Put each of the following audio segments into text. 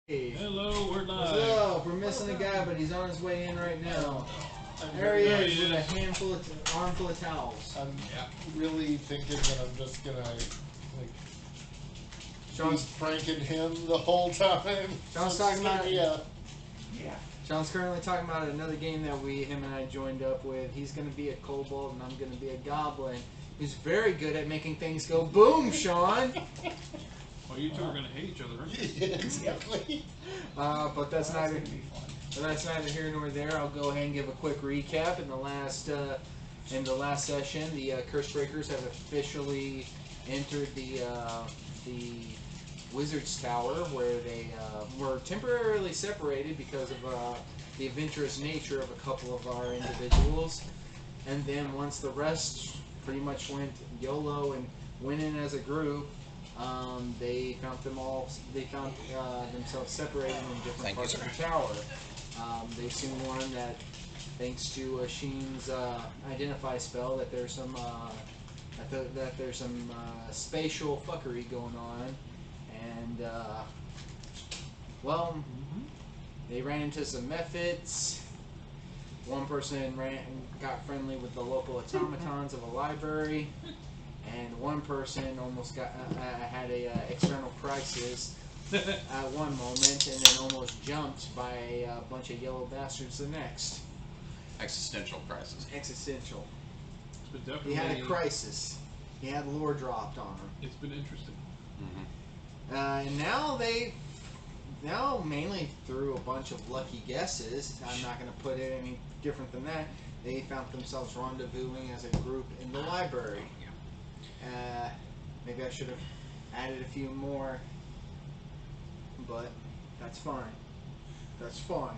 Hello, we're live. What's up? We're missing a guy, but he's on his way in right now. There he is with a armful of towels. I'm really thinking that I'm just gonna Sean's pranking him the whole time. Sean's talking about yeah. Sean's currently talking about another game that him and I joined up with. He's gonna be a kobold and I'm gonna be a goblin. He's very good at making things go boom, Sean. Well, you two are gonna hate each other, aren't you? Yeah, exactly. But that's neither here nor there. I'll go ahead and give a quick recap. In the last session, the Curse Breakers have officially entered the Wizard's Tower, where they were temporarily separated because of the adventurous nature of a couple of our individuals. And then once the rest pretty much went YOLO and went in as a group, they found themselves separated in different parts of the tower. They soon learned that, thanks to Sheen's identify spell, that there's some spatial fuckery going on, and they ran into some methods. One person got friendly with the local automatons of a library. And one person almost had a external crisis at one moment, and then almost jumped by a bunch of yellow bastards the next. Existential crisis. Existential. It's been definitely. He had a crisis. He had lore dropped on him. It's been interesting. Mm-hmm. And now mainly through a bunch of lucky guesses, I'm not going to put it any different than that, they found themselves rendezvousing as a group in the library. Maybe I should have added a few more, but that's fine. That's fine.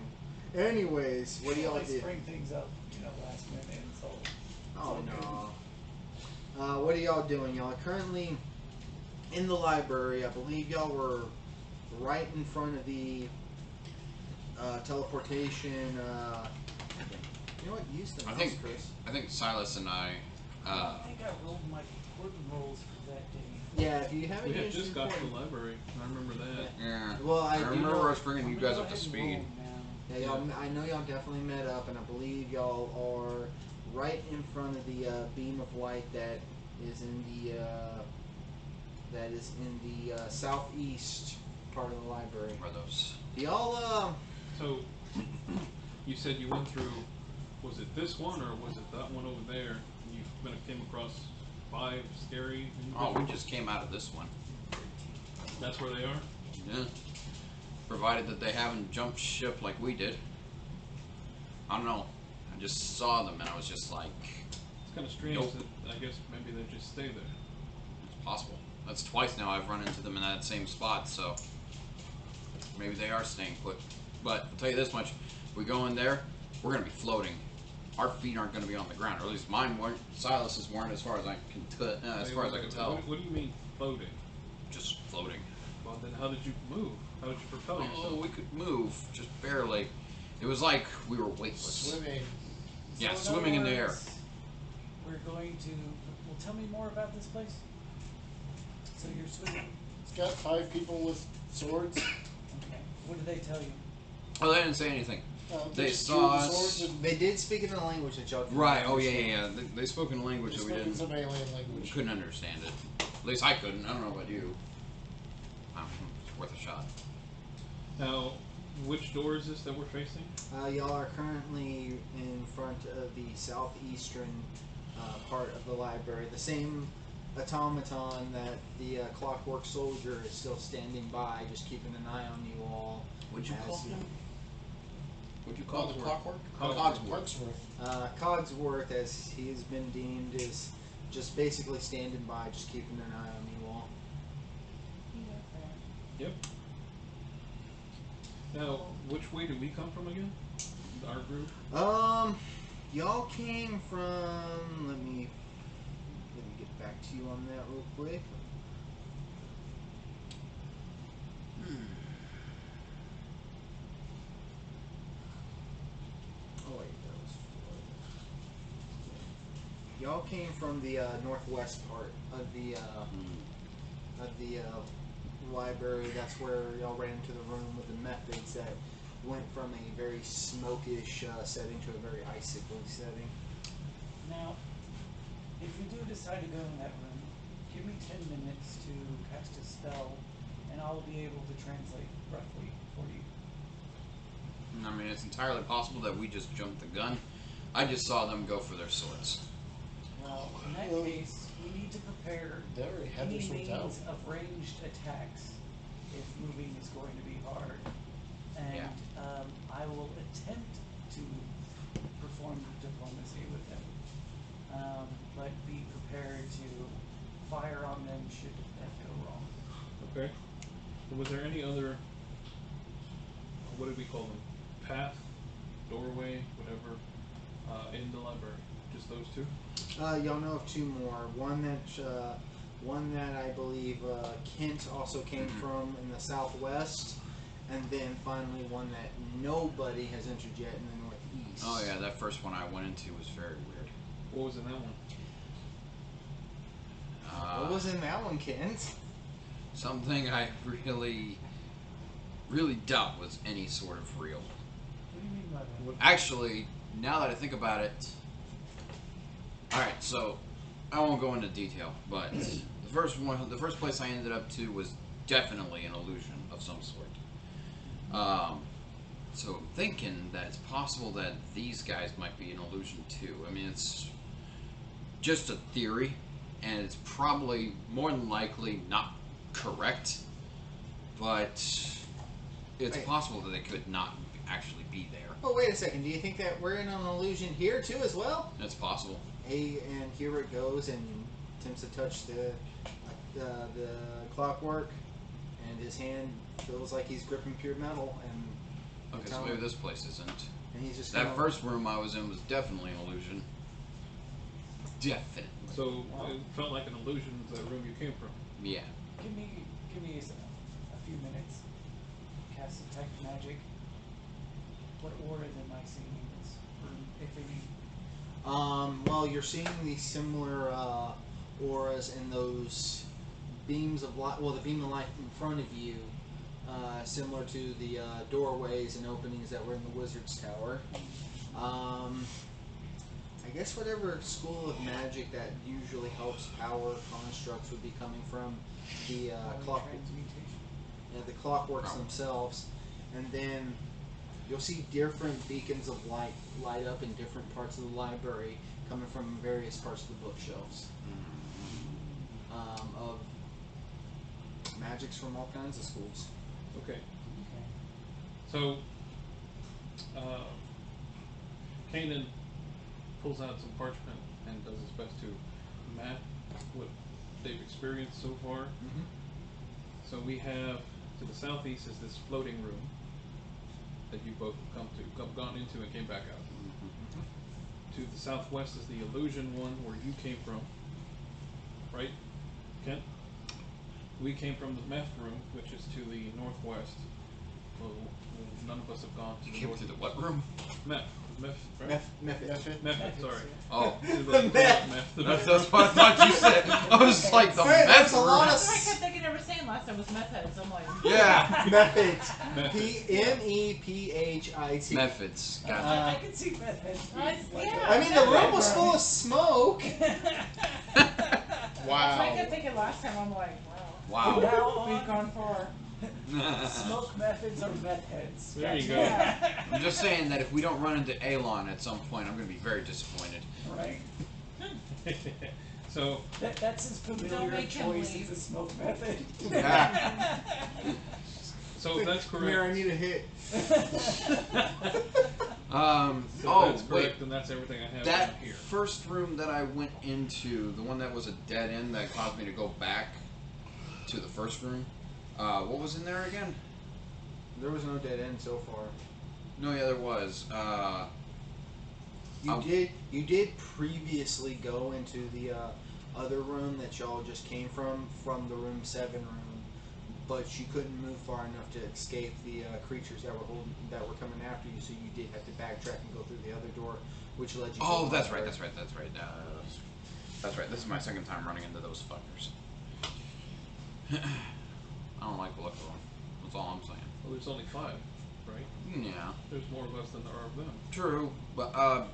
Anyways, what do y'all do? Spring things up, last minute, and so. Oh no. What are y'all doing? Y'all are currently in the library. I believe y'all were right in front of the teleportation. You know what? Use the mouse, Chris. I think Silas and I. I think I rolled my important rolls for that day. Yeah, if you haven't We had used just got to important- the library. I remember that. Yeah. Well, I remember know, us bringing you guys up to speed. Yeah, y'all. I know y'all definitely met up, and I believe y'all are right in front of the beam of light that is in the southeast part of the library. Where are those? Do y'all So, you said you went through. Was it this one or was it that one over there? You came across 5 scary. Oh, we just came out of this one. That's where they are. Yeah. Provided that they haven't jumped ship like we did. I don't know. I just saw them and I was just like. It's kind of strange Nope. that I guess maybe they just stay there. It's possible. That's twice now I've run into them in that same spot, so maybe they are staying put. But I'll tell you this much: if we go in there, we're gonna be floating. Our feet aren't gonna be on the ground, or at least mine weren't. Silas's weren't, as far as I can tell. What do you mean floating? Just floating. Well, then how did you move? How did you propel yourself? Oh, we could move, just barely. It was like we were weightless. Swimming. Yeah, So swimming in the other air. words, we're going to. Well, tell me more about this place. So you're swimming. It's got 5 people with swords. Okay. What did they tell you? Oh, they didn't say anything. They just saw drew the us. swords and they did speak in a language that y'all couldn't Right. Oh yeah, understand. yeah. They spoke in a language they that we spoke in didn't. some alien We language. couldn't understand it. At least I couldn't. I don't know about you. It's worth a shot. Now, which door is this that we're facing? Y'all are currently in front of the southeastern part of the library. The same automaton that the clockwork soldier is still standing by, just keeping an eye on you all. Would you as call you- him? Would you call the Cogsworth. clockwork? Cogsworth. Cogsworth. Cogsworth, as he has been deemed, is just basically standing by, just keeping an eye on you all. Yep. Now, which way did we come from again? Our group? Y'all came from. Let me get back to you on that real quick. Oh wait, that was. Y'all came from the northwest part of the library, that's where y'all ran into the room with the methods that went from a very smokish setting to a very icicle setting. Now, if you do decide to go in that room, give me 10 minutes to cast a spell, and I'll be able to translate roughly for you. I mean, it's entirely possible that we just jumped the gun. I just saw them go for their swords. Well, in that case, we need to prepare They already had any their swords out. means of ranged attacks if moving is going to be hard. And I will attempt to perform diplomacy with them. But be prepared to fire on them should that go wrong. Okay. Was there any other, what did we call them? Path, doorway, whatever, in the library? Just those two? Y'all know of two more. One that I believe Kent also came from in the southwest, and then finally one that nobody has entered yet in the northeast. Oh yeah, that first one I went into was very weird. What was in that one? What was in that one, Kent? Something I really doubt was any sort of real. What do you mean by that? Actually, now that I think about it, alright, so I won't go into detail, but the first place I ended up to was definitely an illusion of some sort. So I'm thinking that it's possible that these guys might be an illusion too. I mean, it's just a theory, and it's probably more than likely not correct, but it's possible that they could not actually be there. Oh, wait a second. Do you think that we're in an illusion here too as well? It's possible. Hey, and here it goes and attempts to touch the clockwork, and his hand feels like he's gripping pure metal, and Okay, so maybe this place isn't. and he's just That kinda- first room I was in was definitely an illusion. Definitely. So it felt like an illusion to the room you came from. Yeah. Give me a few minutes. Cast detect magic. What auras am I seeing in this room, if any? Well, you're seeing these similar auras in those beams of light. Well, the beam of light in front of you, similar to the doorways and openings that were in the Wizard's Tower. I guess whatever school of magic that usually helps power constructs would be coming from the clock. Transmutation. Yeah, the clockworks themselves, and then you'll see different beacons of light light up in different parts of the library, coming from various parts of the bookshelves. Of magics from all kinds of schools. Okay. Okay. So, Kanan pulls out some parchment and does his best to map what they've experienced so far. Mm-hmm. So we have, to the southeast is this floating room that you both gone into and came back out. To the southwest is the illusion one where you came from, right, Kent? We came from the meth room, which is to the northwest. Well, none of us have gone to You the came north. through the what room? Meth, right? Method. Meth, sorry. Oh. To the Meth. the That's meth. what I thought you said. I was like, the Hey, meth there's a lot room. of That's why I kept thinking I was saying last time was meth heads. I'm like, Yeah. methods. Methods. MEPHIT. Methods. Gotcha. I can see meth heads. yeah. I mean, the room was full of smoke. That's why I kept Wow. thinking last time. I'm like, Wow. Now we've gone far. smoke methods are meth heads. There you go. Yeah. I'm just saying that if we don't run into Alon at some point, I'm going to be very disappointed. Right. So, That's his familiar make him choice leave. is a smoke method. Yeah. so if that's Here, I correct. need a hit. So if Oh, that's correct, wait. then that's everything I have That down here. first room that I went into, the one that was a dead end that caused me to go back to the first room, what was in there again? There was no dead end so far. No, yeah, there was. You did previously go into the other room that y'all just came from the room 7 room, but you couldn't move far enough to escape the creatures that were coming after you. So you did have to backtrack and go through the other door, which led you. Oh, to the that's right, library. that's right. That's right. This is my second time running into those fuckers. don't like the look of them. That's all I'm saying. Well, there's only 5, right? Yeah. There's more of us than there are of them. True, but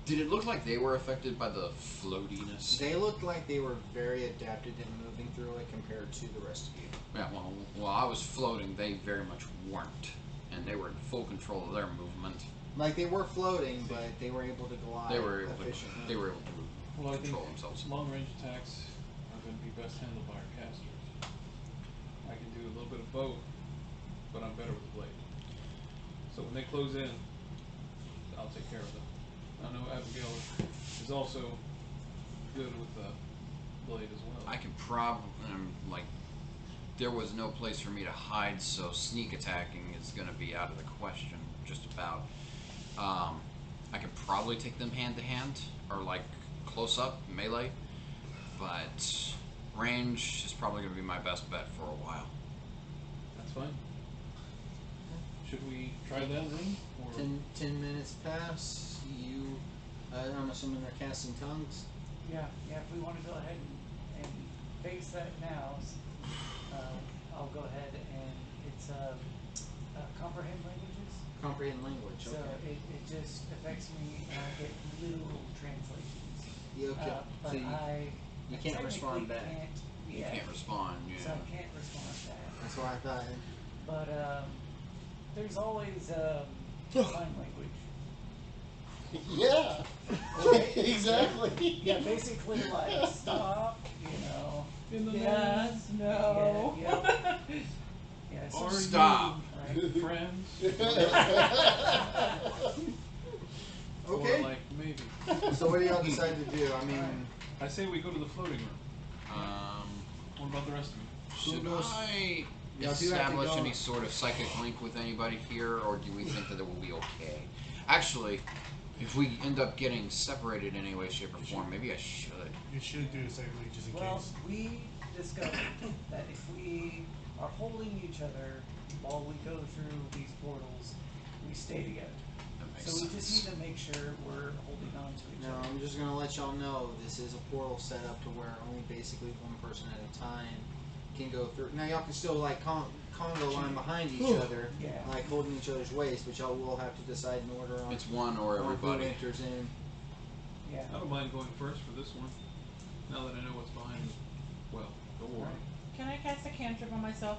did it look like they were affected by the floatiness? They looked like they were very adapted in moving through it compared to the rest of you. Yeah, well, while I was floating, they very much weren't, and they were in full control of their movement. Like they were floating, but they were able to glide They were able to. efficiently. They were able to Well, I think control themselves. long-range attacks are going to be best handled by our casters. I can do a little bit of both, but I'm better with the blade. So when they close in, I'll take care of them. I know Abigail is also good with the blade as well. I could probably like. There was no place for me to hide, so sneak attacking is going to be out of the question. Just about. I could probably take them hand to hand or like close up melee, but range is probably going to be my best bet for a while. That's fine. Should we try that then? Or 10 minutes pass. You, I'm assuming they're casting tongues. Yeah, if we want to go ahead and face that now, I'll go ahead and it's comprehend languages. Comprehend language. So Okay. it just affects me and I get literal translations. Yeah, okay. But So I you can't respond technically back. Can't, You yeah, can't respond. Yeah. so I can't respond back. That's what I thought. But there's always sign language. Yeah. Exactly. Yeah, basically like stop, in the Yes, no. Yeah. Yeah, so Are Stop. right. friends? Okay. Or like maybe. So what do y'all decide to do? I mean, I say we go to the floating room. What about the rest of you? Should goes- I Y'all do have to establish go- any sort of psychic link with anybody here, or do we think that it will be okay? Actually, if we end up getting separated in any way, shape, or form, maybe I should. You should do a second league just in Well, case. we discovered that if we are holding each other while we go through these portals, we stay together. That makes So we sense. just need to make sure we're holding on to each no, other. I'm just gonna let y'all know this is a portal set up to where only basically one person at a time can go through. Now y'all can still like Congo line behind each other, Yeah. like holding each other's waist, but y'all will have to decide in order on It's one or on who everybody. enters in. Yeah. I don't mind going first for this one. Now that I know what's behind me. Well, go on. Can I cast a cantrip on myself?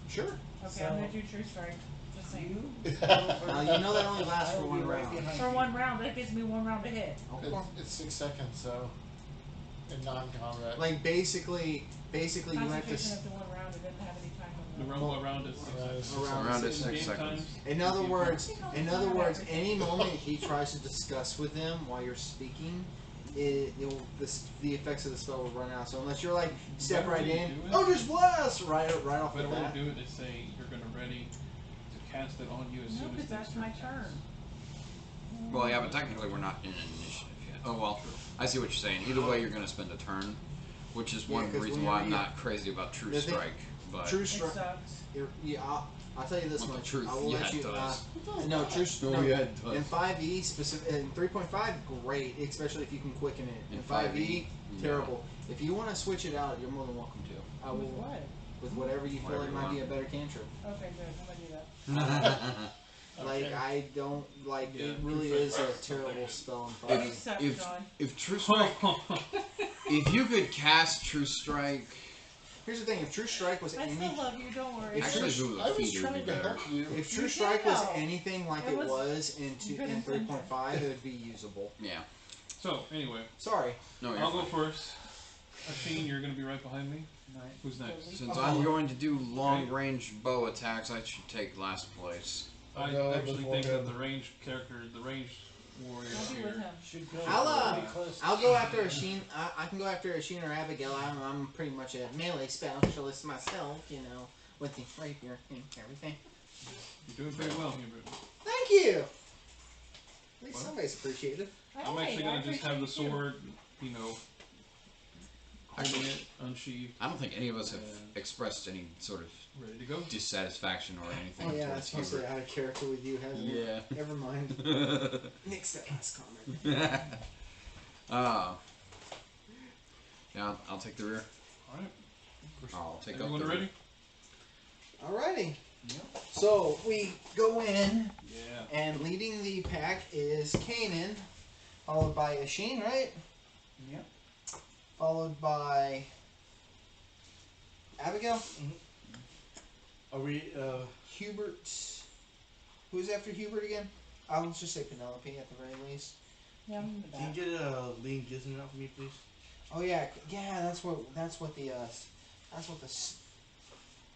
Sure. Okay, So- I'm gonna do True Strike. Just saying. You Now you know that only lasts I for will one be right round. behind For you. one round, that gives me 1 round to hit. It's 6 seconds, so in non-combat. Like basically you have to. Concentration up to 1 round, it doesn't have any time The on round around is 6 seconds. Around it 6 Game seconds. times. In other words, Yeah. any moment he tries to discuss with them while you're speaking, the effects of the spell will run out. So unless you're like step Better right way to in, do it- oh, just blast right off the Better way bat. to do it is say you're going to ready to cast it on you as No, soon as because that's my turn. Well, yeah, but technically we're not in initiative yet. Oh well, I see what you're saying. Either way, you're going to spend a turn, which is Yeah, one 'cause reason whenever why I'm you- not crazy about True The thing- Strike. But True It strike. sucks. Yeah, I'll tell you this Well, the much. truth, I will yeah, let it you. does. No, true. Oh, no, yeah, it does. In 5e, specific, in 3.5, great, especially if you can quicken it. In 5e, 5e, terrible. If you want to switch it out, you're more than welcome to. I will. With what? With whatever you feel Whatever like you might be a want. better cantrip. Okay, good. I'm gonna do that. Like Okay. I don't like. Yeah, it really true is a strike. terrible spell in You 5e. suck, if John. if True Strike, if you could cast True Strike, Here's the thing: if True Strike was I any, still love you, don't worry. If actually, if it was I a was feat, it would be trying to better. help you. if True You Strike did was help. anything like It it was was in good in intention. 3.5, it would be usable. Yeah. So, anyway, Sorry. No, you're I'll go fine. first. Athene, you're going to be right behind me. Right. Who's next? Since I'm going to do long range bow attacks, I should take last place. I No, actually before think that him. the ranged character, the ranged warrior I'll be with here. him. Should go I'll, pretty close. I'll go after Asheen. I can go after Asheen or Abigail. I'm pretty much a melee specialist myself, with the rapier and everything. You're doing pretty well, Hubert. Thank you. At least Well. somebody's appreciative. I'm Hey, actually I going to just have the appreciate you. sword, holding it unsheathed, I don't think any of us have expressed any sort of ready to go. dissatisfaction or anything Oh yeah, towards that's supposed to be Hubert. out of character with you, hasn't it? Yeah. Never mind. Nix that last comment. Yeah, I'll take the rear. Alright. I'll take Everyone up the ready? rear. Alrighty. So we go in, Yeah. and leading the pack is Kanan, followed by Asheen, right? Yep. Followed by Abigail, Are we, Hubert. Who's after Hubert again? I'll just say Penelope at the very least. Yeah, I'm in the can back. you get a lean gizzard out for me, please? Oh yeah, that's what the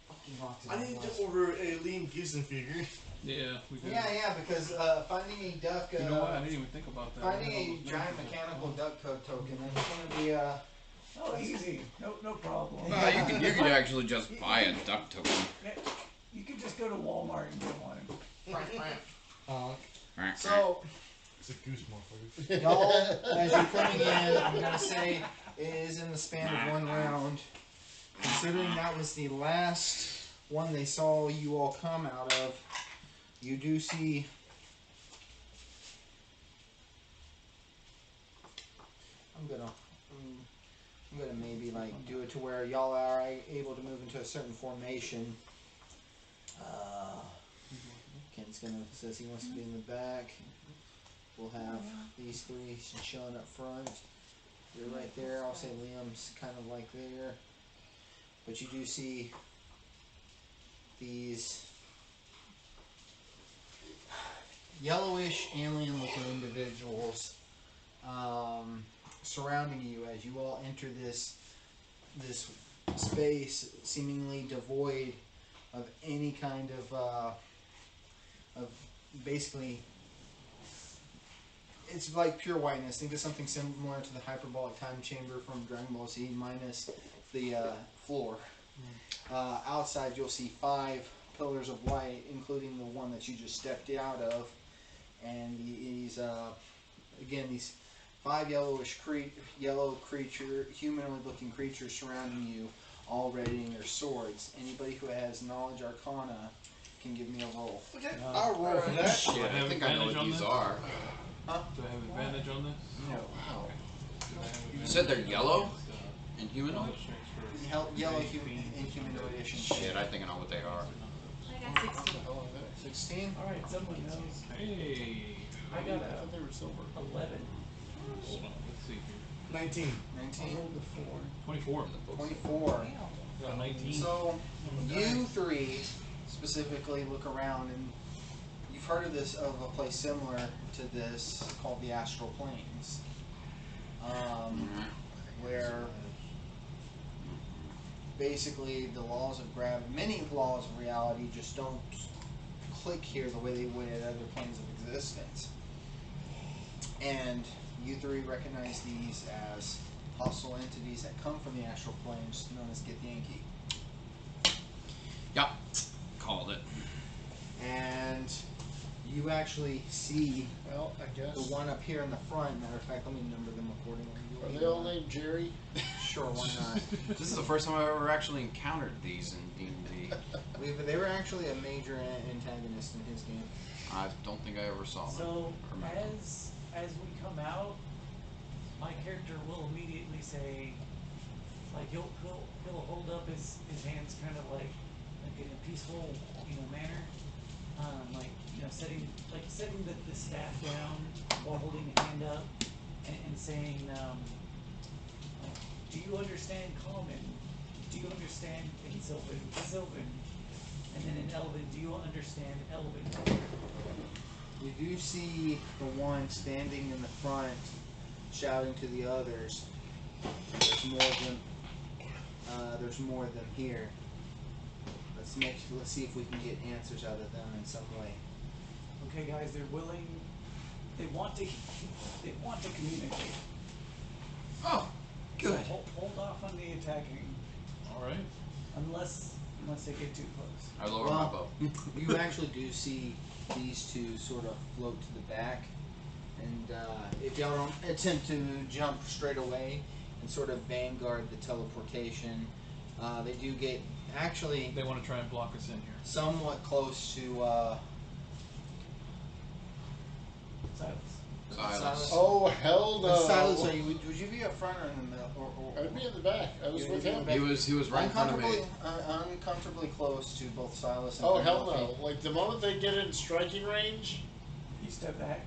fucking box I need to order a lean gizzard figure. Yeah, we do. Yeah, because finding a duck. You know what? I didn't even think about that. Finding I had all a those giant notes. mechanical duck code token. That's gonna be Oh, easy. No problem. You could actually just buy a duck token. Yeah, you could just go to Walmart and get one. So It's a goose motherfucker. y'all, as you're coming in, I'm gonna say is in the span of one round. Considering that was the last one they saw you all come out of, you do see. I'm gonna maybe like do it to where y'all are able to move into a certain formation. Ken's says he wants to be in the back. We'll have these three chilling up front. You're right there. I'll say Liam's kind of like there. But you do see these yellowish alien-looking individuals surrounding you as you all enter this space, seemingly devoid of any kind of basically. It's like pure whiteness. Think of something similar to the hyperbolic time chamber from Dragon Ball Z minus the floor. Outside, you'll see 5 pillars of white, including the one that you just stepped out of, and these these 5 yellow creature, humanoid-looking creatures surrounding you, all readying their swords. Anybody who has knowledge arcana can give me a roll. Okay, I'll roll for that. Shit, I think I know what these are. Do I have advantage on this? No. Do I have You advantage said they're against, yellow and humanoid? knowledge checks for Yellow fiends and humanoid edition. Shit, I think I know what they are. I got 16. 16. Alright, someone knows. Hey. I got I thought they were silver. 11. Hold on. Let's see here. 19. 19. rolled a 4. 24. 24. Got 19. So, you 3 specifically look around, and you've heard of a place similar to this called the Astral Planes, where basically the laws of gravity, many laws of reality, just don't click here the way they would at other planes of existence. And you 3 recognize these as hostile entities that come from the astral planes, known as Githyanki. Yep, called it. And you actually see Well, I guess. the one up here in the front. Matter of fact, let me number them accordingly. Are they all named Jerry? Sure, why not? This is the first time I've ever actually encountered these in D&D. They were actually a major antagonist in his game. I don't think I ever saw them. So, or met them. as we come out, my character will immediately say, like, he'll hold up his hands kind of like in a peaceful, manner. Setting the staff down while holding the hand up and saying, do you understand common? Do you understand in Sylvan? And then in Elven, do you understand Elven? You do see the one standing in the front shouting to the others, there's more of them here. Let's see if we can get answers out of them in some way. Okay, guys, they want to communicate. Oh, So good. hold off on the attacking, All right. unless they get too close. I lower my bow. You actually do see these 2 sort of float to the back, and if y'all don't attempt to jump straight away and sort of vanguard the teleportation, they do get actually They want to try and block us in here. somewhat close to Silence. Silas. Oh, hell no. Silas, would you be up front or in the middle? Or I'd be in the back. I was You'd with be in him. the back. He was right in front of me. Uncomfortably close to both Silas and Oh, hell Penelope. no. Like, the moment they get in striking range, You step back.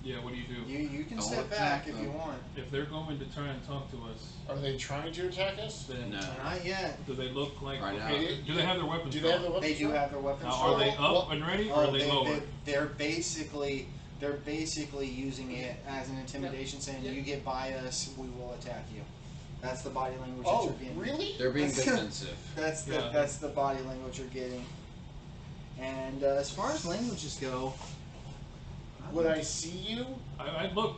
Yeah, what do? You can Don't step attack back if them. you want. If they're going to try and talk to us, are they trying to attack us? then No. Not yet. do they look like? Right now. okay, do they have their weapons? Do they have the drawn? weapons? They do have their weapons. Now, are they drawn. up and ready, or are they lower? They're basically using it as an intimidation, saying, "You get by us, we will attack you." That's the body language that Oh, you're getting. really? They're being That's- defensive. That's the Yeah. that's the body language you're getting. And as far as languages go, Would I see you? I look.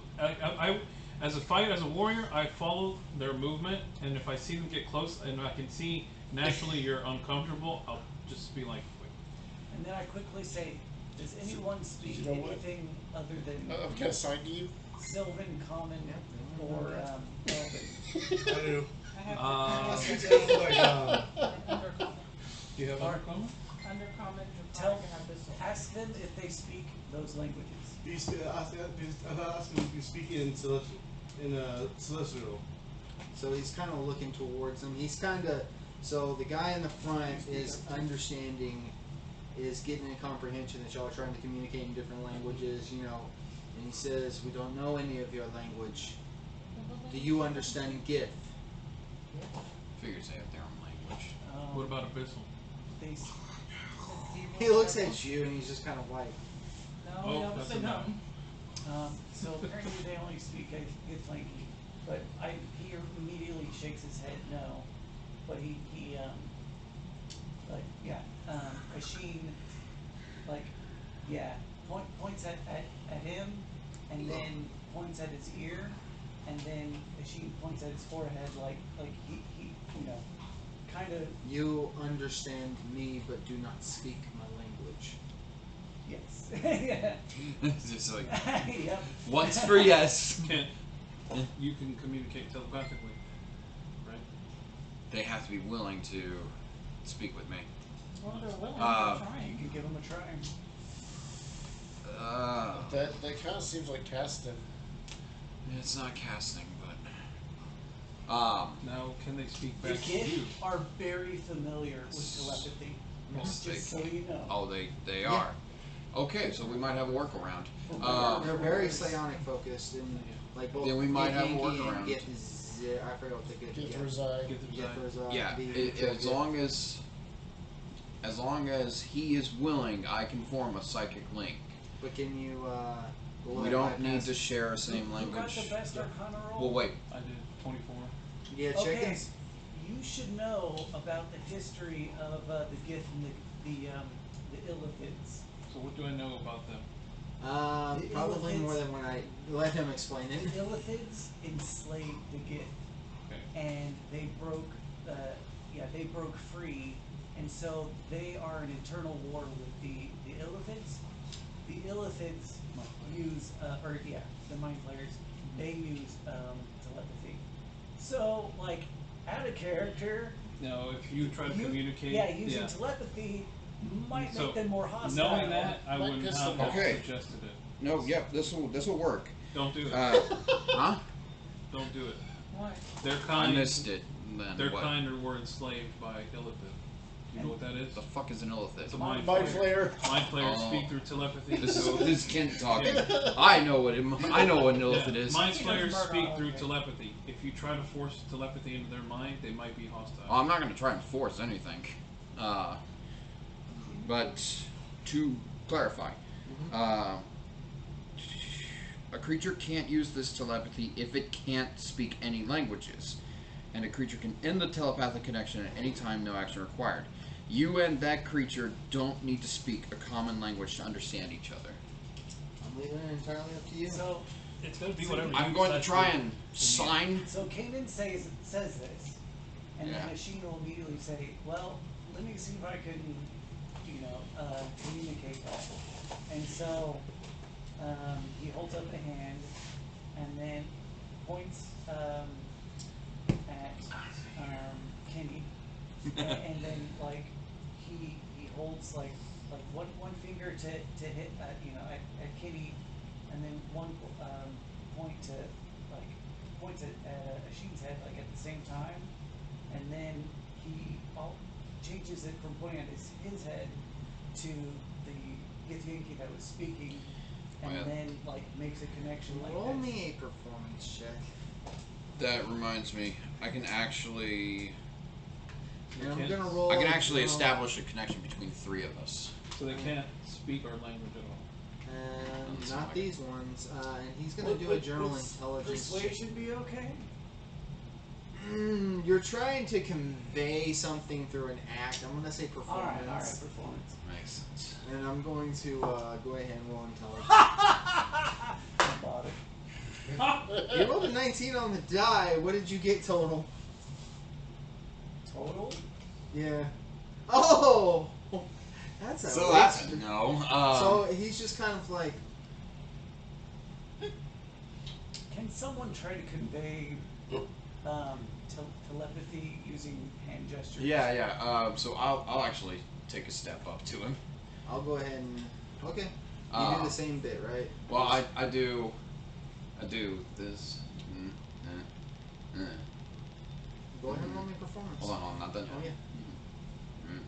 As a warrior, I follow their movement, and if I see them get close, and I can see naturally you're uncomfortable, I'll just be like, wait. And then I quickly say, does anyone speak you know what? anything other than I'm gonna sign to you. Sylvan, Common, or Elven? I do. I have Um, It's like, undercommon. Do you have Alright. undercommon? Undercommon, Tell, Draconic, and Abyssal. ask them if they speak those languages. I'm not asking if you speak in celestial. so he's kind of looking towards them. He's kind of so the guy in the front is understanding, is getting a comprehension that y'all are trying to communicate in different languages, you know. And he says, "We don't know any of your language. Do you understand Gith?" Figures they have their own language. What about abyssal? They, s- He looks at you and he's just kind of like, No, Oh, we don't that's say a no. no. so apparently they only speak Githyanki, but he immediately shakes his head no, but he like yeah, Kashin, like yeah, points at him, and then points at his ear, and then Kashin points at his forehead, like he you know, kind of "You understand me, but do not speak my language." yes, yeah, It's just like yep. once for yes. You can communicate telepathically, right? They have to be willing to speak with me. Well, they're willing, Uh, they're You trying. can give him a try. That kind of seems like casting. It's not casting, but Now, can they speak The back to you? Gith are very familiar with telepathy. Well, Just so you know. oh, they are. Okay, so we might have a workaround. They're very psionic focused, and like both Then we might have a Githyanki workaround. and I forgot what the good Get reside. Yeah, as long as he is willing, I can form a psychic link. But can you? Will We that don't need bypass- to share the same Who got language. the best Arcana roll? Well, wait. I did 24. Yeah, check Okay, this. you should know about the history of the Gith and the Illithids. So what do I know about them? The Probably Illithids- more than when I let him explain The it. Illithids enslaved the Gith, Okay. and they broke free, and so they are in eternal war with the Illithids. The Illithids use, the Mind Flayers, they use telepathy. So, like, out of character, Now, if you try to communicate, yeah, using telepathy might So, make them more hostile. knowing that, I Might would piss not them have off. Okay. suggested it. No, yep, this will work. Don't do it. Huh? Don't do it. Why? Their I kind, missed it. Then their what? kind were enslaved by Illithid. Do you know what that is? The fuck is an illithid? It's a mind Mind flayer. flayer. Mind flayers Oh. speak through telepathy. This so is Kent talking. I know what an illithid is. Mind He flayers doesn't speak murder through all telepathy. If you try to force telepathy into their mind, they might be hostile. I'm not going to try and force anything. But to clarify, a creature can't use this telepathy if it can't speak any languages. And a creature can end the telepathic connection at any time, no action required. You and that creature don't need to speak a common language to understand each other. I'm leaving it entirely up to you. So, It's going to be whatever. I'm you going to decide try do. and sign. so Kanan says this, and Yeah. then Ashina will immediately say, "Well, let me see if I can, communicate that." And so he holds up a hand, and then points at Kenny, and then like he holds like one finger to hit at Kenny, and then one points at Ashin's head like at the same time, and then he changes it from pointing at his head to the Githyanki that was speaking, and then like makes a connection like Roll this. me a performance check. That reminds me, I can actually And I'm can't- gonna roll. I can actually roll- establish a connection between 3 of us. So they can't speak our language at all. And Sounds not like these ones. And he's gonna do a general intelligence check. Persuasion be okay? You're trying to convey something through an act. I'm gonna say performance. Alright, performance. Makes sense. And I'm going to go ahead and roll intelligence. Bought it. You rolled a 19 on the die. What did you get total? Total? Yeah. Oh! That's a So that's a no. So he's just kind of like, Can someone try to convey telepathy using hand gestures? yeah. So I'll actually take a step up to him. I'll go ahead and. Okay. You do the same bit, right? Well, I do this. Go ahead and roll me performance. Hold on, not done Oh, yet. yeah.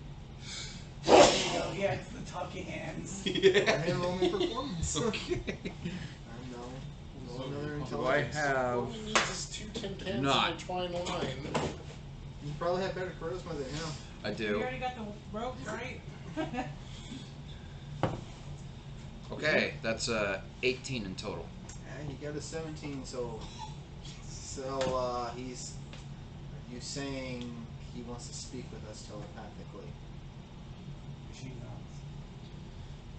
There you go. Yeah, it's the talking hands. Go ahead and roll me performance. Okay. I know. Roll So another do intelligence. All he needs is 2 tin cans Not. and a twine line. You probably have better charisma than him. I You do. already got the rope, right? Okay, that's 18 in total. Yeah, he got a 17, so he's. Are you saying he wants to speak with us telepathically? She nods.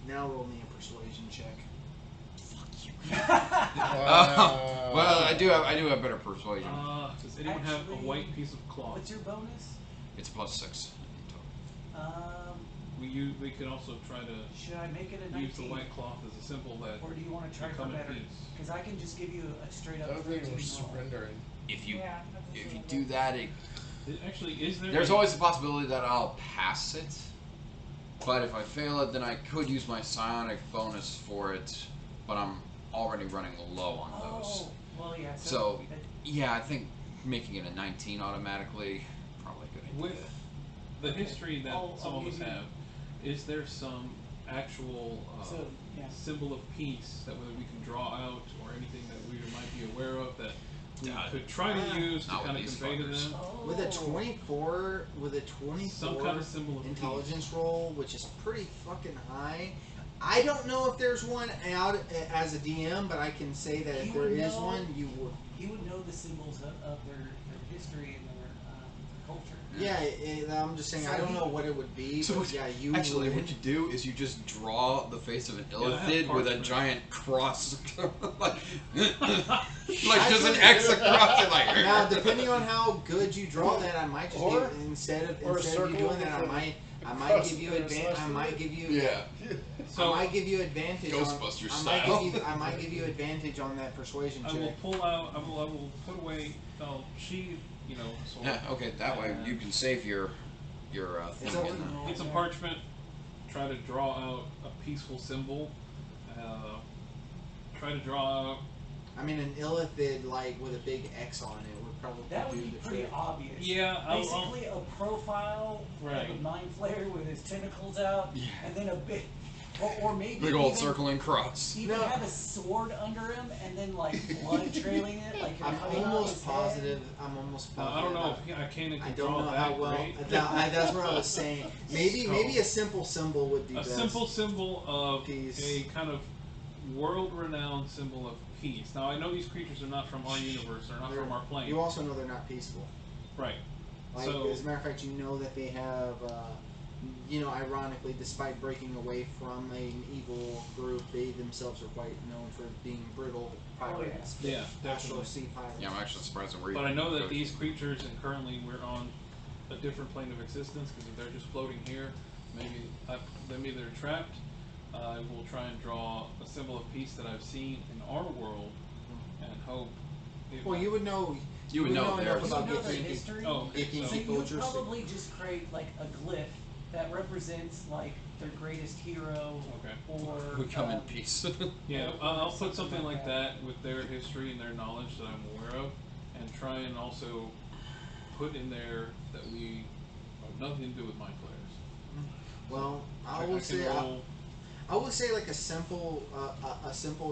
Now roll me a persuasion check. Oh, well, I do have better persuasion. Does anyone have a Actually, white piece of cloth? What's your bonus? It's +6 in total. We could also try to Should I make it a 19? use the white cloth as a symbol that Or do you want to try you for come in better? peace. Because I can just give you a straight I up don't think 13 we're roll. surrendering. If you Yeah, that's a if you symbol. do that, Actually, is there? there's a- always the possibility that I'll pass it. But if I fail it, then I could use my psionic bonus for it. But I'm already running low on those. Oh, well, yeah. So yeah, I think making it a 19 automatically probably a good idea. With the history that I'll some of give us you- have, is there some actual So, yeah. symbol of peace that whether we can draw out or anything that we might be aware of that we could try to use to not with kind of these convey to fuckers. them? Oh. With a 24 Some kind of symbol of intelligence roll, which is pretty fucking high. I don't know if there's one out as a DM, but I can say that if You there would is know. one, you would. He would know the symbols of their history and their culture. Yeah, I'm just saying, So I don't he- know what it would be, So but yeah, you Actually, would. what you do is you just draw the face of an I have illithid with a parchment. giant cross, like just an Actually- X across it, like. Now, depending on how good you draw that, I might just Or- give, instead of or a you circle doing that, with I might cross give you and a slash I might give you Yeah. So I might give you advantage. Ghostbusters I might give you advantage on that persuasion I check. will pull out. I will put away. She, sword. Yeah. Okay. That way you can save your thing. It's all- in the- Get some parchment. Try to draw out a peaceful symbol. Try to draw out. I mean, an illithid like with a big X on it would probably That do would be the pretty trick. obvious. Yeah, Basically, a profile Right. of a mind flayer with his tentacles out, Yeah. and then a big, or maybe Big old even, circling cross. Even No. have a sword under him, and then like blood trailing it, like I'm coming out of almost his positive. head. I'm almost I positive. don't know if I can I don't draw know that how well. great. That's what I was saying. Maybe So- maybe a simple symbol would be A best. simple symbol of Peace. a kind of world-renowned symbol of peace. Now I know these creatures are not from our universe, they're not from our plane. You also know they're not peaceful. Right. Like, So- as a matter of fact, you know that they have, ironically, despite breaking away from an evil group, they themselves are quite known for being brittle pirates. Yeah, Astral definitely. sea pirates. Yeah, I'm actually surprised that we're. But I even know that negotiating. these creatures, and currently we're on a different plane of existence, because if they're just floating here, maybe they're trapped. I will try and draw a symbol of peace that I've seen in our world, and hope. It Well, might- you would know. You would know enough theirs. You about know their Githyanki. history, Oh, okay, Githyanki so you culture. probably just create like a glyph that represents like their greatest hero Okay. or We come in peace. Yeah, Or I'll put something something like like that with their history and their knowledge that I'm aware of, and try and also put in there that we have nothing to do with mind flayers. Well, I will say like a simple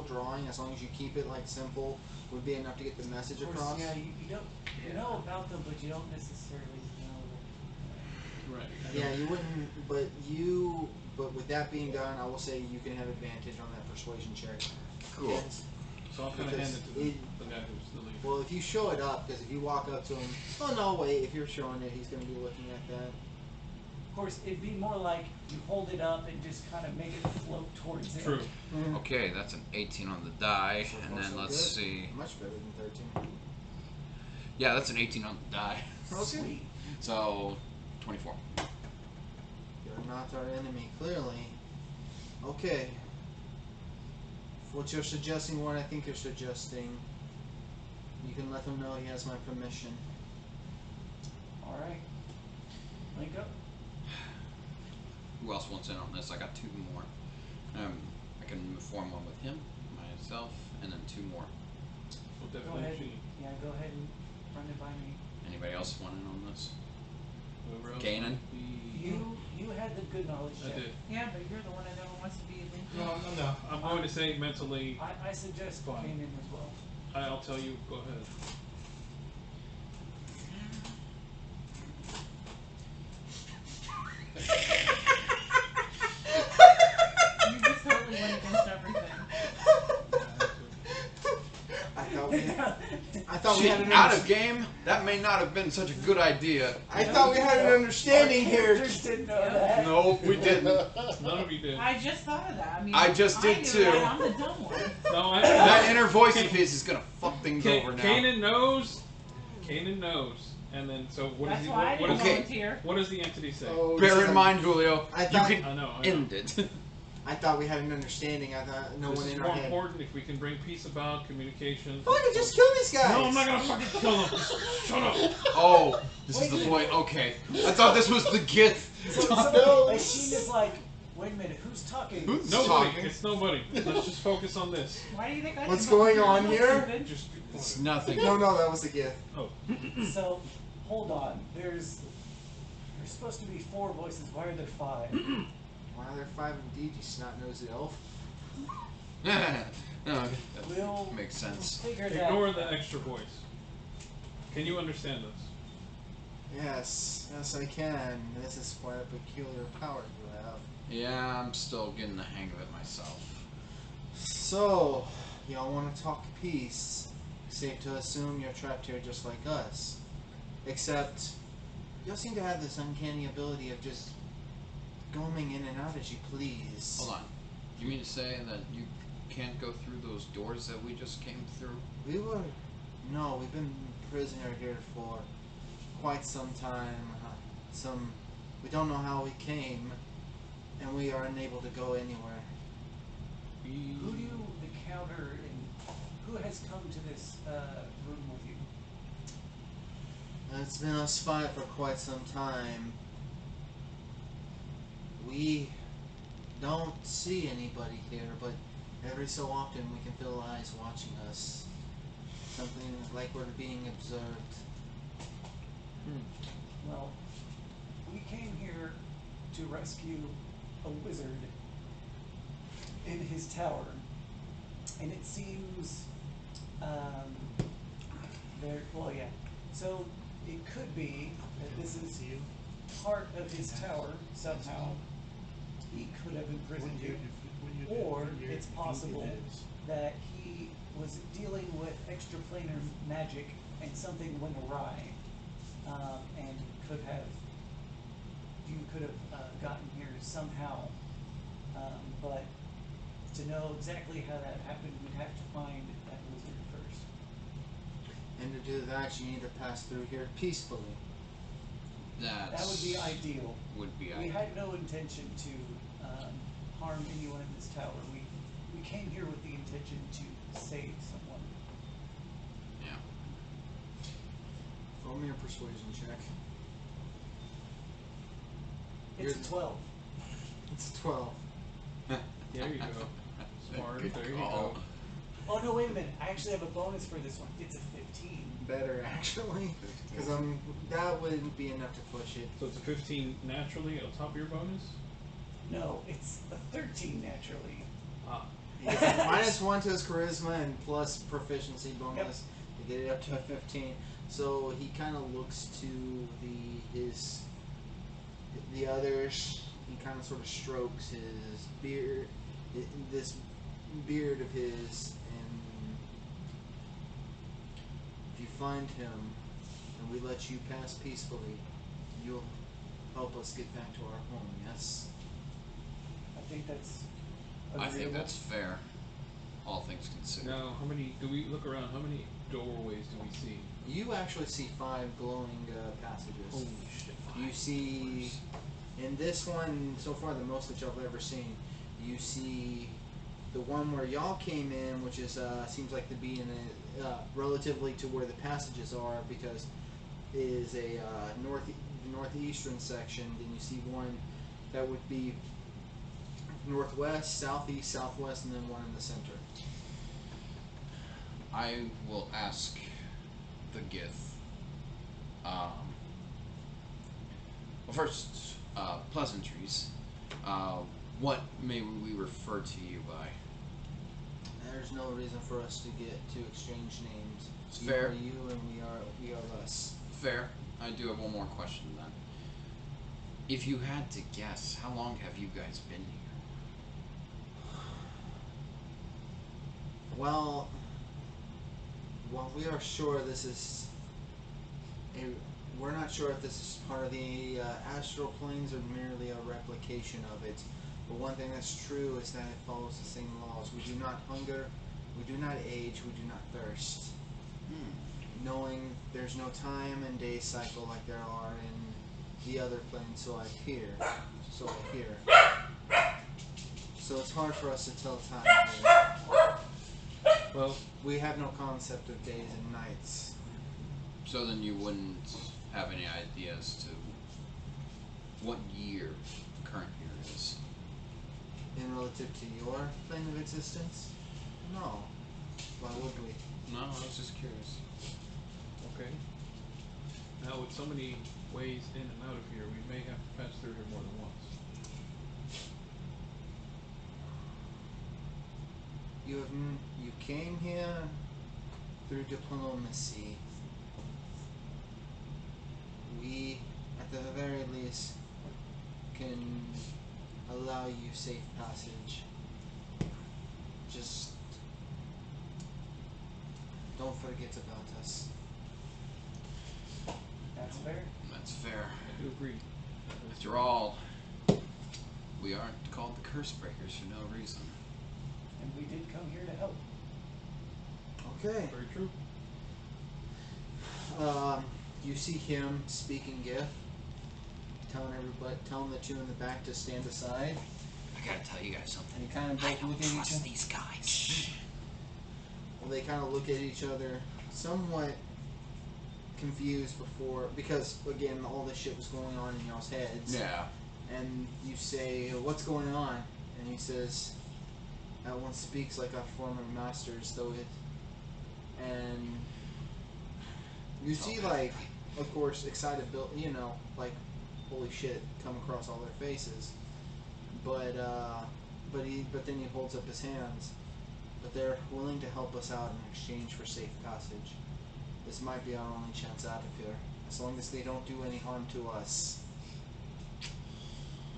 drawing, as long as you keep it like simple, would be enough to get the message Of course, across. yeah, you don't you know about them, but you don't necessarily know. Right. Yeah, you wouldn't, but with that being done, I will say you can have advantage on that persuasion check. Cool. Yes. So I'll kind of Because hand it to the guy who's the leader. Well, if you show it up, because if you walk up to him, oh no, wait, if you're showing it, he's going to be looking at that. Of course, it'd be more like you hold it up and just kind of make it float towards it. True. Okay, that's an 18 on the die, So and far, then so let's good. see. Much better than 13. Yeah, that's an 18 on the die. Sweet. So 24. You're not our enemy, clearly. Okay. What you're suggesting, what I think you're suggesting, you can let him know he has my permission. All right. Link up. Who else wants in on this? I got 2 more. I can form one with him, myself, and then 2 more. We'll Go definitely ahead. see. Yeah, go ahead and run it by me. Anybody else want in on this? Whoever else Kanan? might be- You had the good knowledge I check. did. Yeah, but you're the one that never wants to be a link. No. I'm going to say mentally. I suggest Fine. Kanan as well. I'll tell you. Go ahead. You just totally went against everything. I thought we had an Out of game? That may not have been such a good idea. I thought we had an understanding here. Characters didn't know Yeah. that. No, we didn't. None of you did. I just thought of that. I mean, I just did knew too. that. I'm the dumb one. No, That inner voice of his is gonna fuck things over now. Kanan knows. Kanan knows. And then, so what That's is he? why I What didn't is Okay. volunteer. what does the entity say? Oh, Bear this in is- mind, Julio, I you thought- can I know. end it. I thought we had an understanding. I thought no This one is in more our head. important if we can bring peace about communication. Why don't you just kill these guys? No, I'm not gonna fucking kill them. Shut up. Oh, this is the point. Okay. I thought this was the gift. So No. and Sheen is like, wait a minute, who's talking? Who's Nobody. talking? It's nobody. Let's just focus on this. Why do you think I What's didn't going on volunteer? here? Stupid. Just. It's nothing. No, that was the gift. Oh. So, hold on. There's supposed to be 4 voices. Why are there 5? Why are there 5 indeed, you snot-nosed elf? No, We'll that makes sense. figure that Ignore out. the extra voice. Can you understand this? Yes, I can. This is quite a peculiar power you have. Yeah, I'm still getting the hang of it myself. So, y'all want to talk peace? Safe to assume you're trapped here just like us. Except, y'all seem to have this uncanny ability of just going in and out as you please. Hold on. You mean to say that you can't go through those doors that we just came through? We've been prisoner here for quite some time. We don't know how we came, and we are unable to go anywhere. Who do you encounter and who has come to this room with you? It's been a spy for quite some time. We don't see anybody here, but every so often we can feel eyes watching us. Something like we're being observed. Well, we came here to rescue a wizard in his tower, and it seems so it could be that this is part of his tower somehow. He could have imprisoned you, or it's possible that he was dealing with extraplanar magic and something went awry, and you could have gotten here somehow, but to know exactly how that happened, we'd have to find that wizard first. And to do that, you need to pass through here peacefully. That would be ideal. Would be We ideal. had no intention to harm anyone in this tower. We came here with the intention to save someone. Yeah. Roll me a persuasion check. It's a 12. It's 12. There you go. Smart. Good There you call. go. Oh no, wait a minute. I actually have a bonus for this one. It's a 15. Better actually, because that wouldn't be enough to push it. So it's a 15 naturally on top of your bonus? No, it's a 13 naturally. Ah. -1 to his charisma and plus proficiency bonus to get it up to a 15. So he kind of looks to the others. He kind of sort of strokes his beard, this beard of his, and if you find him and we let you pass peacefully, you'll help us get back to our home. Yes. I think that's. I think agreeable. that's fair. All things considered. Now, how many, do we look around, how many doorways do we see? You actually see 5 glowing passages. Holy shit. You see, in this one, so far the most that y'all have ever seen, you see the one where y'all came in, which is seems like to be in a relatively to where the passages are, because it is a northeastern section. Then you see one that would be northwest, southeast, southwest, and then one in the center. I will ask the Gith. Well, first, pleasantries. What may we refer to you by? There's no reason for us to exchange names. It's You fair. are you, and we are us. Fair. I do have one more question then. If you had to guess, how long have you guys been here? Well, we are sure this is we're not sure if this is part of the astral planes or merely a replication of it. But one thing that's true is that it follows the same laws. We do not hunger, we do not age, we do not thirst. Knowing there's no time and day cycle like there are in the other planes, so I hear. So it's hard for us to tell time here. Well, We have no concept of days and nights. So then you wouldn't have any idea as to what year the current year is. In relative to your plane of existence? No. Why would we? No, I was just curious. okay. Now, with so many ways in and out of here, we may have to pass through here more than once. You came here through diplomacy. We, at the very least, can allow you safe passage. Just don't forget about us. That's fair. That's fair. I do agree. After all, we aren't called the Curse Breakers for no reason. And we did come here to help. Okay. Very true. You see him speaking Gith, telling the two in the back to stand aside. I gotta tell you guys something. And you kind of both look at each other. these guys. Well, they kind of look at each other, somewhat confused because again all this shit was going on in y'all's heads. Yeah. And you say, "What's going on?" And he says, "That one speaks like our former masters, though it." And you see, like, of course, excited, like, holy shit, come across all their faces. But then he holds up his hands. But they're willing to help us out in exchange for safe passage. This might be our only chance out of here. As long as they don't do any harm to us.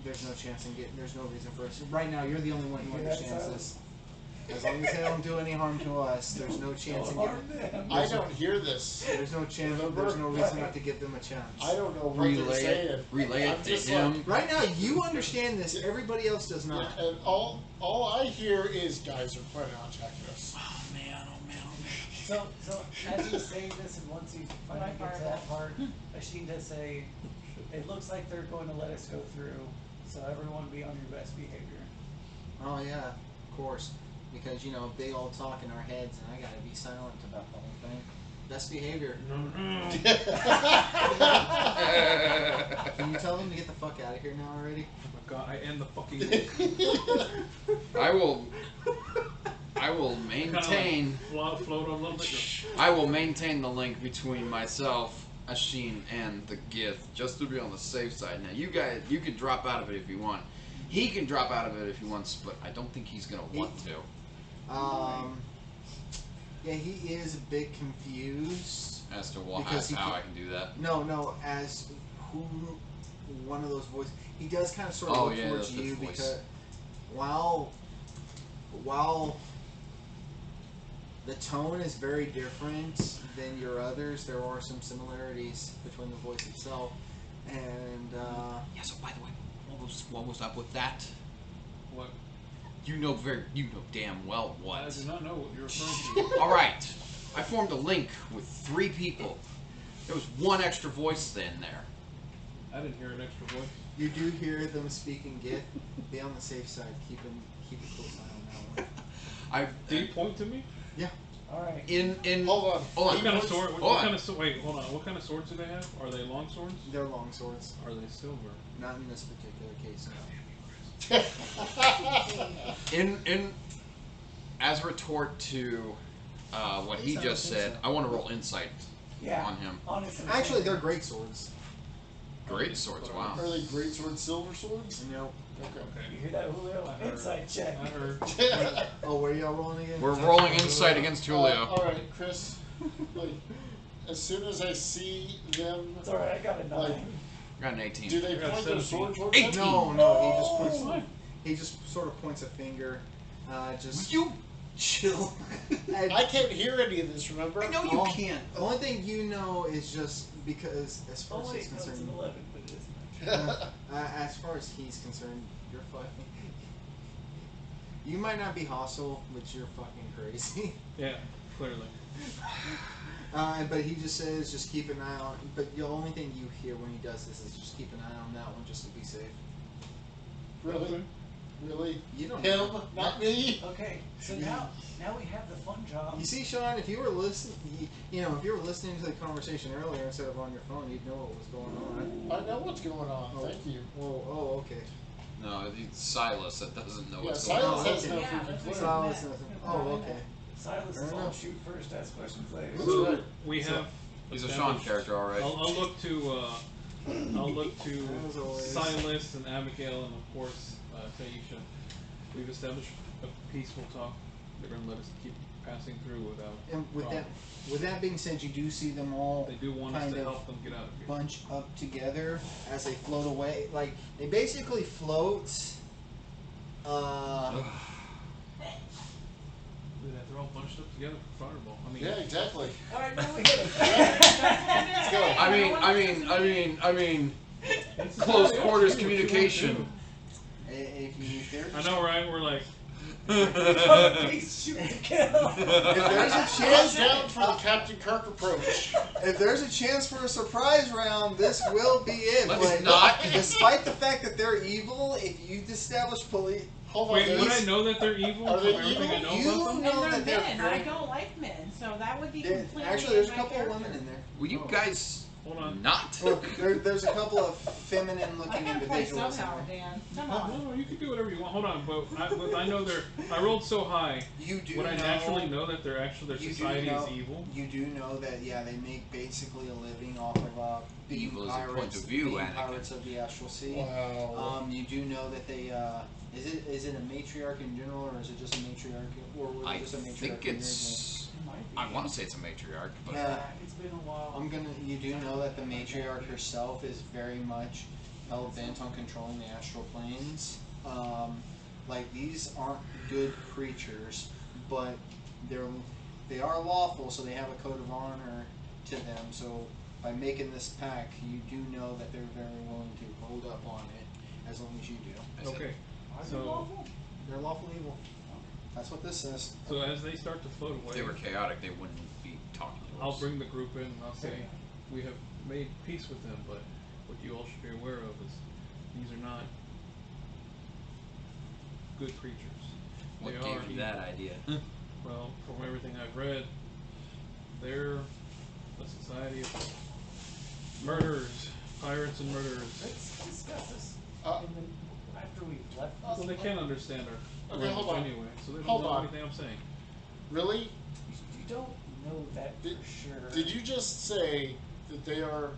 There's no chance there's no reason for us. Right now, you're the only one who Yeah, understands so- this. As long as they don't do any harm to us, there's no chance in Harm giving. them. I don't hear this. There's no chance. There's no reason not to give them a chance. I don't know what they're saying. Relay I'm it to just him. Right now, you understand this. Everybody else does not. And all I hear is guys are planning on attacking us. Oh man, oh man, oh man. So as he's saying this, and once he finally gets to that part, Ashin does say, "It looks like they're going to let us go through. So everyone be on your best behavior." Oh yeah, of course. Because they all talk in our heads, and I gotta be silent about the whole thing. Best behavior. No. Can you tell them to get the fuck out of here now already? Oh my god, I end the fucking link. I will maintain. Float a little bit. I will maintain the link between myself, Ashin, and the Gith, just to be on the safe side. Now, you guys, you can drop out of it if you want. He can drop out of it if he wants, but I don't think he's gonna want to. Yeah, he is a bit confused. As to Because he how can- I can do that. No, as who one of those voices. He does kind of sort of Oh, look yeah, towards that's you his voice. because while the tone is very different than your others, there are some similarities between the voice itself. And Yeah. So by the way, what was up with that? What? You know damn well I what. do not know what you're referring to. All right, I formed a link with 3 people. There was 1 extra voice in there. I didn't hear an extra voice. you do hear them speaking Gith. Be on the safe side. Keep a close eye on that one. Did you point to me? Alright. In Hold on. hold What on. kind of sword? Hold What on. kind of sword? Wait, hold on. What kind of swords do they have? Are they long swords? They're long swords. Are they silver? Not in this particular case. No. In as a retort to what he I don't just think said, so. I want to roll insight Yeah. on him. Honestly. Actually, they're great swords. Great swords, wow. Are they great swords, silver swords? No. Okay. You hear that, Julio? I heard. Insight check. I heard. Oh, where y'all rolling again? We're rolling insight against Julio. Alright, Chris. Like, as soon as I see them, It's alright, I got a 9. Like, Got an 18. do they I got point their 17. sword towards 18. them? No, he just Oh, points. fine. He just sort of points a finger. Just You chill. And I can't hear any of this, remember? I know you all- can't. The only thing you know is just because, as far Oh as wait, he's no, it's concerned, an 11, but it isn't. as far as he's concerned, you're fucking. You might not be hostile, but you're fucking crazy. Yeah, clearly. But he just says, just keep an eye on. But the only thing you hear when he does this is just keep an eye on that one, just to be safe. Really? Really? You don't Him, know. not me? Okay, so now we have the fun job. You see, Sean, if you were listening, if you were listening to the conversation earlier instead of on your phone, you'd know what was going on. I know what's going on, Oh. thank you. Oh, okay. No, it's Silas that doesn't know Yeah, what's going Silas on. has no Yeah, freaking that's clue. what Silas meant. doesn't. Oh, okay. Silas Fair is all enough. shoot first, ask questions later. That's right. We have. He's a Sean established- character, alright. I'll look to. I'll look to As always. Silas and Abigail and of course Taisha. We've established a peaceful talk. They're going to let us keep passing through without. And with problem. that being said, you do see them all They do want us kind to of help them get out of here. bunch up together as they float away. Like they basically float. They're all bunched up together for Fireball. I mean, Yeah, exactly. Alright, now we get it. Let's go. I mean, close quarters communication. If you there, I know, right? We're like. Please shoot to kill. if there's a Hands chance, down for the Captain Kirk approach. if there's a chance for a surprise round, this will be it. Let's But not. despite the fact that they're evil, if you establish police, Hold on, Wait, would I there's- know that they're evil Are from they everything I evil? know You about them? know And that they're they're men. I very- don't like men, so that would be there- completely actually, there's a in my couple of character. women in there. Will you Oh. guys Hold on. not? Well, there's a couple of I feminine-looking gotta play individuals. in somehow, there. Dan. Come No, on. no, you can do whatever you want. Hold on, but I know they're. I rolled so high. You do Would I know, naturally know that they're actually their you do society know- is evil? You do know that they make basically a living off of being Evil is a pirates, point of view, being Anakin. pirates of the Astral Sea. Wow. You do know that they is it a matriarch in general or is it just a matriarch or was I it just a matriarch? think in it's. It might be. I want to say it's a matriarch, but Yeah. It's been a while. You do know that the matriarch herself is very much hell bent on controlling the astral planes. Like these aren't good creatures, but they are lawful, so they have a code of honor to them. So by making this pact, you do know that they're very willing to hold up on it as long as you do. I said, Okay. Are they So lawful? They're lawful evil. That's what this says. so as they start to float if away, they were chaotic, they wouldn't be talking to us. I'll bring the group in and I'll say we have made peace with them, but what you all should be aware of is these are not good creatures. What They gave are you that evil. idea? Well, from everything I've read, they're A society of murderers, pirates and murderers. Let's discuss this Uh, after we've left. Well, this they place. can't understand our Okay, hold language on. anyway, so they don't Hold know on. anything I'm saying. Really? You don't know that Did, for sure. did you just say that they are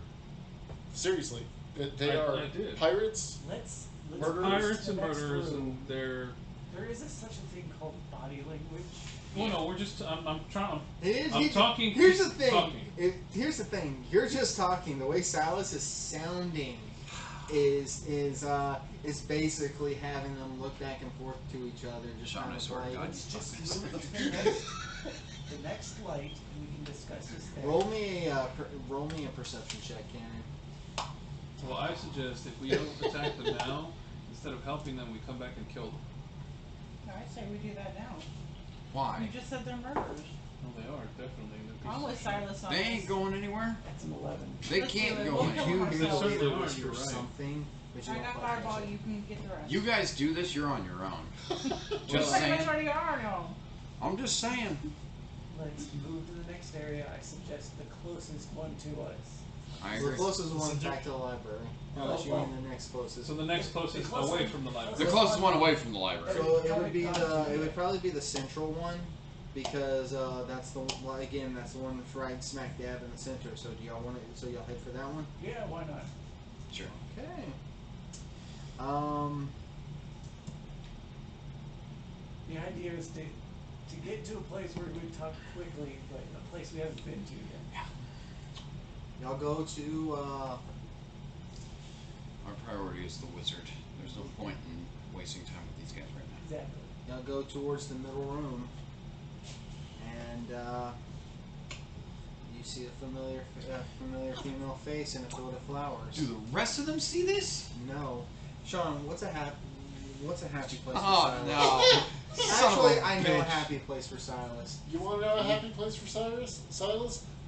seriously that they are I did. pirates? Let's Murderers? move to Pirates the and next murderers, room. and they're. There is such a thing called body language. Well, no, we're just. I'm trying. Here's I'm talking. Here's the he's thing. Talking. Here's the thing. You're just talking. The way Silas is sounding is basically having them look back and forth to each other, just Sean, kind I of swear to like. God. Let's just move to the next light, and we can discuss this there. Roll me a perception check, Cannon. Well, I suggest if we don't attack them now, instead of helping them, we come back and kill them. I say we do that now. Why? You just said they're murderers. Well, they are definitely. They're I'm pieces with of shit. Silas on They this. ain't going anywhere. That's an 11. They Let's do can't it. go We'll anywhere. kill You them do They ourselves. certainly believe it are, was you're for right. something, but you I don't got quite fireball. catch it. You can get the rest. You guys do this, you're on your own. You Just pretty saying. much already are, no. I'm just saying. Let's move to the next area. I suggest the closest one to us. I The agree. closest one Center? back to the library. Unless you mean the next closest. So the next closest closest away one- from the library. The closest one away from the library. So it would be it would probably be the central one, because that's the well, again that's the one that's right smack dab in the center. So do y'all want to? So y'all head for that one? Yeah, why not? Sure. Okay. The idea is to get to a place where we talk quickly, but a place we haven't been to yet. Y'all go to Our priority is the wizard. There's no point in wasting time with these guys right now. Exactly. y'all go towards the middle room, and you see a familiar female face in a field of flowers. Do the rest of them see this? No, Sean, what's a happy place for Oh Silas? no! Son of a Actually, I know a bitch. happy place for Silas. You want to know a happy place for Silas?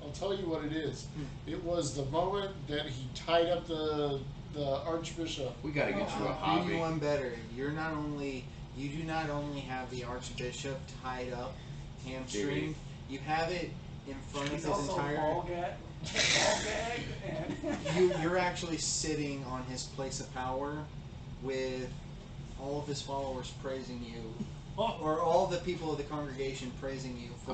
I'll tell you what it is. It was the moment that he tied up the archbishop. We gotta get you a I'll do you hobby. one better. You do not only have the archbishop tied up, hamstringed. You have it in front of He's his also entire. ball gag, and You're actually sitting on his place of power, with all of his followers praising you, or all the people of the congregation praising you for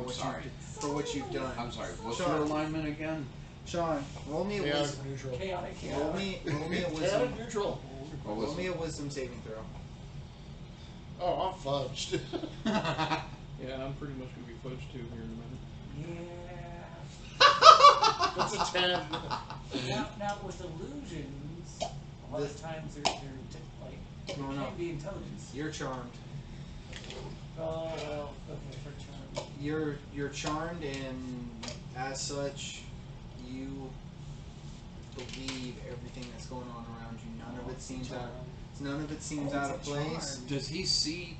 what you've done. I'm sorry. What's Sean. your alignment again? Sean, roll me a Chaotic wisdom. neutral. chaotic. Roll me a wisdom. Chaotic neutral. What was Roll me a wisdom saving throw. Oh, I'm fudged. Yeah, I'm pretty much gonna be fudged too here in a minute. Yeah. That's a 10. Now with illusions, a lot of times they're like it No, can no. be intelligence. You're charmed. Oh well, okay, for charm. You're charmed, and as such, you believe everything that's going on around you. None of it seems out of place. Does he see?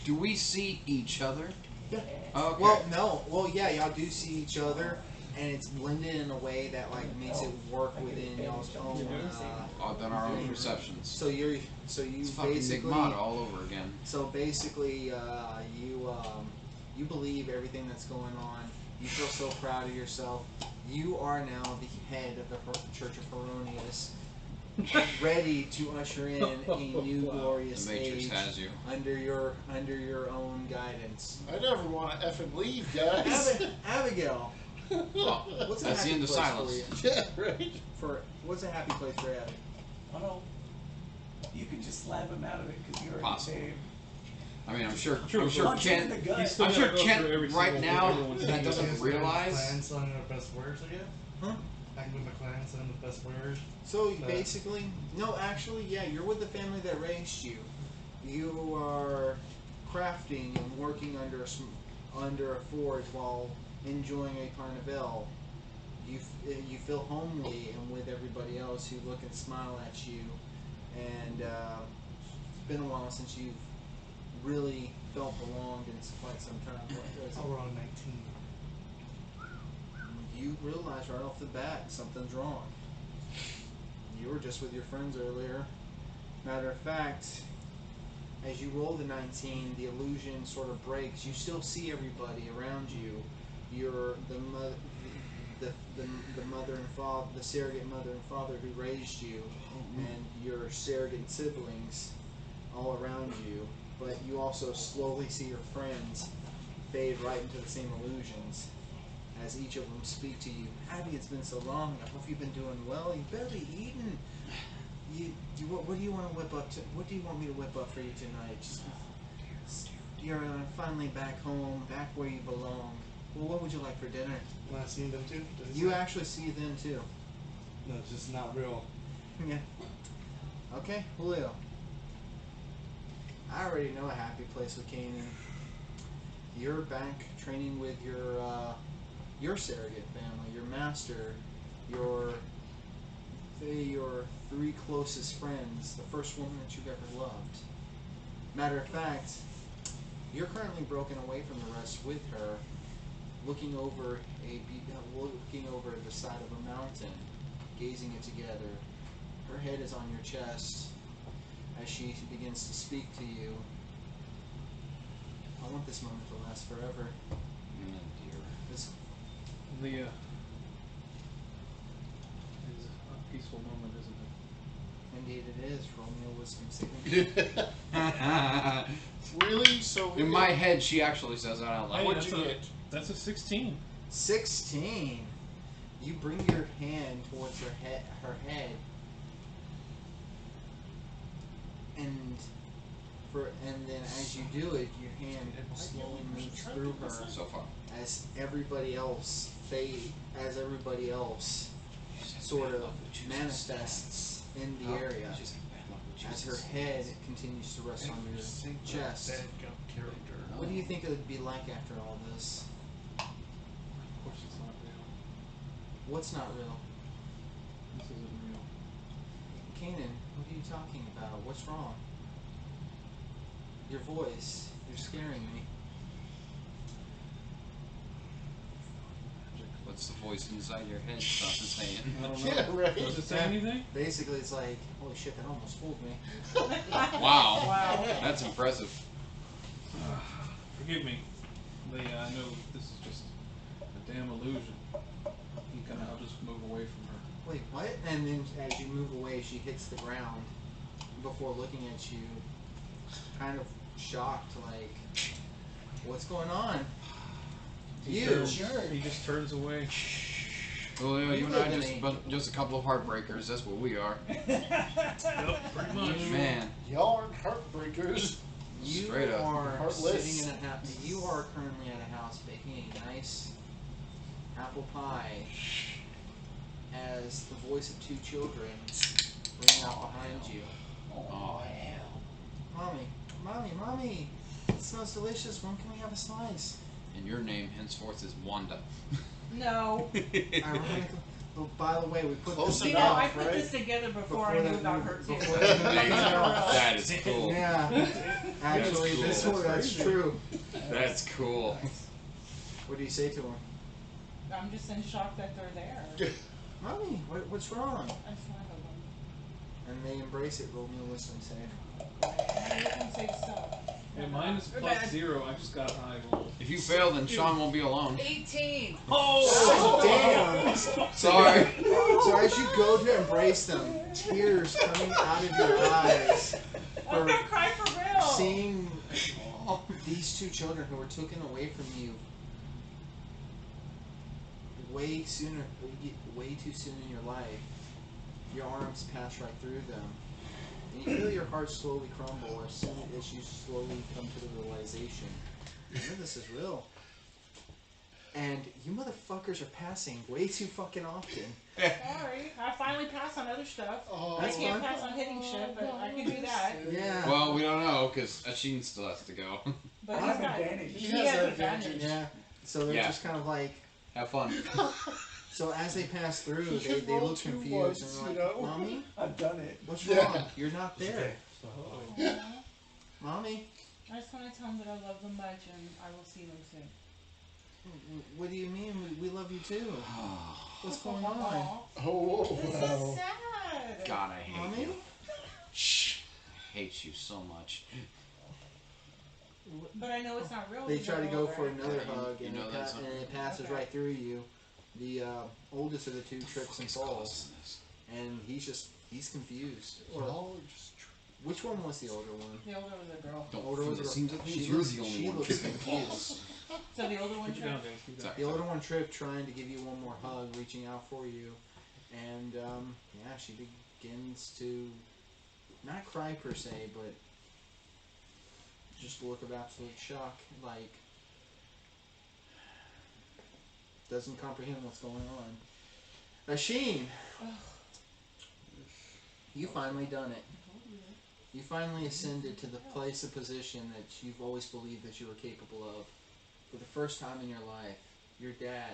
Do we see each other? Yeah. Okay. Well, no. Well, yeah, y'all do see each other, and it's blended in a way that like makes it work within y'all's own. Than our own perceptions. So you It's fucking basically. Nigmata all over again. So basically, you believe everything that's going on. You feel so proud of yourself. You are now the head of the Church of Heronius, ready to usher in a new glorious The Matrix age has you. under your own guidance. I never want to effing leave, guys. Abigail, Well, what's a that's the happy end of place silence. for you? Yeah, right. What's a happy place for Abby? Oh no, you can just slap him out of it because you already Possible. saved. I mean, I'm sure Punch him in Kent. the gut. He's still I'm sure gotta go Kent through every right single now everyone's that name. doesn't Plans realize. on our best words again? Huh? I can move my clans on the best words. So basically, no, actually, yeah, you're with the family that raised you. You are crafting and working under a forge while enjoying a carnival. You feel homely and with everybody else who look and smile at you, and it's been a while since you've really felt belonged in quite some time. What is it? Oh, we're on 19. You realize right off the bat something's wrong. You were just with your friends earlier. Matter of fact, as you roll the 19, the illusion sort of breaks. You still see everybody around you. The the mother and father, the surrogate mother and father who raised you, and your surrogate siblings all around you. But you also slowly see your friends fade right into the same illusions as each of them speak to you. Abby, it's been so long. I hope you've been doing well. You better be eating. What do you want to whip up? What do you want me to whip up for you tonight? You're finally back home, back where you belong. Well, what would you like for dinner? When I seen them too. Does he You say? actually see them too. No, it's just not real. Yeah. Okay, Julio. I already know a happy place with Kanan. You're back training with your surrogate family, your master, your three closest friends, the first woman that you've ever loved. Matter of fact, you're currently broken away from the rest with her, looking over the side of a mountain, gazing it together. Her head is on your chest as she begins to speak to you. I want this moment to last forever. This Leah. It's a peaceful moment, isn't it? Indeed it is. Romeo Wisdom signature. Really? So In my head, she actually says that out loud. What'd you get? That's a 16. 16. You bring your hand towards her head, and then as you do it, your hand slowly moves through her So far. as everybody else sort of manifests in the area. As her head continues to rest on your chest. Bad guy character. What do you think it would be like after all this? Of course it's not real. What's not real? This isn't real. Kanan, what are you talking about? What's wrong? Your voice. You're scaring me. What's the voice inside your head stop saying? I don't know. Yeah, right. Does it say anything? Basically, it's like, holy shit, that almost fooled me. Wow. Wow. That's impressive. Forgive me, Leah. I know this is just a damn illusion. I'll just move away from her. Wait, what? And then as you move away, she hits the ground before looking at you, kind of shocked, like, what's going on? He You. just turns away. Well, you You and I live in just a couple of heartbreakers. That's what we are. Yep, pretty much. Man. Y'all aren't heartbreakers. You Straight up. are Heartless. sitting in a house. You are currently at a house baking a nice apple pie as the voice of two children ring out behind you. Oh, hell. Mommy, it smells delicious. When can we have a slice? And your name henceforth is Wanda. No. Ironically, but by the way, we put Close this You enough. know, I together, put right? this together before Before I that knew about movie- her too. before that movie came out. That is cool. Yeah, actually, cool. this one, that's Crazy. true. That's cool. What do you say to him? I'm just in shock that they're there. Mommy, what's wrong? I smile at them. And they embrace it. Roll me a wisdom save. I let them say stuff. Yeah, mine is +0. I just got high roll. If you fail, then Sean won't be alone. 18. Oh, damn! Sorry. So as you go to embrace them, tears coming out of your eyes I'm gonna cry for real. seeing these two children who were taken away from you way too soon in your life. Your arms pass right through them. And you feel your heart slowly crumble as soon as you slowly come to the realization, you know this is real. And you motherfuckers are passing way too fucking often. Sorry. I finally passed on other stuff. Oh, I That's can't fine. pass on hitting shit, but I can do that. Yeah. Well, we don't know, because Ashin still has to go. But I he's have got, advantage. he He has has that advantage. advantage. Yeah. So they're Yeah. just kind of like, Have fun. so as they pass through, You they can roll look two confused ones, and you they're like, know? Mommy, I've done it. what's Yeah. wrong? You're not there. Okay. Aw. Mommy, I just want to tell them that I love them much and I will see them soon. what do you mean? We love you too. What's going on? Aw. Oh, This wow. is sad. God, I hate Mommy? you. Shh. I hate you so much. But I know it's not real. They because try to they're go older. for another Yeah, hug you and, know that's not and it real. passes Okay. right through you. The oldest of the two trips and falls, and he's confused. Well, just Which one was the older one? The older was a girl. Don't Older feel was it a- seems like she you're looks- the only she one looks kicking confused. balls. So the older one Keep it down, tripped. James. Keep it Sorry. down. The older one tripped, trying to give you one more hug, reaching out for you, and yeah, she begins to not cry per se, but just a look of absolute shock, like doesn't comprehend what's going on. Asheen, you finally done it. You finally ascended to the place of position that you've always believed that you were capable of. For the first time in your life, your dad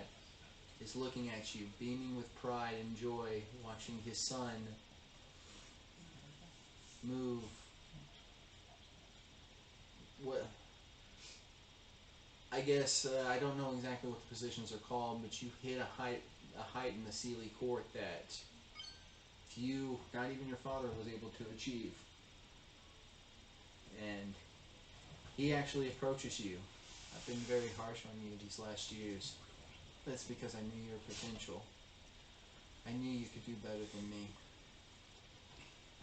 is looking at you, beaming with pride and joy, watching his son move. What? I guess I don't know exactly what the positions are called, but you hit a height in the Sealy court that you, not even your father, was able to achieve. And he actually approaches you. I've been very harsh on you these last years. That's because I knew your potential. I knew you could do better than me.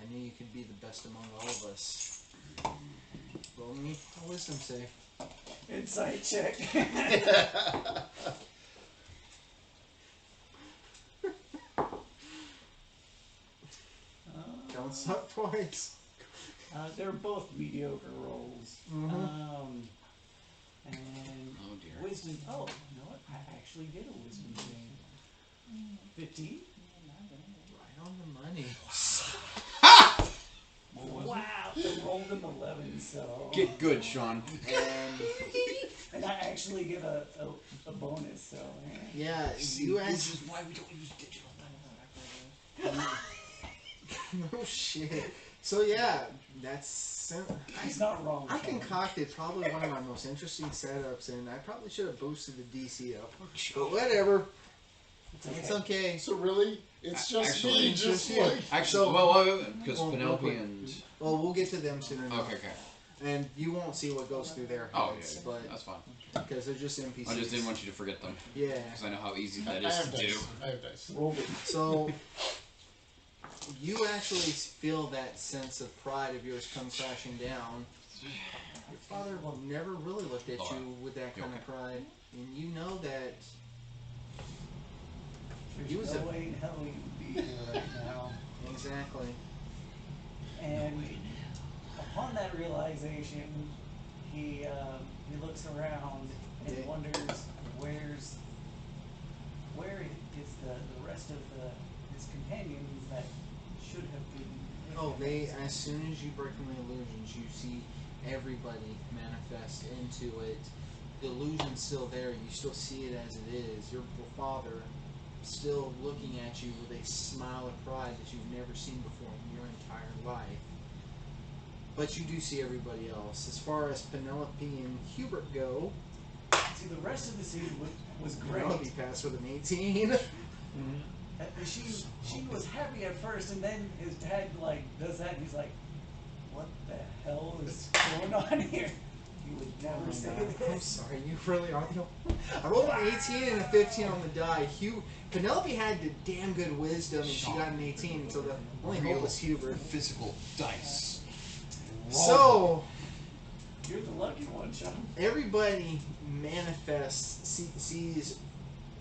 I knew you could be the best among all of us. Roll me a wisdom save. Insight check. Don't suck twice. They're both mediocre rolls. Mhm. And Oh dear. wisdom. Oh, you know what? I actually did a wisdom save. 15? Right on the money. Wow! I rolled an 11, so. Get good, Sean. And And I actually get a bonus, so. yeah, See, you this actually. is why we don't use digital. No shit. So yeah, that's. He's not wrong. I Sean. concocted probably one of my most interesting setups, and I probably should have boosted the DC up. But whatever. It's okay. So really, it's just Actually, me, it's just just you. like Actually, So- well, because well, real Penelope quick. and Well, we'll get to them soon enough. okay, And you won't see what goes through their oh heads, yeah, but that's fine. because they're just NPCs. I just didn't want you to forget them Yeah. because I know how easy I that is have to do. dice. I have dice. Roll it. So you actually feel that sense of pride of yours come crashing down. Your father never really looked at you with that kind of pride, and you know that he was There's no a- way in hell you would be here right now. exactly. And upon that realization, he looks around and Yeah. wonders where is the rest of his companions that should have been. with Oh, him. as soon as you break from the illusions, you see everybody manifest into it. The illusion's still there. You still see it as it is. Your father still looking at you with a smile of pride that you've never seen before in your entire life. But you do see everybody else. As far as Penelope and Hubert go, See, the rest of the scene was great. Penelope passed with an 18. She was happy at first, and then his dad does that, and he's like, "What the hell is going on here?" You would never say I'm this. sorry, you really are. I rolled an 18 and a 15 on the die. Penelope had the damn good wisdom, and she got an 18, so the only hope was Hubert. Physical dice. So, You're the lucky one, Sean. everybody manifests, sees,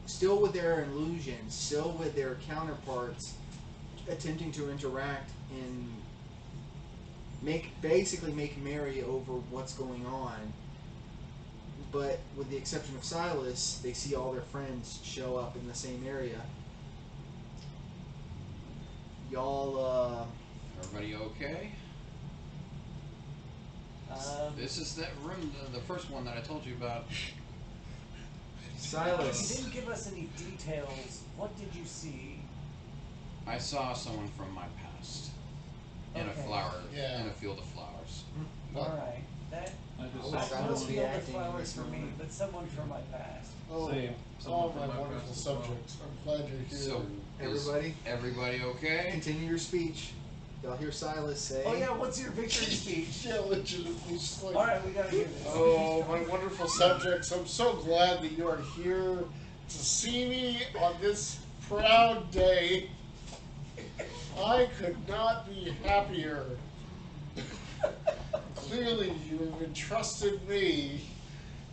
still with their illusions, still with their counterparts, attempting to interact and basically make merry over what's going on. But with the exception of Silas, they see all their friends show up in the same area. Y'all, Everybody okay? This is that room, the first one that I told you about. You Silas. didn't give us any details. What did you see? I saw someone from my past in Okay. in a field of flowers. What? All right, that I just Oh, saw that I was don't someone, the know the acting in flowers this for me, moment. but someone from my past. Oh, Same. Someone all from my my wonderful past as well. subjects. I'm glad you're here. So, is Everybody? everybody okay? Continue your speech. Y'all hear Silas say, Oh yeah, what's your victory speech? Yeah, legitimately, just like, All right, we gotta hear this. oh, my wonderful subjects, I'm so glad that you are here to see me on this proud day. I could not be happier. Clearly, you have entrusted me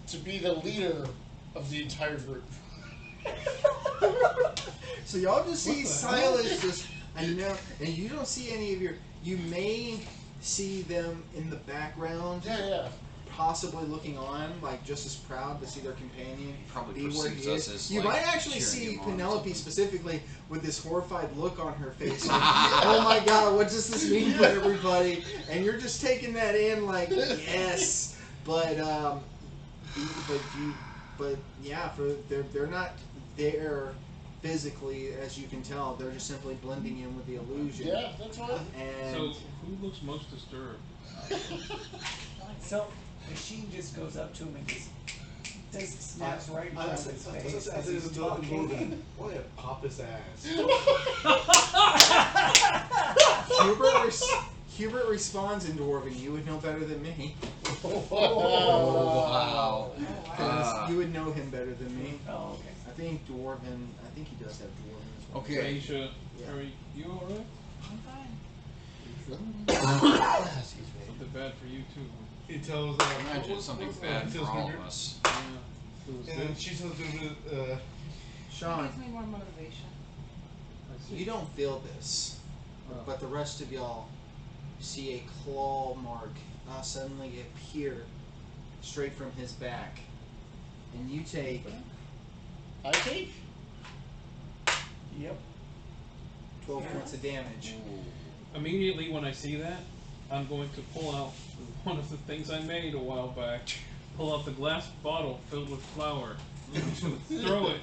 to be the leader of the entire group. So y'all just see What the Silas just, and you don't see any of your. You may see them in the background, Yeah. possibly looking on, like just as proud to see their companion Probably be where perceives he us is. as, You like, might actually cheering see him on or Penelope something. specifically with this horrified look on her face, like, "Oh my God, what does this mean for everybody?" And you're just taking that in, like, yes, but yeah, they're not there physically, as you can tell. They're just simply blending in with the illusion. Yeah, that's fine. And So, who looks most disturbed? So, Machine just goes up to him and just snaps right in front of his face as he's talking. Why a pop his ass? Hubert responds in Dwarven. You would know better than me. Oh, wow. Because you would know him better than me. Oh, okay. I think Dwarven. I think he does have Dwarven as well. Okay. Aisha, Yeah. are you alright? I'm fine. Something bad for you too. He tells Imagine something bad for all of us. Yeah. It was And good. then she tells him It Sean, gives me more motivation. I see. you don't feel this, Oh. but the rest of y'all see a claw mark suddenly appear straight from his back, and you take I think. Yep. 12 points of damage. Immediately when I see that, I'm going to pull out one of the things I made a while back. Pull out the glass bottle filled with flour. I'm just going to throw it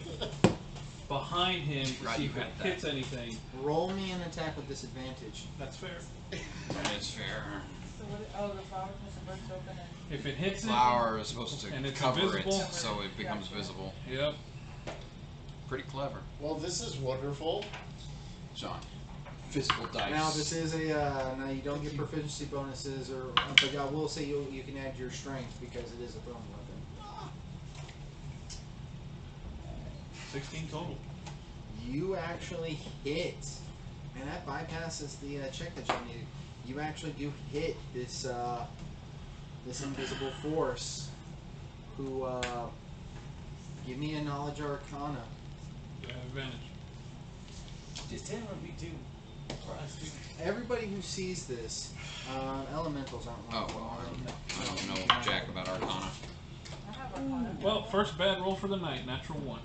behind him to Forgot see you if it had that. hits anything. Roll me an attack with disadvantage. That's fair. That is fair. So what? Oh, the flower just bursts open and. If it hits Flower is supposed to And it's cover invisible? it so it becomes visible. it, yep. Pretty clever. Well, this is wonderful. Sean. Physical dice. Now this is a now you don't get proficiency bonuses, but I will say you can add your strength because it is a thrown weapon. 16 total. You actually hit, and that bypasses the check that you needed. You actually do hit this this invisible force. Who give me a knowledge arcana. You have advantage. Just 10 would be 2 for us too. Everybody who sees this, elementals aren't one Oh, of them, well, are they? I don't know jack about Arcana. I have Arcana. Well, first bad roll for the night, natural 1.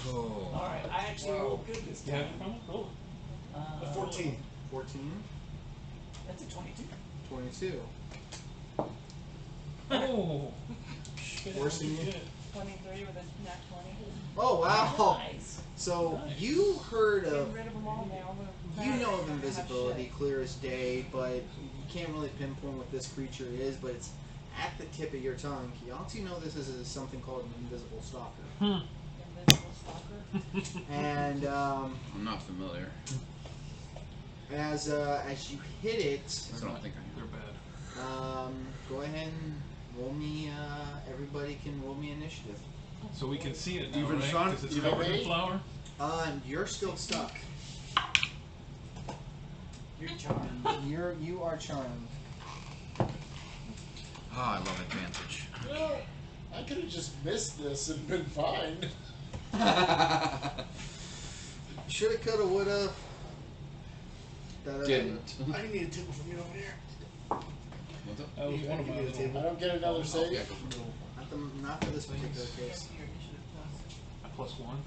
Oh. Alright, I actually rolled good this You have time. Arcana? Roll it. 14. 14, That's a 22. 22. Oh! Shit, Worse than you? shit. 23 with a nat 20. Oh wow! Nice. So Nice. you heard of, Getting rid of them all now. you know of invisibility clear as day, but you can't really pinpoint what this creature is. But it's at the tip of your tongue. You also know this is something called an invisible stalker. Invisible stalker. And I'm not familiar. as you hit it, I don't think I They're am. bad. go ahead and roll me. Everybody can roll me initiative. So we can see it now, Even right? Sean- Because it's even covered in me? flour? You're still stuck. You're charmed. You are charmed. Oh, I love advantage. Well, I could have just missed this and been fine. Shoulda, coulda, woulda. Didn't. I need a table for me over here. What's up? That was one of my Give me the little- table. I don't get another Oh, save. yeah, go for it. Not for this particular case. Your initiative plus. A +1.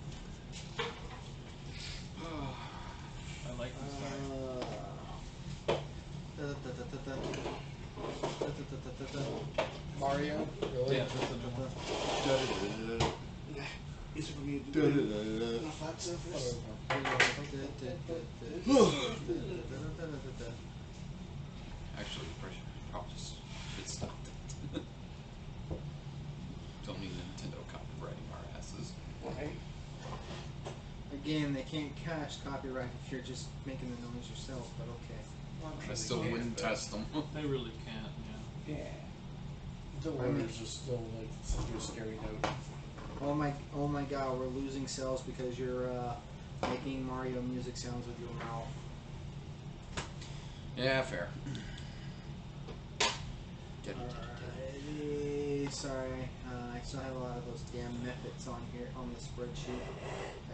I like this die. Mario, really? Yeah, that's a new one. Is it for me to do a flat surface? Actually, probably just should stop that. Don't need Nintendo copyrighting our asses. Right? Again, they can't catch copyright if you're just making the noise yourself, but okay. I still wouldn't test them. They really can't, yeah. Yeah. The letters are still like such a scary note. Oh my God, we're losing cells because you're making Mario music sounds with your mouth. Yeah, fair. Alrighty, sorry, I still have a lot of those damn methods on here on the spreadsheet.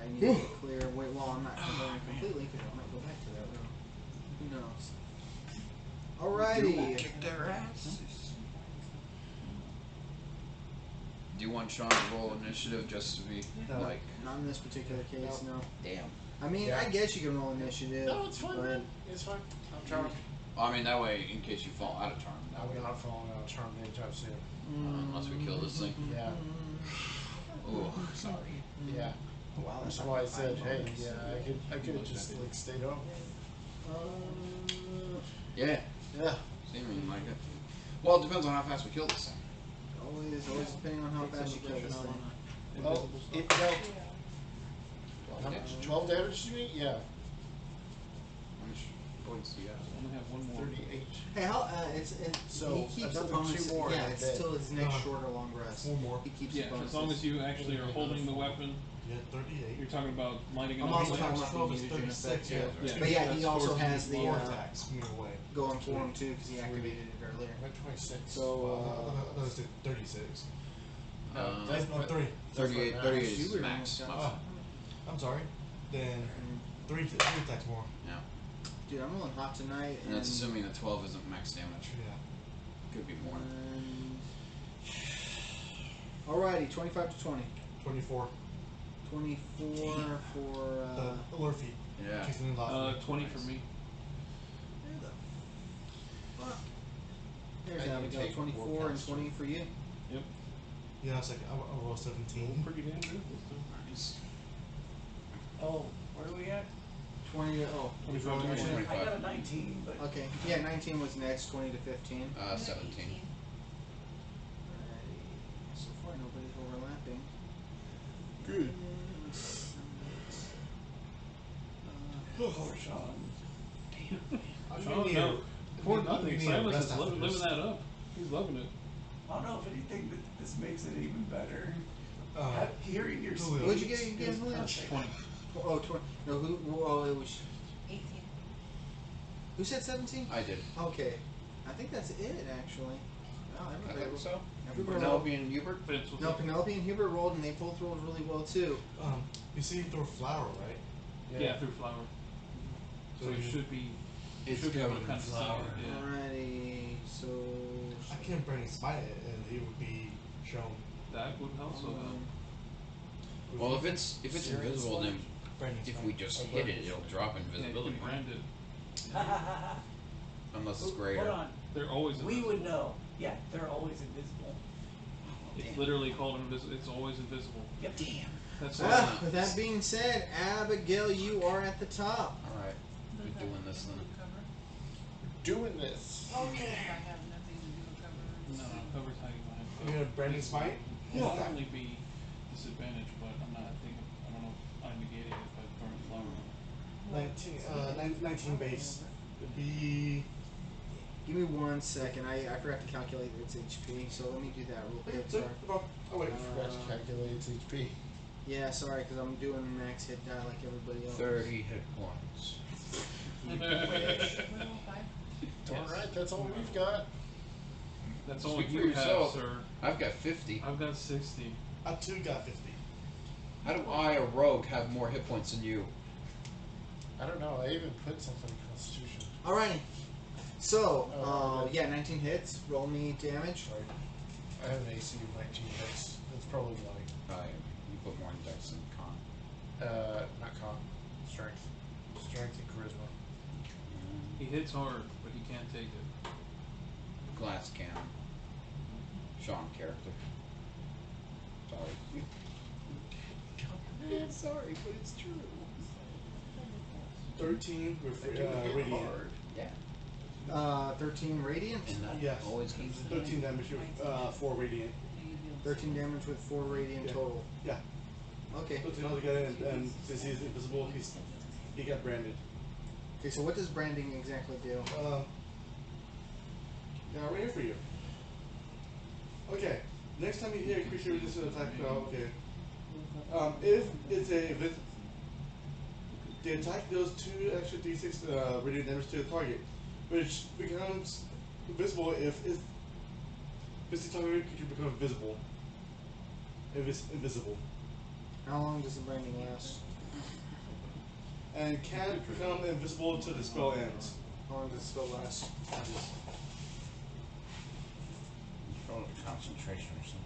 I need to clear. Wait, well, I'm not clearing completely because I might go back to that room. Who knows? Alrighty. Kick their asses. Do you want Sean to roll initiative just to be No. like, Not in this particular case, no. damn? I mean, Yeah. I guess you can roll initiative. No, it's fine, but man. It's fine. I'm charmed. Well, I mean, that way, in case you fall out of charm, that I'm way, not falling out of charm anytime soon. unless we kill this thing. Yeah. Oh, sorry. Yeah. Wow, That's why I said, hey, yeah, I could have just like stayed up. Yeah, Yeah. seeming like it. Well, it depends on how fast we kill this thing. always depending on how fast you kill this thing. Oh, it dealt 12 how damage. much? 12 damage to me? Yeah. How much points do you have? I only have one more. 38. Hey, how it's So, he keeps another opponents. 2 more Yeah, and it's then- still his next short or long rest. 4 more. He keeps Yeah, bonuses. as long as you actually are holding the weapon. Yeah, 38. You're talking about lighting I'm another also lamp? talking about 12 the is fusion 36, effect. yeah. Yeah. But yeah, he That's also 14 has the Four attacks, move away. going for him too because he activated it earlier. I'm at 26. So That was 36. that's No, 3. 38, max. 38 You is were max. almost Oh, I'm sorry. Then 3 attacks more. Yeah, dude, I'm rolling hot tonight, and that's assuming that 12 isn't max damage. Yeah. Could be more. Alrighty, 25 to 20. 24. 24 for The alert feat. Yeah. Kicks in the last 20 for me. where the fuck? There's I can Abigail, take 24 4 and 20 for you. Yep. Yeah, it's like I'll roll 17. Pretty damn good this time. Nice. Oh, where are we at? 20 to, oh. 25 to 20. 25. I got a 19, but Okay, yeah, 19 was next, 20 to 15. 17. Alrighty. So far, nobody's overlapping. Good. poor Sean. Oh, no. Poor nothing. Silas is living that up. He's loving it. I don't know if anything that this makes it even better. Uh, Hearing your Julio. speech. What'd you get again, is Julio? perfect. 20. Oh, 20. No, who? Oh, it was. 18. Who said 17? I did. Okay. I think that's it, actually. Wow, I everybody. think so. Everybody Penelope and Hubert? Vince was No, Penelope and Hubert rolled, and they both rolled really well, too. You see through flower, right? Yeah, through flower. So it should be. It's should be able to covered in kind of see flour. it. Yeah. Alrighty, so. I can't bring a spite it, and it would be shown. That would also help. Well, if it's invisible, then Branding if spite. we just hit it, it'll drop Yeah, you invisibility. can brand it. Unless it's Hold greater. on. They're always We invisible. would know. Yeah, they're always invisible. It's literally called invisible. It's always invisible. Yep. Damn. That's Ah, with that being said, Abigail, you are at the top. Alright. We're doing this then. Doing this. Okay. I have nothing to do with cover. No, cover's hiding behind. You gonna branding spite? It'll probably be disadvantage, but I'm not thinking. I don't know if I negated it by throwing flower. 19 base. It'd be. Give me 1 second. I forgot to calculate its HP, so let me do that real quick. Sorry. Oh wait. I forgot to calculate its HP. Yeah, sorry, because I'm doing max hit die like everybody else. 30 hit points. Alright, that's all we've got. That's all Speak for you have, yourself. sir. I've got 50. I've got 60. I too got 50. How do I, a rogue, have more hit points than you? I don't know, I even put something in Constitution. Alrighty. So, Oh, yeah, 19 hits. Roll me damage. Sorry. I have an AC of 19 hits. That's probably why. You put more in dex than con. Not con. Strength. Strength and charisma. He hits hard, but he can't take it. Glass cannon. Sean character. Sorry. Sorry, but it's true. 13 with I do hit radiant. hard. Yeah. 13 radiant. And that Yes. always keeps it. 13 damage with 4 radiant. 13 damage with 4 radiant Yeah. total. Yeah. Okay. 13 altogether, and since he's invisible, he got branded. Okay, so what does branding exactly do? Yeah, right here for you. Okay. Next time you hear a creature resistant attack, okay. If it's the attack deals 2 extra d6 radiant damage to the target, which becomes visible if the target creature becomes visible. If it's invisible. How long does the branding last? And can't become invisible until the spell ends. How long does the spell last? Probably concentration or something.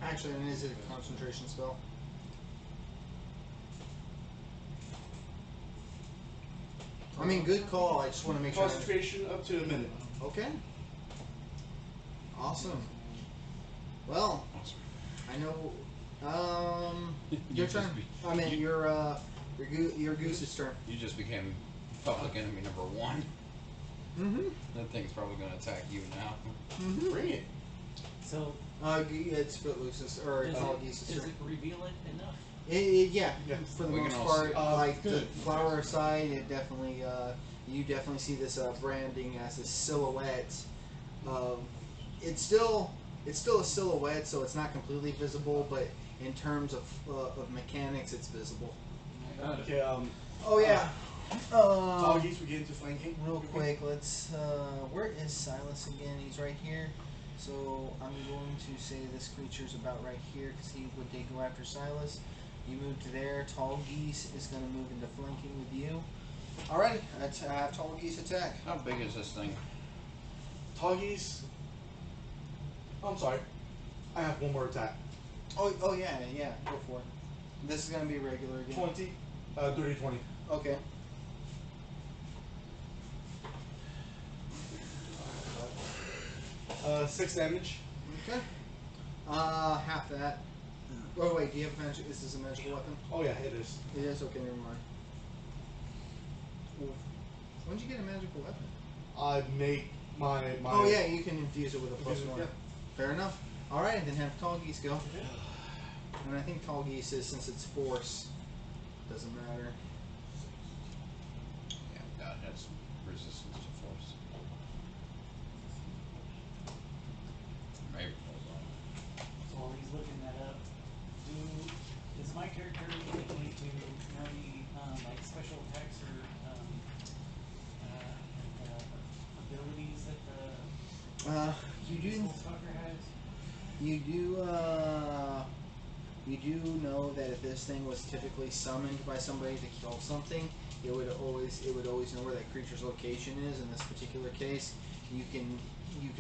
Actually, and is it a concentration spell? I mean, good call. I just want to make sure. Concentration up to a minute. Okay. Awesome. Well, I know. Your turn. I mean, your goose's turn. You just became public enemy number 1. Mm-hmm. That thing's probably going to attack you now. Mm-hmm. Bring it. So It's Footloose's or Geese's does turn. it reveal it enough? Yeah, for the We can most all part, see. like the Good. flower side, it definitely you definitely see this branding as a silhouette of. It's still a silhouette, so it's not completely visible, but in terms of mechanics, it's visible. Got it. Okay, Oh yeah. Tall geese, we get into flanking. Real quick, let's. Where is Silas again? He's right here. So I'm going to say this creature's about right here because he would they go after Silas. You move to there. Tall Geese is going to move into flanking with you. Alrighty, let's have Tall Geese attack. How big is this thing? Tall geese. I'm sorry. I have one more attack. Oh yeah, go for it. This is going to be regular again. 20. Dirty 20. Okay. Uh, 6 damage. Okay. Half that. Oh wait, do you have magic? Is this a magical weapon? Oh yeah, it is. It is. Okay, never mind. Well, when did you get a magical weapon? I make my. Oh yeah, you can infuse it with a plus Infuse it, 1. yeah. Fair enough. All right, then have Tall Geese go. And I think Tall Geese is since it's force, doesn't matter. Yeah, God has resistance to force. Maybe. So while he's looking that up, does my character need to know any like special attacks or abilities that the You do. Soul Stalker has? You do know that if this thing was typically summoned by somebody to kill something, it would always know where that creature's location is. In this particular case, you can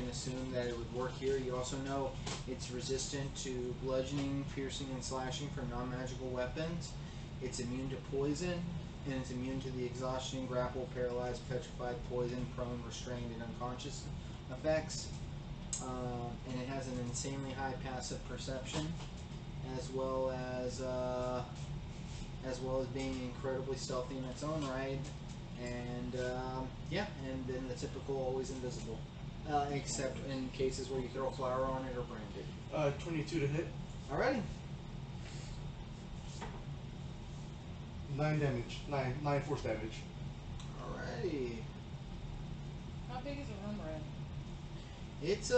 assume that it would work here. You also know it's resistant to bludgeoning, piercing, and slashing for non-magical weapons. It's immune to poison, and it's immune to the exhaustion, grapple, paralyzed, petrified, poison, prone, restrained, and unconscious effects. And it has an insanely high passive perception, as well as being incredibly stealthy in its own right, and and then the typical always invisible, except in cases where you throw a flower on it or brand it. 22 to hit. Alrighty. 9 damage. 9 force damage. Alrighty. How big is the room we're in? It's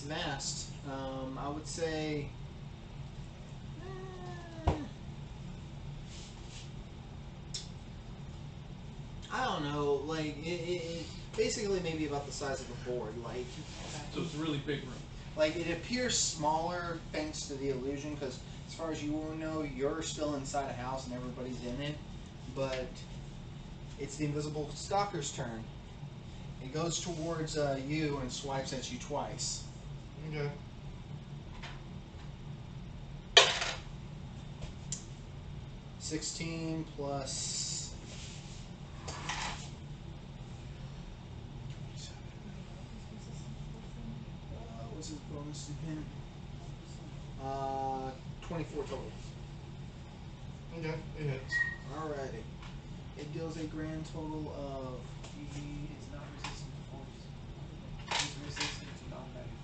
vast. I would say. I don't know. Like it basically maybe about the size of a board. Like. So it's a really big room. Like, it appears smaller thanks to the illusion, because as far as you know, you're still inside a house and everybody's in it. But it's the invisible stalker's turn. It goes towards you and swipes at you twice. Okay. $16 plus. What's his bonus again? 24 total. Okay, it hits. Alrighty. It deals a grand total of. He is not resistant to force. He's resistant to non-magic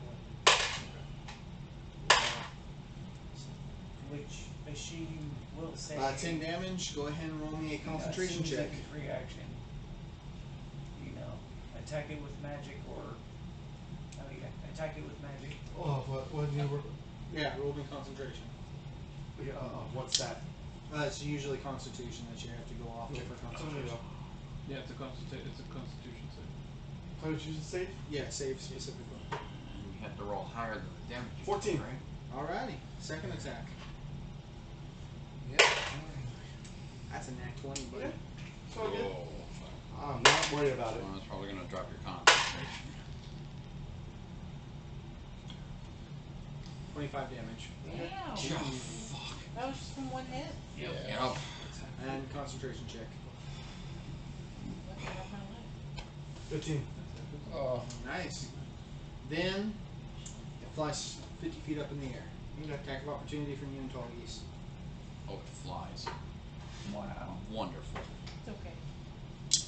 weapons. Which Ashim will say. 10 damage. Go ahead and roll me a concentration check. Free action. You know, attack it with magic or Oh yeah, attack it with magic. Oh, what new word? Yeah, rolled in concentration. Yeah, what's that? It's usually Constitution that you have to go off for concentration. Yeah, it's a Constitution save. Constitution save? Yeah, save specifically. You have to roll higher than the damage. you 14. do, right? Alrighty, second attack. Yeah. That's a nat 20, buddy. It's all good. Oh, I'm not worried about it. well, it's probably gonna drop your concentration. 25 damage. Damn. Fuck. That was just from one hit. Yeah. Yep. And concentration check. Lucky I have my life. 15. Oh, Nice. Then, it flies 50 feet up in the air. Attack of opportunity from you and Targis. Oh, it flies. Wow. Wonderful. It's okay.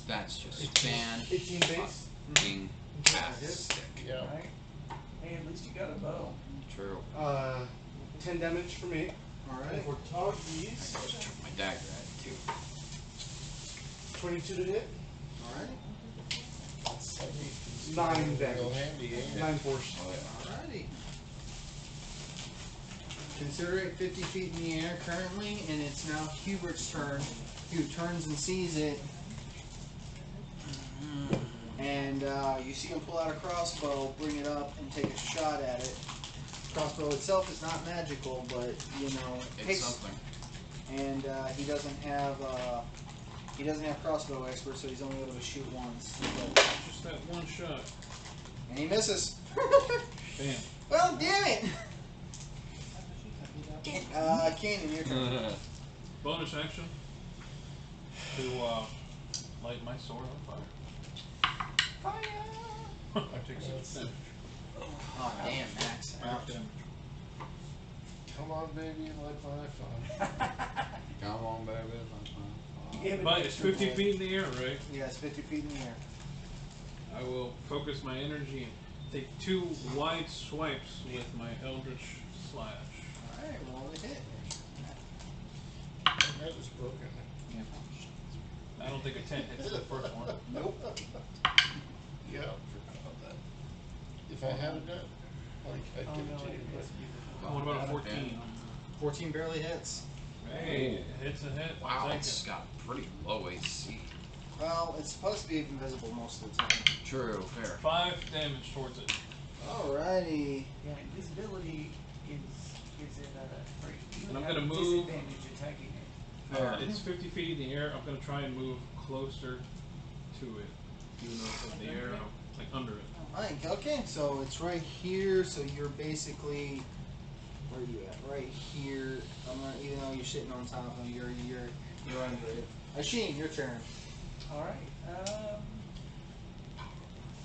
That's just 18 base. fucking tastic. yeah. Right? Hey, at least you got a bow. True. 10 damage for me. Alright. And for I Targis, gotta chuck my dagger at it too. 22 to hit. Alright. That's, I mean, 9 real damage. handy, ain't it? 9 force. Oh yeah. Alrighty. Consider it 50 feet in the air currently, and it's now Hubert's turn, who turns and sees it. And you see him pull out a crossbow, bring it up, and take a shot at it. Crossbow itself is not magical, but you know, It's takes, something. and he doesn't have crossbow expert, so he's only able to shoot once. Just that one shot. And he misses. Bam. Well, damn it! Canyon, your turn. Bonus action to light my sword on fire. I take 6 damage. Oh damn, Max. Ouch. Damage. Come on, baby, like my fun. Come on, baby. You gave it But an it's extra 50 roll. feet in the air, right? Yeah, it's 50 feet in the air. I will focus my energy and take 2 wide swipes with my Eldritch Slash. Alright, roll the hit. That was broken. I don't think a 10 hits the first one. Nope. Yeah. Forgot about that. If I had it done, like, I'd Oh give no, it to you. it But gets beautiful. What about a 14? 14 barely hits. Hey, it hits a hit. I'll Wow, take it's it. got pretty low AC. Well, it's supposed to be invisible most of the time. True, fair. 5 damage towards it. Alrighty. Yeah, invisibility is it you And I'm have gonna a move. disadvantage attacking it. It's 50 feet in the air. I'm going to try and move closer to it. Even though it's in the air, I'm like under it. Alright, okay, so it's right here, so you're basically, where are you at? Right here. Even though you're sitting on top of him, you're under it. Asheen, your turn. Alright,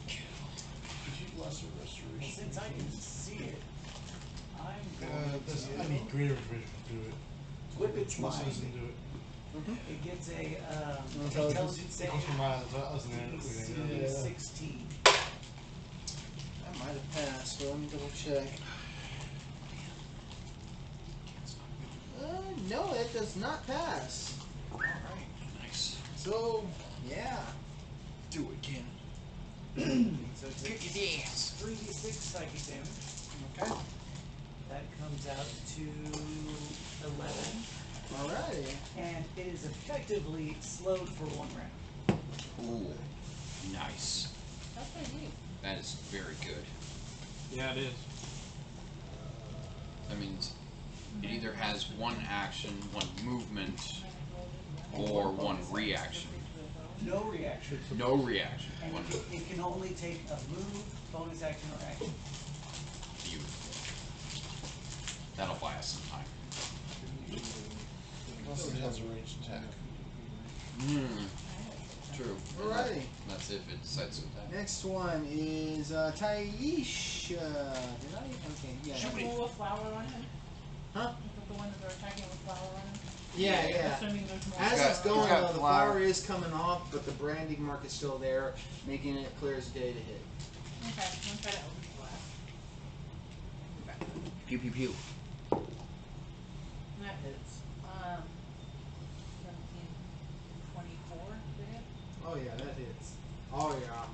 Could you lesser restoration? since I can see it, I'm I going need to greater vision to do it. whip its Plus mind. doesn't do it. It gets a Intelligence. intelligence save. Comes from my eyes and everything. DC Yeah. 16. That might have passed, so let me double check. No, it does not pass. Alright, nice. So, yeah. Do it again. So it's Kick your ass. 3d6 psychic damage. Okay. That comes out to 11. Alrighty. And it is effectively slowed for 1 round. Ooh, nice. That's pretty neat. That is very good. Yeah, it is. That means it either has 1 action, 1 movement, or 1 reaction. No reaction. No reaction. And 1 it can only take a move, bonus action, or action. beautiful. That'll buy us some time. Plus it has a ranged attack. True. Alrighty. That's if it decides to attack. Next one is Taisha. Did I? Okay, yeah. Is that the one with flower on him? Huh? Is that the one that they're attacking with flower on him? Yeah, yeah. Assuming there's more. As got- it's going, he's got though, the flower. flower is coming off, but the branding mark is still there, making it clear as day to hit. Okay, I'm gonna try to open the glass. Okay. Pew pew pew. That hits. 17, 24 to hit. Oh yeah, that hits. Oh yeah.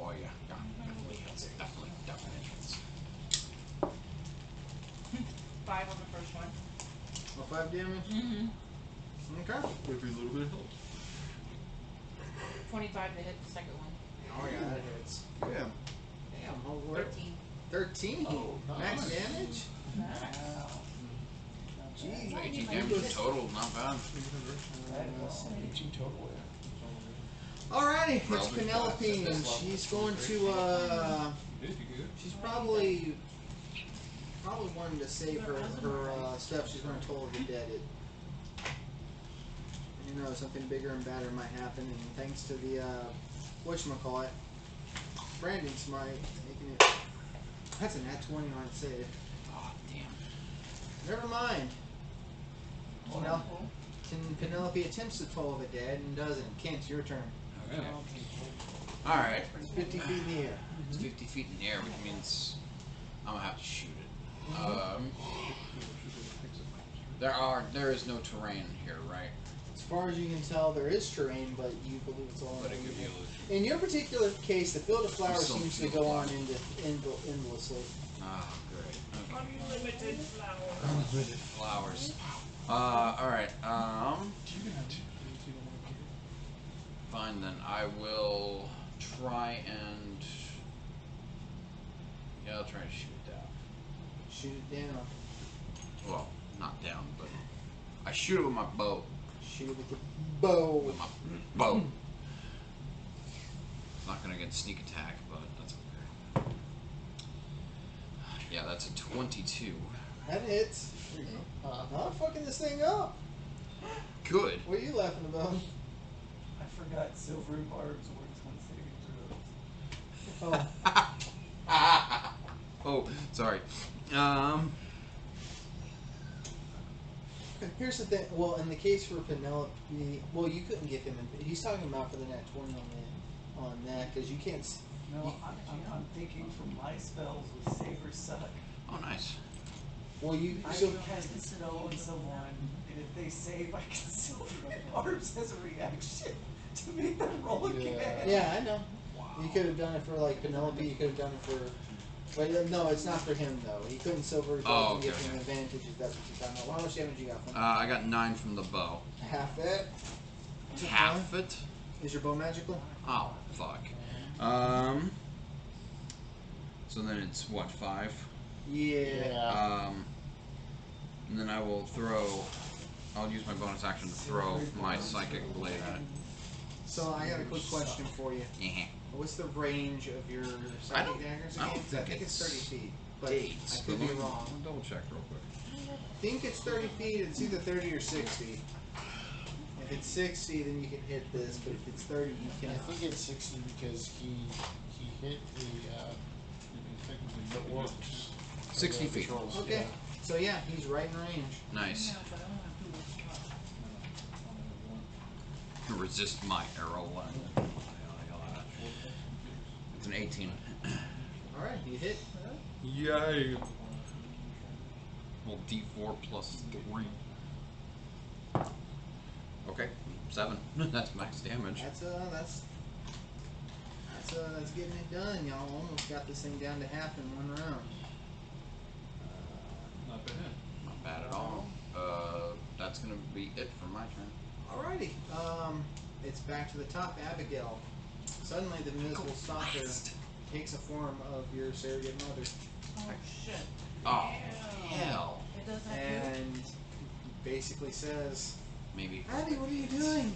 Oh yeah, definitely hits it. 5 on the first one. Well, 5 damage. Mm-hmm. Okay. Would be a little bit of help. 25 to hit the second one. Oh yeah, that hits. Yeah. Damn, hold word. 13. 13. Oh, Max nice. damage. Wow. Jeez. Might 18 be damage minus total, not bad. That's 18 total. Alrighty, it's Probably Penelope, fast. and she's going to, You did, you good? she's probably wanting to save her stuff. She's going to toll the dead. You know, something bigger and badder might happen, and thanks to the, whatchamacallit, Brandon Smite, making it, that's a nat 20 on save. Oh, damn. Never mind. wonderful. Penelope attempts to toll the dead and doesn't. Kent, your turn. Okay. Alright. It's 50 feet in the air. It's 50 feet in the air, which means I'm gonna have to shoot it. There is no terrain here, right? As far as you can tell, there is terrain, but you believe it's all But it could be illusion. illusion. In your particular case, the field of flowers Some seems to field go of on flowers. endlessly. Ah, great. Okay. Unlimited flowers. Flowers. Alright, fine then. I will try and... Yeah, I'll try and shoot it down. Shoot it down. Well, not down, but... I shoot it with my bow. Shoot it with the bow. With my bow. It's not gonna get sneak attack, but that's okay. Yeah, that's a 22. That hits. Not fucking this thing up. Good. What are you laughing about? I forgot silvery barbs works when saving throws. Oh, Oh, sorry. here's the thing. Well, in the case for Penelope, well, you couldn't get him. He's talking about for the nat 20 on that because you can't. No, I'm thinking for my spells with Saber Suck. Oh, nice. Well, you I so can stone someone, and if they save, I can silver barbs as a reaction to make them roll again. yeah, I know. You could have done it for like Penelope. You could have done it for. But no, it's not for him though. He couldn't silver Oh, and give okay, him okay. advantage if that's what you're talking about. How much damage you got from? I got 9 from the bow. Half it. Half it? Is your bow magical? Oh, fuck. So then it's what, 5? Yeah. And then I will throw. I'll use my bonus action to throw my psychic blade at it. So I got a quick question for you. Yeah. What's the range of your I don't- psychic daggers I don't again? think I think it's it's 30 feet, but Dates. I could be wrong. I'll double check real quick. I think it's 30 feet. It's either 30 or 60. If it's 60, then you can hit this, but if it's 30, you I cannot. think it's 60 because he hit the orcs. 60 feet. Patrols, Okay. yeah. So yeah, he's right in range. Nice. No, but I don't have to do this. Resist my arrow one. It's an 18. All right, you hit. Yay! Well, D4 plus 3. Okay, 7. That's max damage. That's getting it done. Y'all almost got this thing down to half in one round. Not bad. Not bad at all. That's gonna be it for my turn. Alrighty. It's back to the top. Abigail. Suddenly, the invisible stalker takes a form of your surrogate mother Oh shit. Oh, Ew. hell. It doesn't have to. and basically says, Maybe. "Abby, what are you doing?"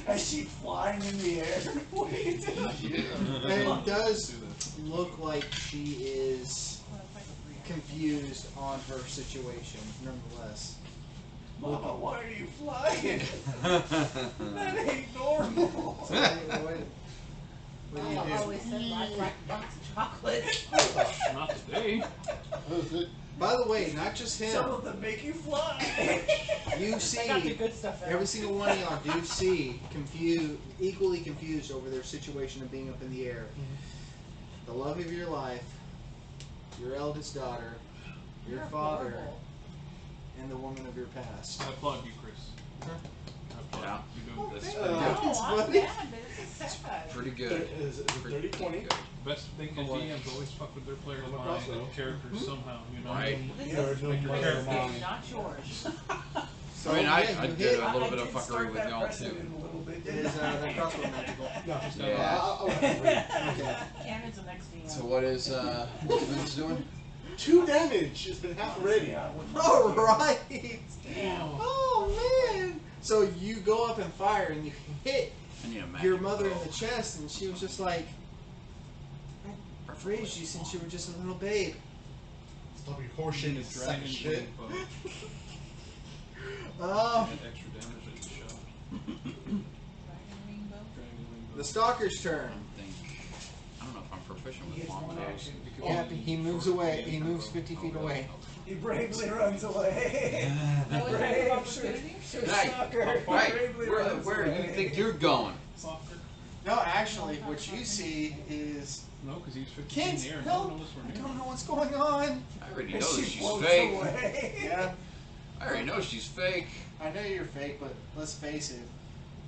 Is she flying in the air? What are you doing? And it does look like she is confused on her situation, nonetheless. Mama, why are you flying? That ain't normal. So what do you Mama do? always said life like a box of chocolates. Not today. By the way, not just Some him. of them make you fly. You I got the see, good stuff out. every single one of y'all do see equally confused over their situation of being up in the air. The love of your life, your eldest daughter, your You're father, horrible. and the woman of your past. I applaud you, Chris. Huh? I Yeah. You do this. No, I'm buddy. bad, but it's sad. Pretty good. Is it 30, 20? The best thing is What? GMs always fuck with their players' What mind also? and characters somehow, you know? Right. This Yeah, is we're doing Make your better character than game, not yours. So, I mean, yeah, I you did hit. a little I bit of did fuckery start with that y'all precedent too. a little bit, Is didn't I? the crossbow magical? No, it's not. Yeah. I'll have to Okay. Cannon's the next DM. So what is what's Vince doing? 2 damage. It's been half already. Yeah, with my All gear. right. Damn. Oh man. So you go up and fire and you hit I need a magic your mother in bow. the chest, and she was just like, "I raised you since you were just a little babe." Stop your horseshit and sack Dragon of shit. blade bow. Oh. Get extra damage as you shot. Dragon wing bow. Dragon wing bow. The stalker's turn. I don't know if I'm proficient He with gets one bombs. action. You could Yeah, probably he use moves short away. range He moves bow. 50 feet away. He bravely runs away. No attack Brave, of opportunity? Sure, Hey, stalker. Right, Bravely where runs do you away. think you're going? Softer? No, actually, what you see is No, because he's 50 feet in Kent. the air. Help! No one knows we're I near. don't know what's going on. I already And know that she she's floats fake. away. Yeah, I already know she's fake. I know you're fake, but let's face it.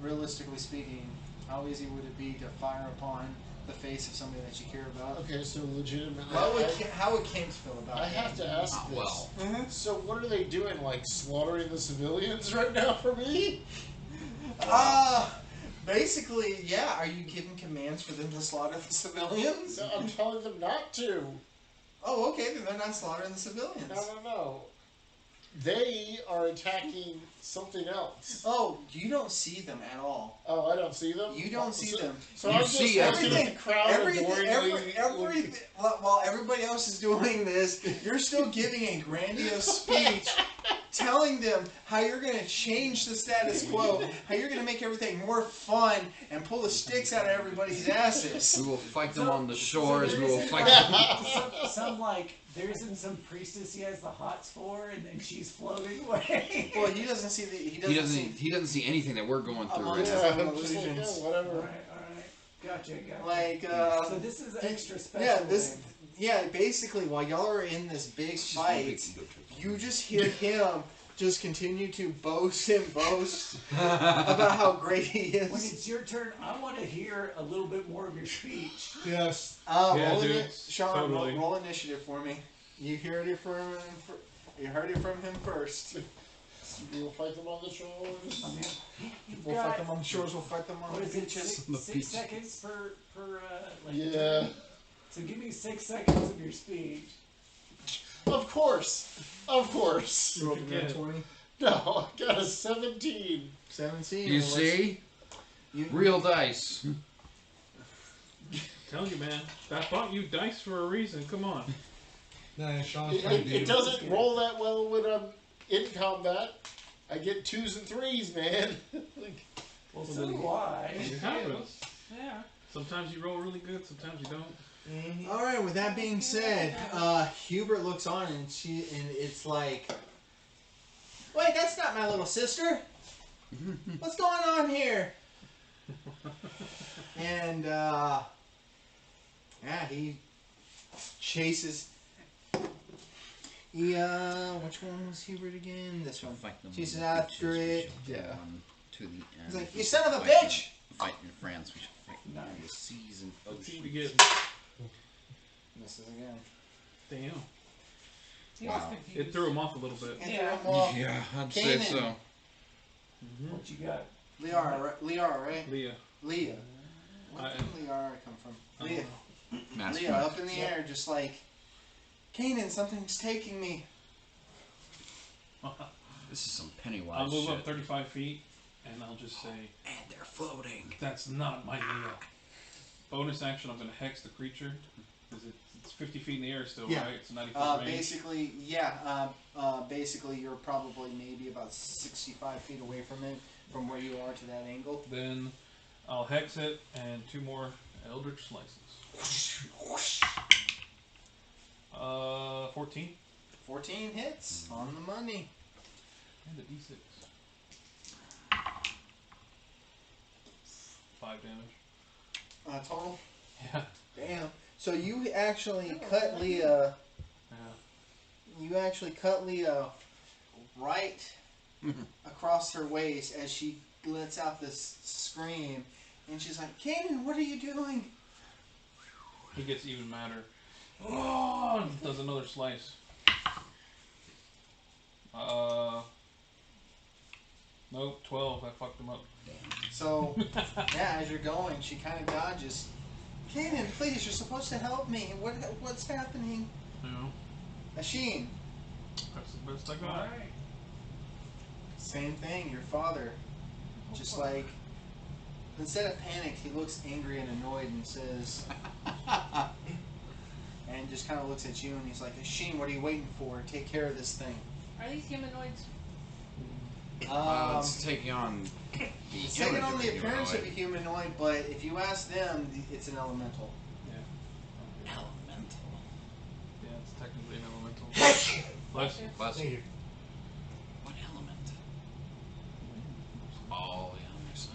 Realistically speaking, how easy would it be to fire upon the face of somebody that you care about? Okay, so legitimately, How would Kent feel about I that? have to ask Not this. well. So what are they doing? Like slaughtering the civilians right now for me? Basically, yeah. Are you giving commands for them to slaughter the civilians? No, I'm telling them not to. Oh, okay. Then they're not slaughtering the civilians. No. They are attacking something else. Oh, you don't see them at all. Oh, I don't see them. You don't see them. So You I'm just see looking everything. at the crowd adoringly. Everything. While everybody else is doing this, you're still giving a grandiose speech, telling them how you're going to change the status quo, how you're going to make everything more fun, and pull the sticks out of everybody's asses. We will fight them So- on the so shores. there We will isn't fight like- them. some like there isn't some priestess he has the hots for, and then she's floating away. Well, he doesn't see the. He He doesn't see. doesn't. He doesn't see anything that we're going through Among right us. now. Yeah, I'm just like, Illusions. yeah, whatever. all right. Gotcha. Like, So this is extra special. yeah, this. then. Yeah, basically, while y'all are in this big fight, you just hear him just continue to boast and boast about how great he When is. it's your turn, I want to hear a little bit more of your speech. Yes. Yeah, Roll dude, Sean, totally. roll initiative for me. You heard it from him. You heard it from him first. We'll fight them on the shores. I mean, you've We'll got, fight them on the shores. We'll fight them on what the is it? beaches. Six, On the 6 beaches. seconds per like. Yeah. So give me 6 seconds of your speech. Of course. You rolled a Yeah. 20. No, I got a 17. 17. You well, see, You, real dice. Tell you, man. I bought you dice for a reason. Come on. Nah, Sean's It, trying to it, do it doesn't roll that well when I'm in combat. I get 2s and 3s, man. Like, Well, so do I. It happens. Yeah. Sometimes you roll really good. Sometimes you don't. All right. With that being said, Hubert looks on and it's like, wait, that's not my little sister. What's going on here? And yeah, he chases. Which one was Hubert again? This one. Fight them Chases on the after beaches. it. We shall Yeah. go on to the end. He's like, We "You shall son of a fight in- bitch!" Fight in France. We shall fight in Nice. the seas and Let's see oceans. what we get. Misses again. Damn. He was Wow. confused. It threw him off a little bit. And Yeah. threw him off. Yeah, I'd say Kanan. so. Mm-hmm. What you got? Liara, right? Leah. Leah. Where I- did Liara come from? I Leah. don't know. Master. Leah, up in the air, just like, Kanan, something's taking me. This is some Pennywise I'll move shit. up 35 feet, and I'll just say, And they're floating. that's not my Leah. Bonus action, I'm going to hex the creature. Because it's 50 feet in the air still, Yeah. right? It's 90 foot range. Basically, yeah. Basically, you're probably maybe about 65 feet away from it, from where you are to that angle. Then I'll hex it, and 2 more Eldritch Slices. 14. 14 hits on the money. And a d6. 5 damage. Total. Yeah. Damn. So you actually cut Leah. Yeah. You actually cut Leah right across her waist as she lets out this scream, and she's like, Kanan, what are you doing? He gets even madder. Oh, does another slice. Nope, 12. I fucked him up. So, yeah, as you're going, she kind of dodges. Kanan, please, you're supposed to help me. What's happening? You know, Asheen, that's the best I got. Alright. same thing. Your father, just like, instead of panicked, he looks angry and annoyed and says, and just kind of looks at you and he's like, Asheen, what are you waiting for? Take care of this thing. Are these humanoids? It's taking on the It's taking image on of the a appearance of a humanoid. humanoid, but if you ask them, it's an elemental. Yeah. Elemental. Yeah, it's technically an elemental. Bless you. Bless Thank you. you. What element? Oh, yeah, makes sense.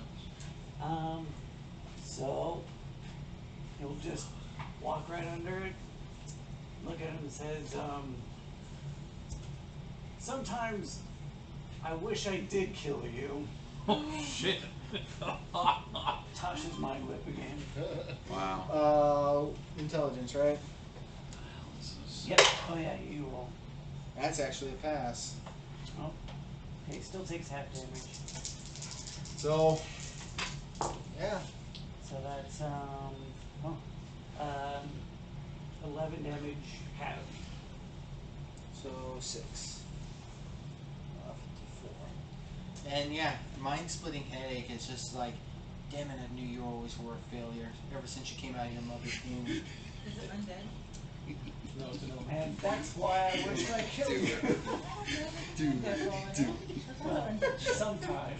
So he'll just walk right under it, look at him and says, sometimes I wish I did kill you. Oh, shit. Tasha's mind whip again. Wow. Intelligence, right? What the hell is this? Yep. Oh yeah, you roll. That's actually a pass. Oh. Okay, still takes half damage. So, yeah. So that's 11 damage halved. So 6. 54. And yeah, mind-splitting headache is just like, damn it, I knew you always were a failure ever since you came out of your mother's womb. Is it undead? No, it's an elemental. And that's why I wish I killed you. Well, sometime.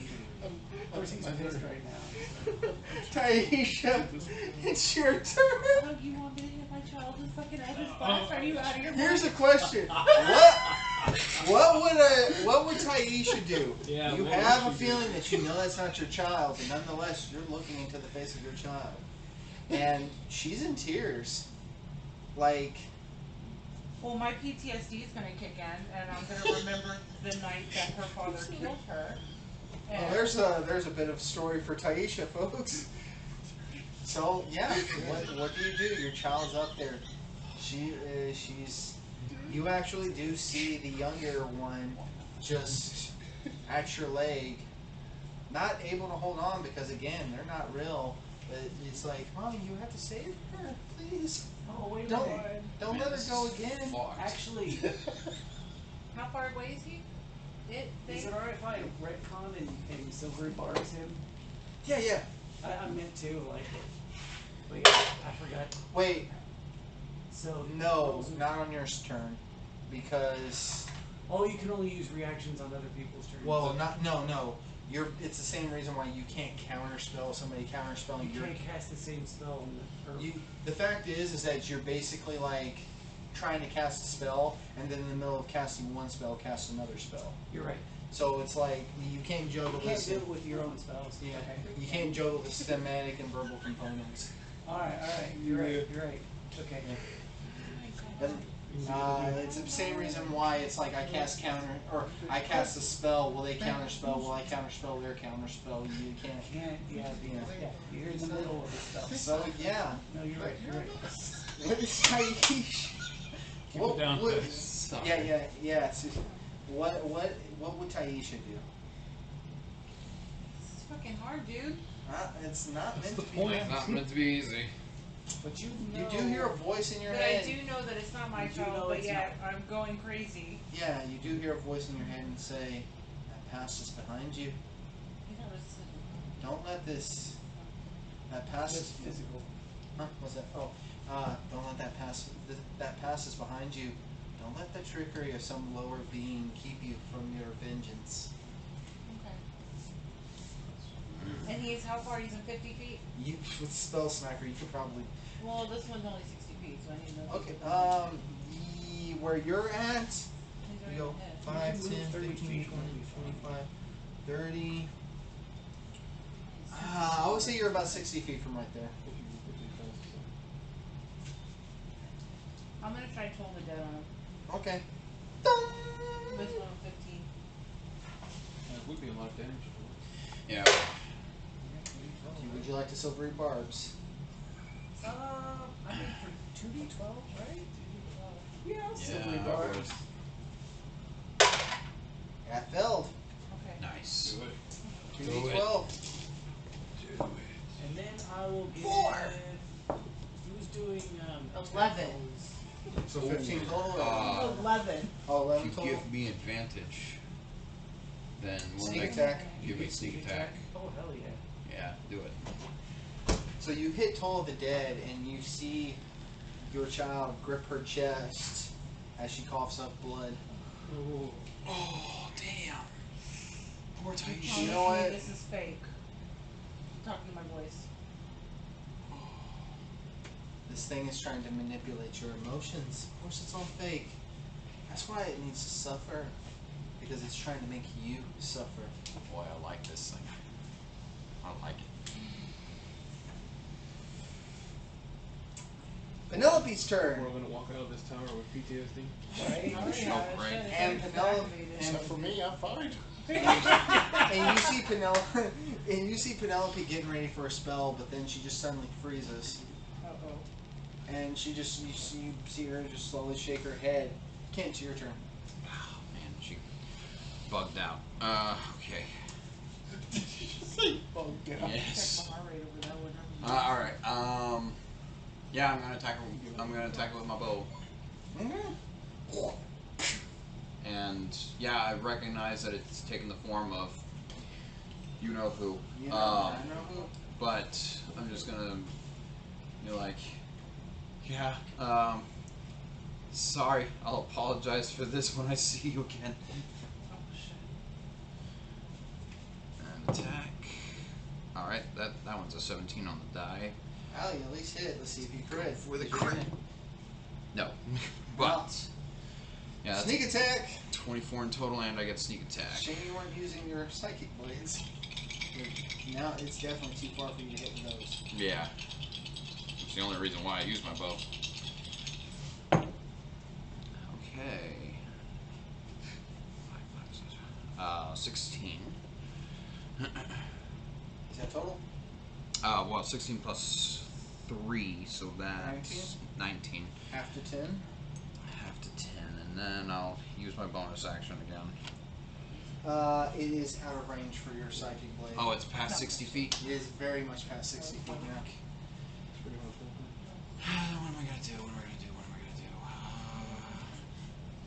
Of course he's pissed right now. Taisha, it's your turn. How do you want me to hit my child with fucking Eldritch Blast? Are you out of your Here's a mind? question. What would Taisha do? Yeah, You what have a would she do? feeling that you know that's not your child, but nonetheless, you're looking into the face of your child. And she's in tears. Like, Well, my PTSD is going to kick in, and I'm going to remember the night that her father killed her. well, And there's a bit of story for Taisha, folks. So yeah, what do you do? Your child's up there. She's. You actually do see the younger one just at your leg, not able to hold on because again they're not real. But it's like, Mom, you have to save her, please. Oh, wait a Don't minute. don't let her go again. Fucked. Actually, how far away is he? is it alright if I retcon and Silvery bars him? Yeah. I meant to, like, wait, I forgot. Wait, So no, not on your turn, because Oh, you can only use reactions on other people's turns. well, no. It's the same reason why you can't counterspell somebody counterspelling you your. can't cast the same spell on the. The fact is that you're basically like trying to cast a spell, and then in the middle of casting one spell, cast another spell. You're right. So it's like you can't juggle You can't this. do it with your own spells. Yeah, Okay. you can't juggle the thematic and verbal components. Alright. You're right. Okay. It's the same reason why it's like I cast counter or I cast a spell. Will they counterspell? Will I counterspell their counterspell? You can't. Yeah, you're in the middle of the stuff. So yeah. No, you're right. What is Taisha? Keep it down. Yeah. So what would Taisha do? This is fucking hard, dude. It's not That's meant the to be. point. Not meant to be easy. But you No. do hear a voice in your But head. I do know that it's not my You do know child, but it's yet I'm going crazy. Yeah, you do hear a voice in your head and say, "That past is behind you. You never said Don't let this. That past Just is physical. Huh? What's that? Oh, don't let that past. That past is behind you. Don't let the trickery of some lower being keep you from your vengeance. Okay. And he's how far? He's in 50 feet? You with spell sniper, you could probably. Well, this one's only 60 feet, so I need to. Okay. Where you're at, He's you already go hit. 5, You can 10, move 30 15, 20, feet. 25, 30. I would say you're about 60 feet from right there. I'm gonna try Toll the Dead on him. Okay. This one 15. That would be a lot of damage. Yeah. Would you like to silvery barbs? I mean for 2d12, right? 2d12. Yeah, silvery Yeah. barbs. That filled. Okay. Nice. Do it. 2d12. Do it. And then I will give. 4. Who's doing 11. So 15 total? Uh, 11. Oh, If 11 you total? give me advantage, then we'll Sneak make attack. Give me sneak attack. Oh hell yeah. Yeah, do it. So you hit Toll of the Dead, and you see your child grip her chest as she coughs up blood. Oh. Oh, damn. Poor tiny You know Honestly, what? This is fake. I'm talking to my voice. This thing is trying to manipulate your emotions. Of course, it's all fake. That's why it needs to suffer. Because it's trying to make you suffer. Boy, I like this thing. I like it. Penelope's turn. We're gonna walk out of this tower with PTSD. Right? Oh, Sure, yeah, right. it's And Penelope- activated. Except for me, I'm fine. And you see Penelope, and you see Penelope getting ready for a spell, but then she just suddenly freezes, Uh-oh. and she just you see her just slowly shake her head. Kent, it's your turn. Oh, man, she bugged out. Okay. Did you just say bugged out? Yes. Check the heart rate over there, whatever. Alright, yeah, I'm gonna attack her with my bow. And yeah, I recognize that it's taken the form of you know who. You know, I know who. But I'm just gonna be like, yeah, sorry, I'll apologize for this when I see you again. Oh, shit. And attack. Alright, that one's a 17 on the die. Al, you at least hit. Let's see if you crit. For the Did you crit. hit? No. Well, But yeah, that's sneak attack. 24 in total, and I get sneak attack. Shame you weren't using your psychic blades. Now it's definitely too far for you to hit with those. Yeah. That's the only reason why I use my bow. Okay. 16. Is that total? Well, 16 plus 3, so that's 19. Half to 10. Half to 10, and then I'll use my bonus action again. It is out of range for your psychic blade. Oh, it's past 60 feet? It is very much past 60 feet now. What am I gonna do? What am I gonna do? What am I gonna do?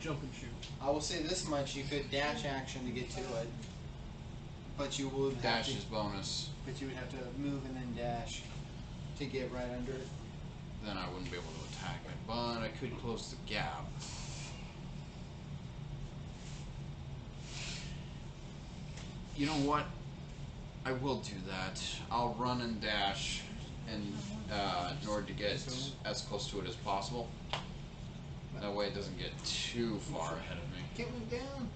Jump and shoot. I will say this much: you could dash action to get to it, but you would have Dash to, is bonus. but you would have to move and then dash to get right under it. Then I wouldn't be able to attack it, but I could close the gap. You know what? I will do that. I'll run and dash, and in order to get as close to it as possible. That way it doesn't get too far ahead of me. Can't move down.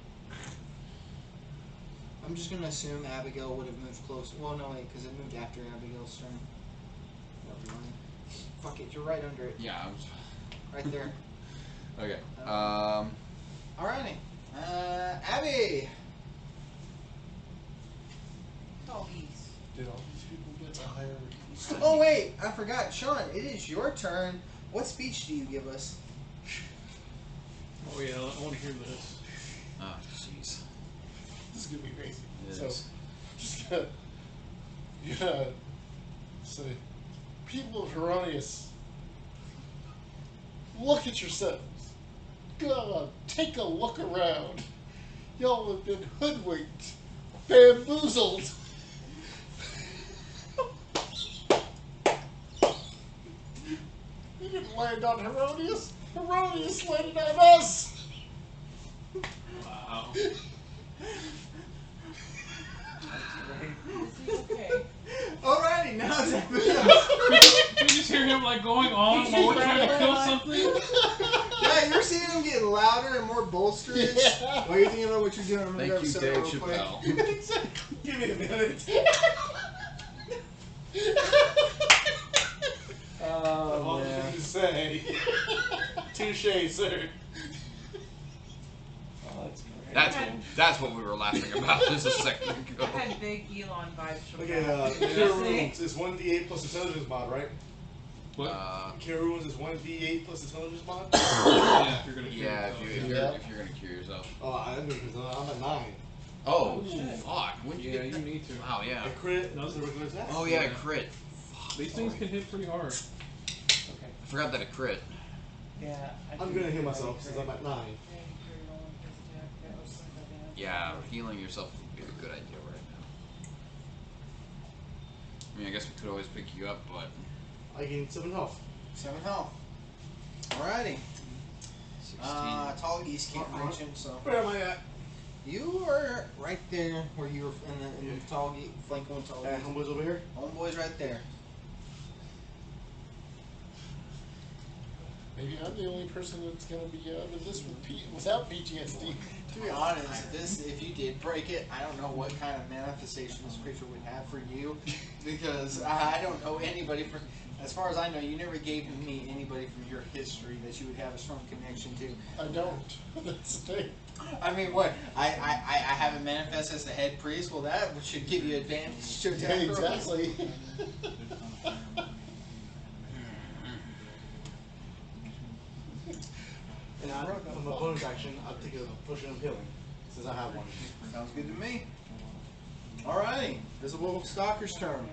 I'm just gonna assume Abigail would have moved close. Well, no, wait, because it moved after Abigail's turn. Never mind. Fuck it, you're right under it. Yeah, I was. Right there. Okay. Alrighty. Abby! Doggies. Did all these people get to hire? Oh, wait, I forgot. Sean, it is your turn. What speech do you give us? Oh yeah, I want to hear this. Oh, jeez. This is gonna be crazy. It So, is. just gonna say, people of Heronius, look at yourselves. God, take a look around. Y'all have been hoodwinked, bamboozled. You didn't land on Heronius. Heronius landed on us. Wow. Is he okay? Alrighty, now it's Did you just hear him like going on while we're trying to kill something? Yeah, you're seeing him get louder and more boisterous. Yeah. While you're thinking about what you're doing, I'm gonna Thank grab you, soda Dave real quick. Chappelle. Exactly. Give me a minute. Oh, All man. I to say. Touche, sir. Oh, that's great. That's what we were laughing about just a second ago. I had big Elon vibes from Okay, that. Cure Wounds is 1d8 plus intelligence mod, right? What? Cure Wounds is 1d8 plus intelligence mod? Yeah, if you're gonna cure Yeah, yourself. if you're gonna cure yourself. Oh, I'm at 9. Oh, shit. fuck. When you Yeah, get you need to. Wow, yeah. A crit, no, it's a regular attack. Oh yeah, crit. These things can hit pretty hard. Okay. I forgot that it crit. Yeah. I'm gonna heal myself since I'm at 9. Yeah, healing yourself would be a good idea right now. I mean, I guess we could always pick you up, but I gained 7 health. 7 health. Alrighty. 16. Tall geese can't reach him, so. Where am I at? You are right there where you were in the tall geese, flank one tall geese. Homeboy's over here? Homeboy's right there. Maybe I'm the only person that's going to be out of this without PTSD. To be honest, if you did break it, I don't know what kind of manifestation this creature would have for you, because I don't know anybody from. As far as I know, you never gave me anybody from your history that you would have a strong connection to. I don't. That's the thing. I mean, what? I have it manifest as the head priest. Well, that should give you advantage to Yeah, attack. exactly. And from my bonus action, I'll take a potion of healing, since I have one. Sounds good to me. Alrighty. Visible Stalker's turn.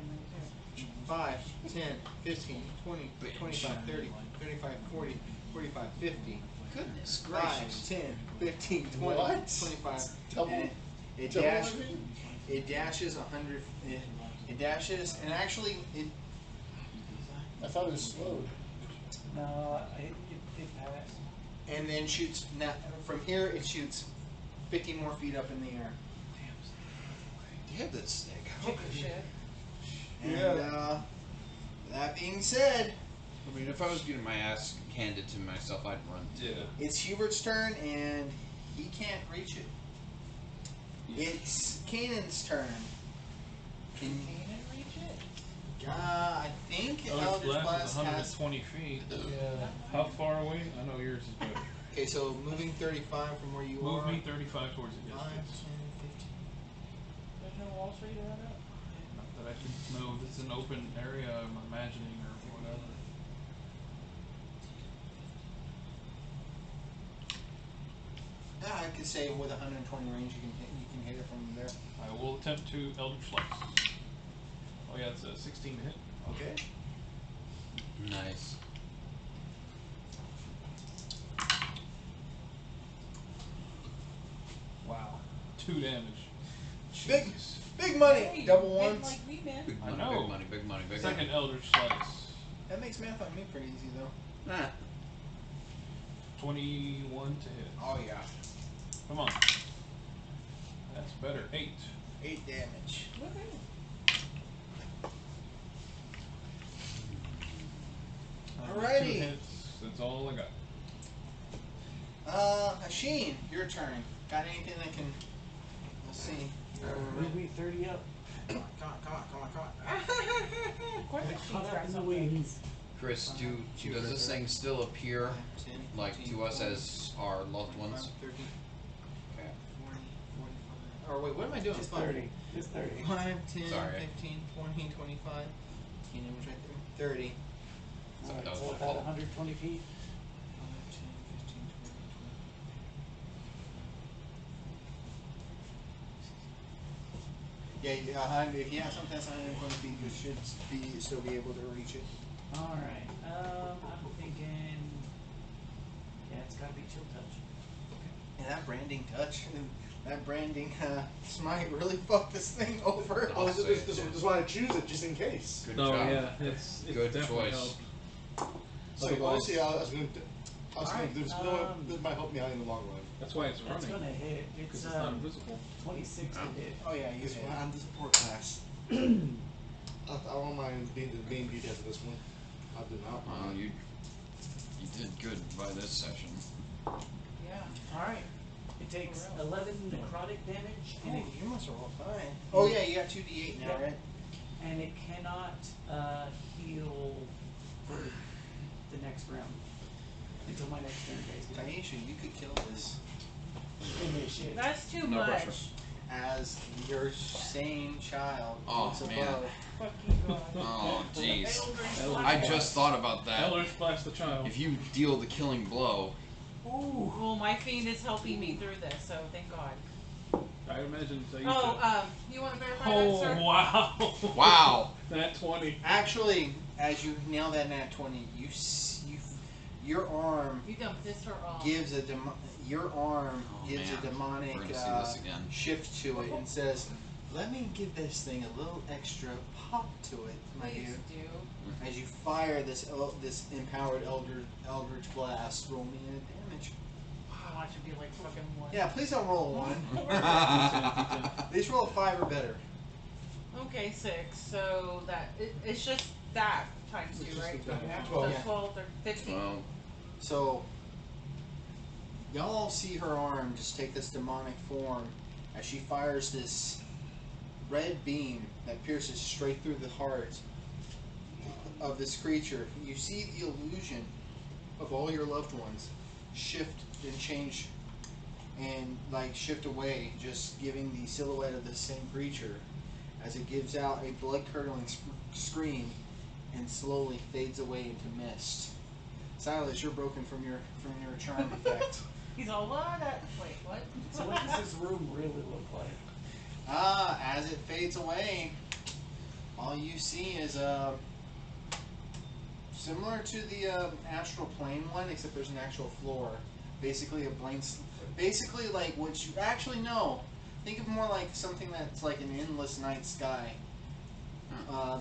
5, 10, 15, 20, 25, 30, 35, 40, 45, 50. Goodness 5, gracious. 10, 15, 20, What? 25. Double? And it Double, dashes. I mean? It dashes 100. It dashes, and actually, it. I thought it was slowed. No, it passed. And then shoots. Now, from here, it shoots 50 more feet up in the air. Damn that snake. Shit. And, that being said, I mean, if I was getting my ass handed to myself, I'd run. Yeah. it's Hubert's turn, and he can't reach it. It's Kanan's turn. Can it reach it? I think Eldritch Eldritch Blast Blast is has. 120 feet. Yeah. How far away? I know yours is better. Okay, so moving 35 from where you Move are. me 35 towards it. 5, 10, Yes. 15. There's no walls for you to run up? Not that I can know if it's an open area I'm imagining or whatever. Yeah, I could say with 120 range, you can hit it from there. I will attempt to Eldritch Slice. Oh yeah, it's a 16 to hit. Okay. Nice. Wow. 2 damage. Big money. Hey, Double big ones. like we, man. Big I money, know. big money, big money, big Second money. Eldritch Slice. That makes math on me pretty easy though. Ah. 21 to hit. Oh yeah. Come on. That's better. 8. 8 damage. Alrighty. 2 hits. That's all I got. Hasheen, your turn. Got anything that can? Let's see. Move me 30 up. Come on. Of course it Caught she's up got in the something. wings. Chris, does this thing still appear 10, like 15, to us 20, as our loved 25, ones? 30, Okay. 40, 45. Or wait, what am I doing? It's 30. It's 30. 5, 10, Sorry. 15, 20, 25. Damage right there. 30. Alright, that was so my about fault. 120 feet. 5, 10, 15, 20, 25. Yeah, if you have something that's 120 feet, you should still be able to reach it. Alright. I'm thinking. Yeah, it's gotta be chill touch. And that branding touch, that branding smite really fucked this thing over. Oh, I'll say it this did. is why I choose it, just in case. Good Oh job. yeah, it's Good definitely choice. helped. So Otherwise- honestly, I was going to Alright, this, this might help me out in the long run. That's why it's That's running. gonna hit. Because It's it's not invisible. 26 to hit. Oh yeah, you This hit. one, I'm the support class. I don't mind being the main details of this one. I do not mind. You did good by this session. Yeah. Alright. It takes 11 necrotic damage, and it, You must have rolled fine. Oh yeah, you got 2d8 now, Yep. right? and it cannot heal for the next round. Until my next turn, basically. Taisha, you could kill this. initiate. That's too No much. pressure. As your sane child Oh, looks man. above. Fucking God. Oh, jeez. Eldritch I just thought about that. Eldritch blast the child. If you deal the killing blow, Ooh. Well, my fiend is helping me through this, so thank God. I imagine so. You Oh, you want to verify oh that, sir? wow! wow. That 20. Actually, as you nail that nat 20, your arm You done pissed her off. gives a your arm Oh, gives man. a demonic We're gonna see this again. shift to it and says, "Let me give this thing a little extra pop to it, my Please dear." do. As you fire this empowered eldritch blast, roll me a damage. I want you to be like fucking one. Yeah, please don't roll a 1. D10. Please roll a 5 or better. Okay, 6. So it's just that times 2, right? Yeah. So Yeah. 12 or 15. Well, So, y'all see her arm just take this demonic form as she fires this red beam that pierces straight through the heart of this creature. You see the illusion of all your loved ones shift and change and shift away, just giving the silhouette of the same creature as it gives out a blood-curdling scream and slowly fades away into mist. Silas, you're broken from your charm effect. He's all, what? Wait, what? So what does this room really look like? As it fades away, all you see is similar to the astral plane one, except there's an actual floor. Basically a blank. Basically, like what you actually know. Think of more like something that's like an endless night sky.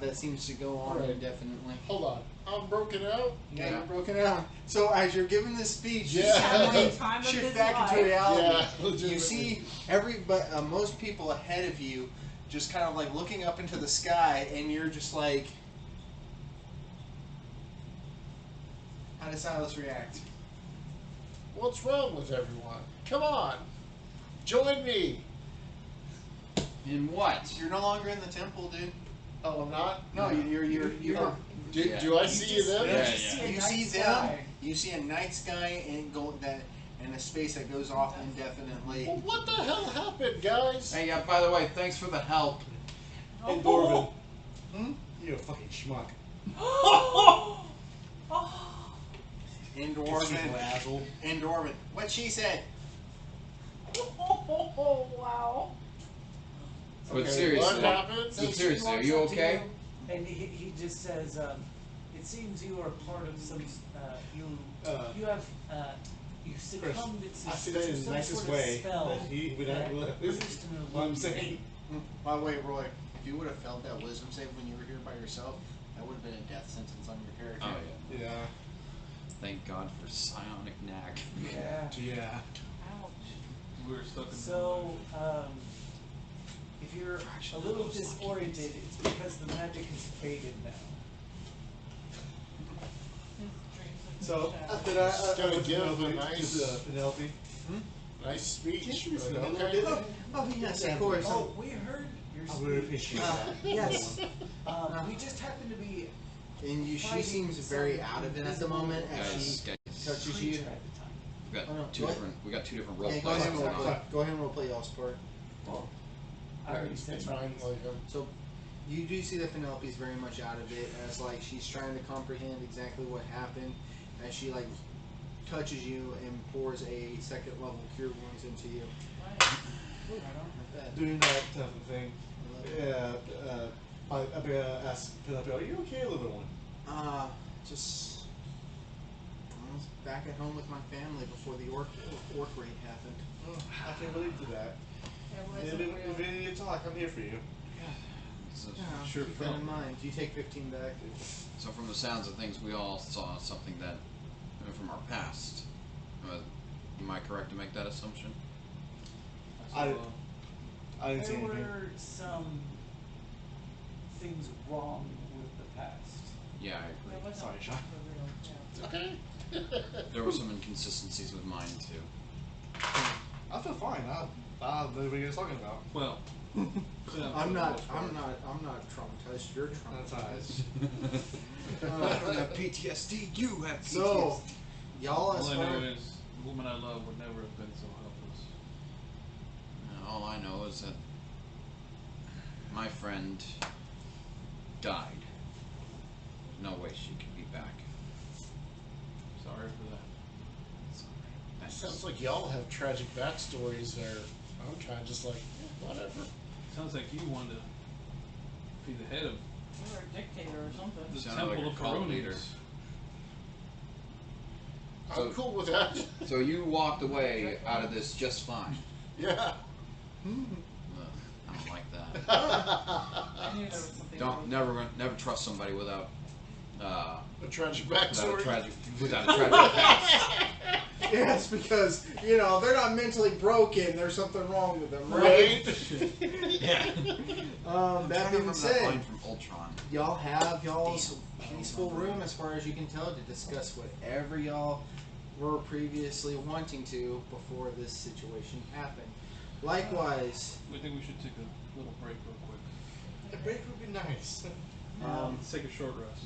That seems to go on Right. indefinitely. Hold on. I'm broken out. Yeah, you're broken out. So as you're giving this speech, Yeah. you Having the time of shift his back life. into reality. Yeah, You legitimately. see most people ahead of you just kind of like looking up into the sky, and you're just like, how does Silas react? What's wrong with everyone? Come on. Join me. in what? You're no longer in the temple, dude. Oh, I'm not? No, you're Do, Yeah. do I You see just- them? you Yeah, just yeah. see a you night see them. sky. You see a night sky and and a space that goes off indefinitely. Well, what the hell happened, guys? Hey, by the way, thanks for the help. Hey, Dorvin, Hmm? you're a fucking schmuck. In You Dwarven. asshole. In Dwarven. What she said. Oh, wow. But Okay, seriously, what happened? So she seriously, are walks you up to okay? you, and he just says, "It seems you are part of some. You have you succumbed to I see that in the some nicest sort of way spell that he would that not produced an what I'm illusion." saying. By the way, Roy, if you would have felt that wisdom save when you were here by yourself, that would have been a death sentence on your character. Oh yeah. Yeah. Thank God for psionic knack. Yeah. Yeah. Ouch. We were stuck in So, if you're a little disoriented, it's because the magic has faded now. His dreams have So been after shattered. that, Just gotta I went to give Penelope. a nice- to Penelope. Nice speech. Yes, but Penelope. okay. Oh, yes, Yeah. of course. Oh, we heard your I really speech. appreciate that. Yes. We just happen to be And she fighting seems very some out of it at the invisible moment as Guys, she touches you. creature at the time. we got Oh, no, two what? different. We got two different role Yeah, go plays ahead and going roleplay. on. Go ahead and roleplay y'all's part. Well, I already said It's mine. fine. Like, So, you do see that Penelope's very much out of it, as like she's trying to comprehend exactly what happened, as she like touches you and pours a second level cure wounds into you. Not bad. Doing that type of thing. Yeah. I asked Penelope, "Are you okay, little one?" Just I was back at home with my family before the orc raid happened. Oh, I can relate to that. It If wasn't you real. need to talk, I'm here for you. So, Sure Keep that felt in it. mind. You take 15 back. so from the sounds of things, we all saw something that from our past. Am I correct to make that assumption? I So, didn't see There anything. were some things wrong with the past. Yeah, I It agree. wasn't Sorry, Sean. for real. Yeah. okay. There were some inconsistencies with mine too. I feel fine. I know what you're talking about. well, yeah, I'm not for the most part. traumatized. You're That's traumatized. I don't have PTSD. You have PTSD. So, y'all as All I far know is the woman I love would never have been so helpless. all I know is that my friend died. There's no way she could be back. Sorry for that. Thanks. Sounds like y'all have tragic backstories there. I'm kind of just like, whatever. Sounds like you wanted to be the head of You're a dictator or something. the Sounded Temple like of a cult leader. Farunius. So- I'm cool with that. So you walked away out of this just fine. Yeah. Ugh, I don't like that. I knew there was something Don't never trust somebody without A tragic without a backstory. tragic past. Yes, because they're not mentally broken. There's something wrong with them, right? Right? Yeah. That I'm trying to being remember that said, line from Ultron. y'all have y'all's peaceful room, as far as you can tell, to discuss whatever y'all were previously wanting to before this situation happened. Likewise, I think we should take a little break real quick. A break would be nice. Let's take a short rest.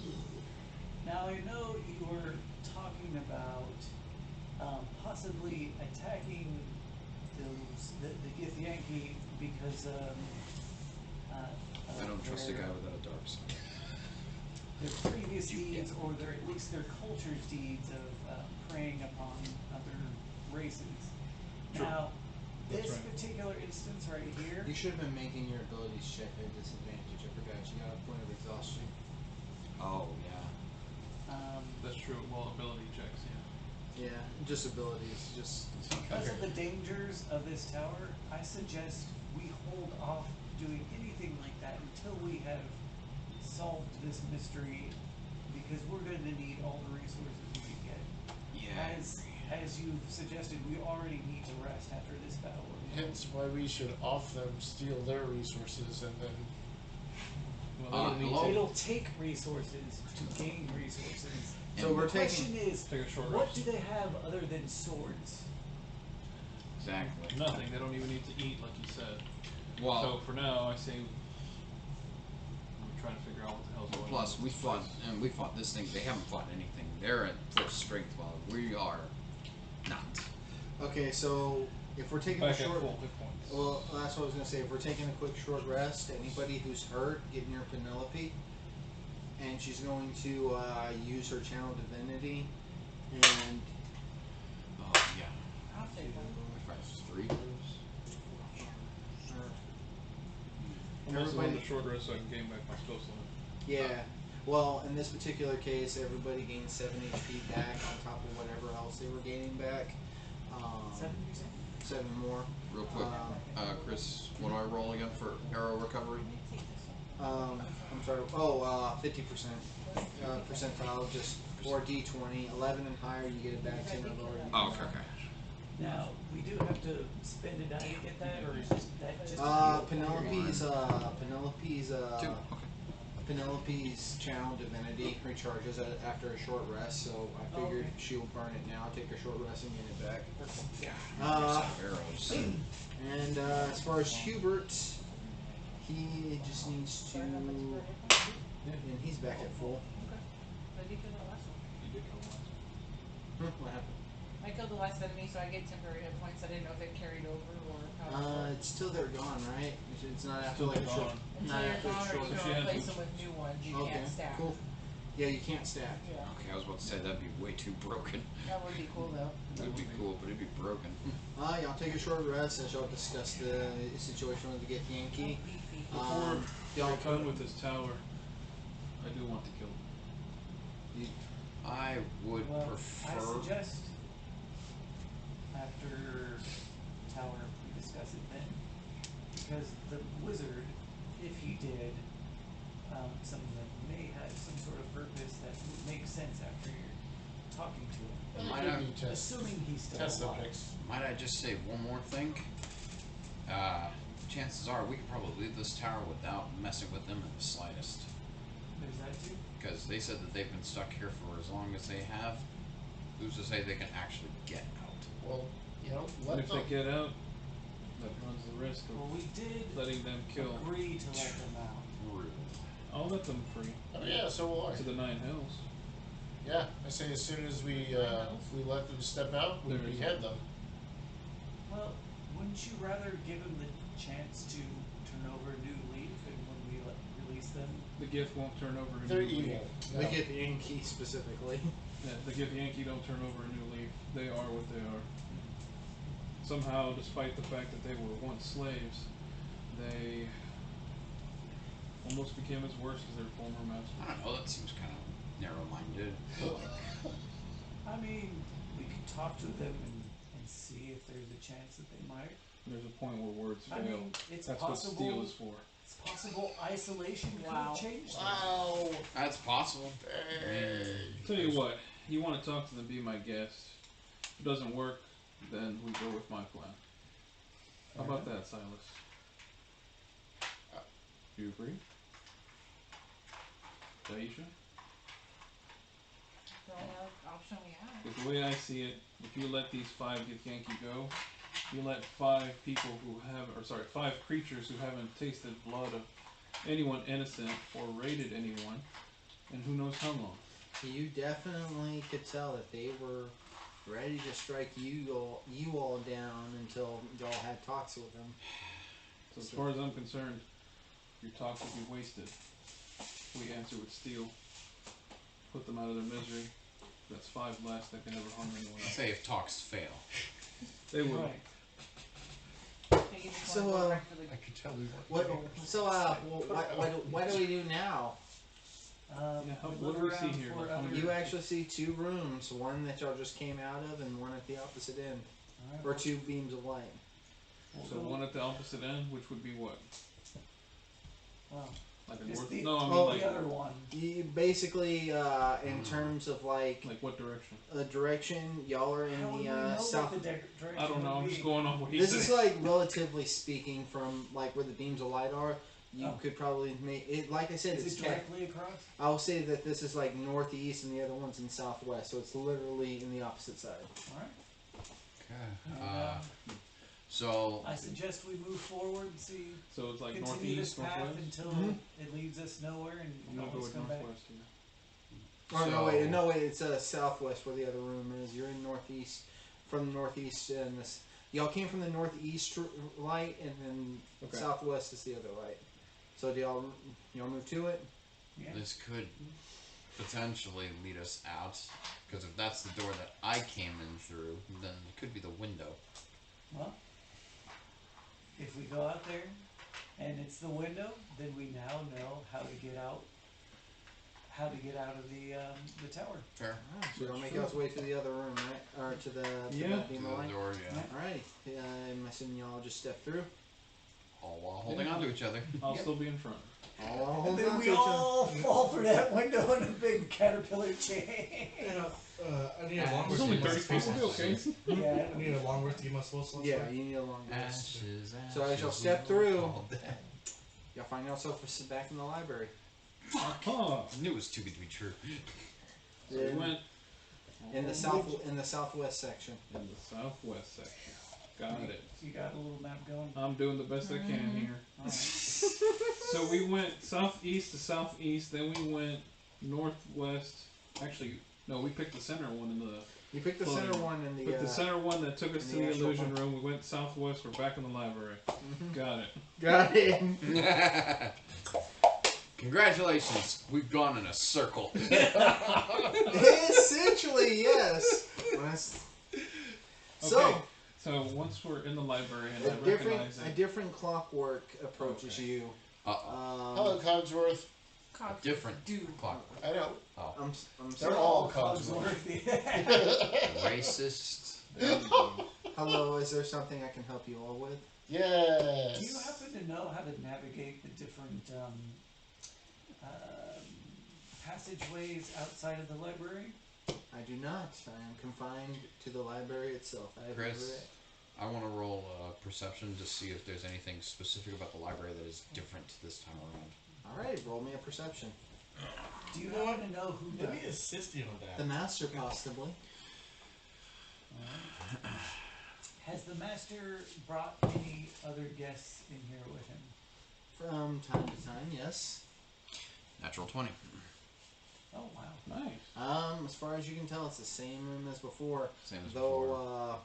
Now I know you were talking about possibly attacking the Githyanki because I don't trust a guy without a dark side. their previous deeds, or at least their culture's deeds of preying upon other races. Sure. Now, That's this right. particular instance right here, you should have been making your abilities check at disadvantage. I forgot you got a point of exhaustion. Oh yeah. That's true. Well, ability checks, yeah. Yeah, just abilities. Just because of the dangers of this tower, I suggest we hold off doing anything like that until we have solved this mystery, because we're going to need all the resources we can get. Yeah. As you've suggested, we already need to rest after this battle. Hence why we should off them, steal their resources, and then Well, they don't need hello? It'll take resources to gain resources. So And we're The question is, Take a short what rest. do they have other than swords? Exactly. Nothing. They don't even need to eat, like you said. Well, So for now, I say we're trying to figure out what the hell's going on. plus with we this fought place. and we fought this thing. They haven't fought anything. They're at full strength while we are not. okay. So if we're taking Back a at short, full hit points. well, that's what I was gonna say. If we're taking a quick short rest, anybody who's hurt, get near Penelope, and she's going to use her channel divinity, and Oh yeah. I'll take one. If I 3 I'm also on everybody- the short rest so I can gain back my spell slot. yeah. Well, in this particular case, everybody gains 7 HP back on top of whatever else they were gaining back. 7, you say? 7 more. Real quick, Chris, what do I roll again for arrow recovery? I'm sorry. Oh, 50% percentile, just or D20. 11 and higher, you get it back. 10 or lower, you get Oh, it okay, back. okay. Now, we do have to spend a die to get that, or is that just Penelope's 2. Okay. Penelope's channel divinity recharges after a short rest, so I figured Okay. she'll burn it now, take a short rest, and get it back. Yeah. Arrows. And as far as Hubert, he just needs to, and he's back at full. But you killed the last one. You did kill the last one. What happened? I killed the last enemy, so I get temporary hit points. I didn't know if it carried over or how it worked. It's till they're gone, right? It's not after Till like a they're short. gone. Until Not you're after gone, a or short. you So she can has replace to- them with new ones. You Okay, can't stack. cool. Yeah, you can't stack. Yeah, Okay, I was about to say that'd be way too broken. that would be cool though. It would be cool, but it'd be broken. Y'all take a short rest and y'all discuss the situation with the Get Yankee. Beefy. Before Y'all we're done with this tower, I do want to kill him. I would Well, prefer. I suggest after tower we discuss it then, because the wizard, if he did something that may have some sort of purpose that would make sense after you're talking to him, Might Could I- be test, assuming he's still test alive. subjects. Might I just say one more thing? Chances are we could probably leave this tower without messing with them in the slightest. There's that too. Because they said that they've been stuck here for as long as they have. Who's to say they can actually get out? Well, And let if them. they get out, that runs the risk Well, of we did letting them kill. agree to let them out. Rude. I'll let them free Oh yeah, so will I. to the 9 hills. Yeah, I say as soon as we let them step out, we There is- behead them. Well, Wouldn't you rather give him the chance to turn over a new leaf, and when we release them? The gift won't turn over a They're new leaf. evil. We No. get the Yankee specifically. Yeah, the gift Yankee don't turn over a new leaf. They are what they are. Somehow, despite the fact that they were once slaves, they almost became as worse as their former master. I don't know. That seems kind of narrow-minded. I mean, we could talk to them and see if there's a chance that they might. There's a point where words I fail. mean, it's That's possible. what steel is for. It's possible isolation Wow. could change that. Wow. That's possible. Tell you what, you want to talk to them, be my guest. If it doesn't work, then we go with my plan. How about that, Silas? Do you agree? Daisha? The only other option we have. Because the way I see it, if you let these 5 get Yankee go, you let 5 people who have, or sorry, 5 creatures who haven't tasted blood of anyone innocent or raided anyone, and who knows how long. You definitely could tell that they were ready to strike you all down until y'all had talks with them. So as far as I'm concerned, your talk would be wasted. We answer with steel, put them out of their misery. That's 5 less that can never harm anyone else. Say if talks fail. They will. Right. They can just So, wanna go back to the I could tell we What? So, what do we do now? Yeah, how- we what look do we see around here? for Like, how other- many- You actually see 2 rooms, one that y'all just came out of, and one at the opposite end, Alright, or 2 beams of light. we'll So go- one at the opposite end, which would be what? well, Like a just north? the, No, I mean oh, like, the other one. You basically, in terms of like what direction? a direction, y'all are in How would we the know south. what the direction I don't know. would I'm be? just going off what he This said. is like relatively speaking from like where the beams of light are. You Oh. could probably make it. Like I said, Is it's it directly across? I'll say that this is like northeast, and the other one's in southwest. So it's literally in the opposite side. Alright. Okay. And, So I suggest we move forward and see. So it's like Continue this northeast, path northwest. until Mhm. it leads us nowhere, and I'm gonna go always with come back. northwest here. Oh no, So- wait, no, wait. It's southwest where the other room is. You're in northeast, from the northeast, and this. Y'all came from the northeast light, and then Okay. southwest is the other light. So do y'all move to it? Yeah. this could potentially lead us out, because if that's the door that I came in through, then it could be the window. Well, if we go out there and it's the window, then we now know how to get out. How to get out of the tower. Fair. So y'all make y'all's way to the other room, right? Or to the Yeah. beam To of the light. door, yeah. Alright. I'm assuming y'all just step through. All while holding on to each other. I'll Yep. still be in front. All And hold then on we to each other. all fall through that window in a big caterpillar chain. I need a long There's rest only to get 30 my people. We'll be spell slots. okay. Yeah. I need a long rest to get my spell slots. Yeah, you need a long rest. Ashes, So as y'all ashes, step we will through- fall dead. Y'all find yourself back in the library. Aha! I knew it was too good to be true. So we went In the southwest section. in the southwest section. Got it. You got a little map going. I'm doing the best I can here. Alright. So we went southeast to southeast, then we went northwest. Actually, no, we picked the center one in the. You picked the Floating. center one in the. Picked the center one that took us in to the the actual illusion one. room. We went southwest. We're back in the library. Got it. Got it. Congratulations, we've gone in a circle. Essentially, yes. So Okay. So once we're in the library and I recognize a it, different clockwork approaches Okay. you. Hello, Cogsworth. Cogs Different do. clock. I know. I'm They're sorry. all Cogsworth. Racist. Hello, is there something I can help you all with? Yes. Do you happen to know how to navigate the different passageways outside of the library? I do not. I am confined to the library itself. I have Chris, I want to roll perception to see if there's anything specific about the library that is different this time around. Alright, roll me a perception. Do you happen to know who Let me does? assist you on that. The master, possibly. Has the master brought any other guests in here with him? From time to time, yes. Natural 20. Oh wow. nice. As far as you can tell, it's the same room as before. Same as Though, before.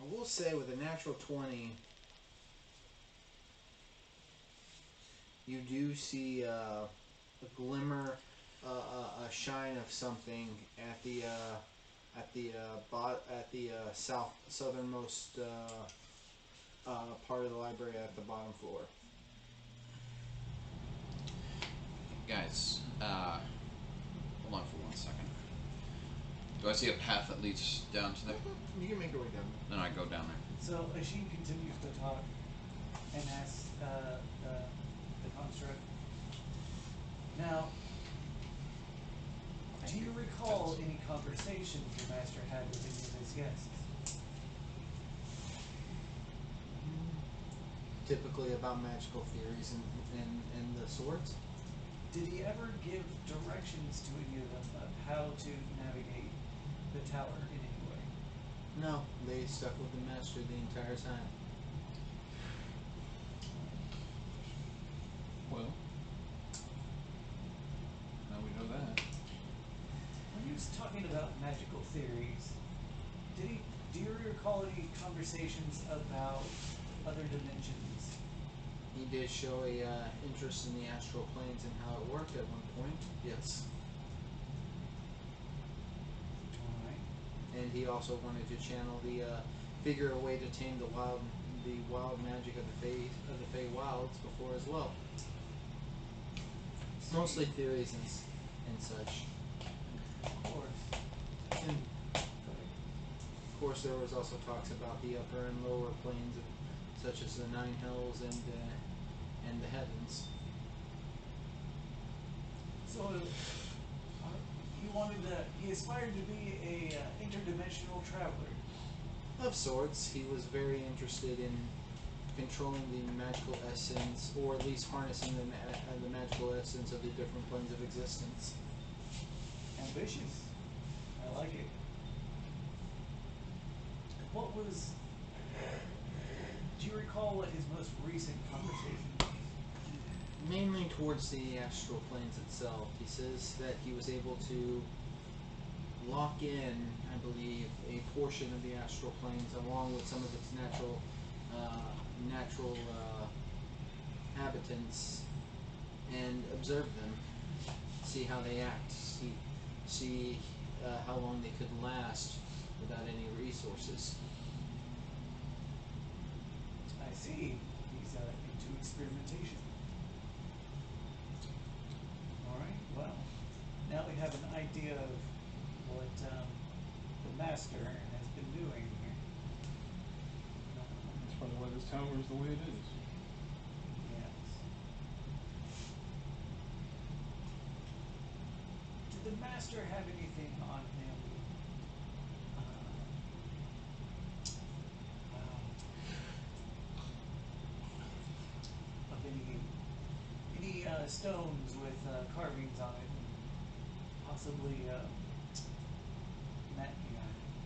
I will say with a natural 20, you do see a glimmer, a shine of something at the southernmost part of the library at the bottom floor. Guys, hold on for 1 second. Do I see a path that leads down to there? You can make your way down. Then I go down there. So Asheen continues to talk and asks the construct. Now, do you recall any conversations your master had with any of his guests? Typically about magical theories and the sorts. Did he ever give directions to any of them of how to navigate the tower in any way? No, they stuck with the master the entire time. Well, now we know that. When he was talking about magical theories, do you recall any conversations about other dimensions? He did show a interest in the astral planes and how it worked at one point. Yes. Alright. And he also wanted to channel figure a way to tame the wild magic of the Fey wilds before as well. Mostly theories and such. Of course. And of course, there was also talks about the upper and lower planes, such as the Nine Hells and the heavens. So, he aspired to be a interdimensional traveler. Of sorts, he was very interested in controlling the magical essence, or at least harnessing the magical essence of the different planes of existence. Ambitious. I like it. Do you recall what his most recent conversation was? Mainly towards the astral planes itself. He says that he was able to lock in, I believe, a portion of the astral planes along with some of its natural habitants and observe them, see how they act, see how long they could last without any resources. I see. He's into experimentation. Alright, well, now we have an idea of what the master has been doing here. That's probably why this tower is the way it is. Yes. Did the master have anything on him? Of any stones with carvings on it, and possibly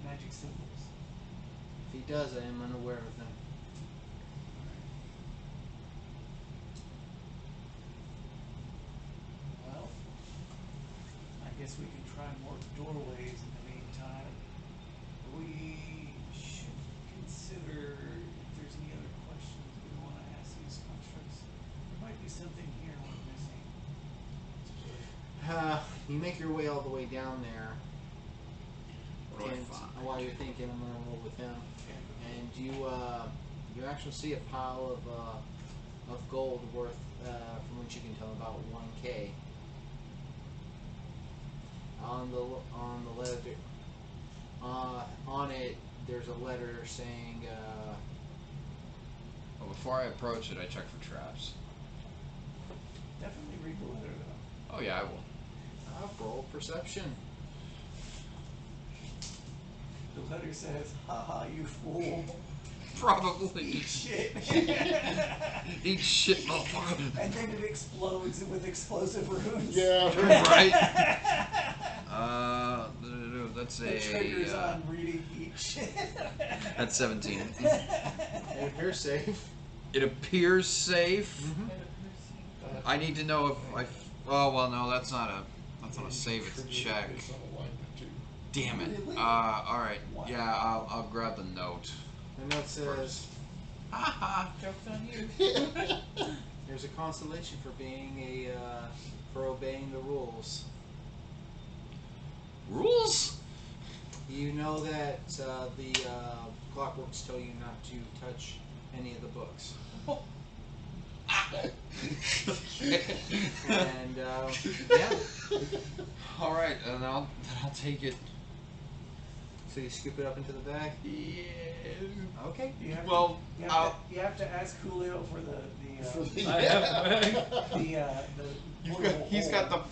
magic symbols? If he does, I am unaware of them. Well, I guess we can try more doorways in the meantime. We should consider if there's any other questions we want to ask these constructs. There might be something here we're missing. You make your way all the way down there, What do I and find? while you're thinking, I'm gonna roll with him. And you actually see a pile of gold worth, from what you can tell, about 1K. On the letter, on it, there's a letter saying, Well, before I approach it, I check for traps. Definitely read the letter though. Oh yeah, I will. roll perception. The letter says, haha, you fool. Probably. Eat shit. Eat shit, motherfucker. And then it explodes with explosive runes. Yeah. Right? That's It triggers a. on reading eat shit. That's 17. It appears safe. It appears safe. Mm-hmm. I need to know if I. Oh well, no, that's not a save. It's a check. Based on alignment, too. Damn it. Really? All right. Wow. Yeah, I'll grab the note. The note says, Ha Joke's on you. "There's a consolation for being for obeying the rules. Rules? You know that the clockworks tell you not to touch any of the books, and yeah. All right, and I'll take it. So you scoop it up into the bag. Yeah. Okay. You have Well, you have to ask Julio for the I have he's got the the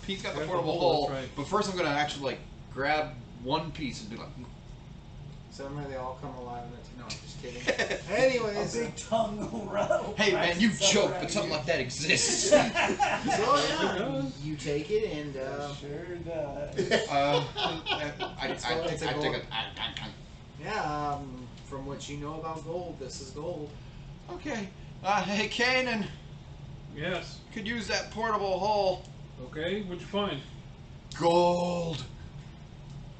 portable hole, hole. that's right. But first, I'm gonna actually like grab one piece and be like, Suddenly they all come alive and it's no, I'm just kidding. a Anyways, big tongue rattle. "Hey man, you practice joke, around but something you. like that exists." so yeah, you take it and Sure does. I It's a take gold. it. yeah. From what you know about gold, this is gold. Okay. Hey, Kanan, Yes. could use that portable hole. Okay, what'd you find? Gold.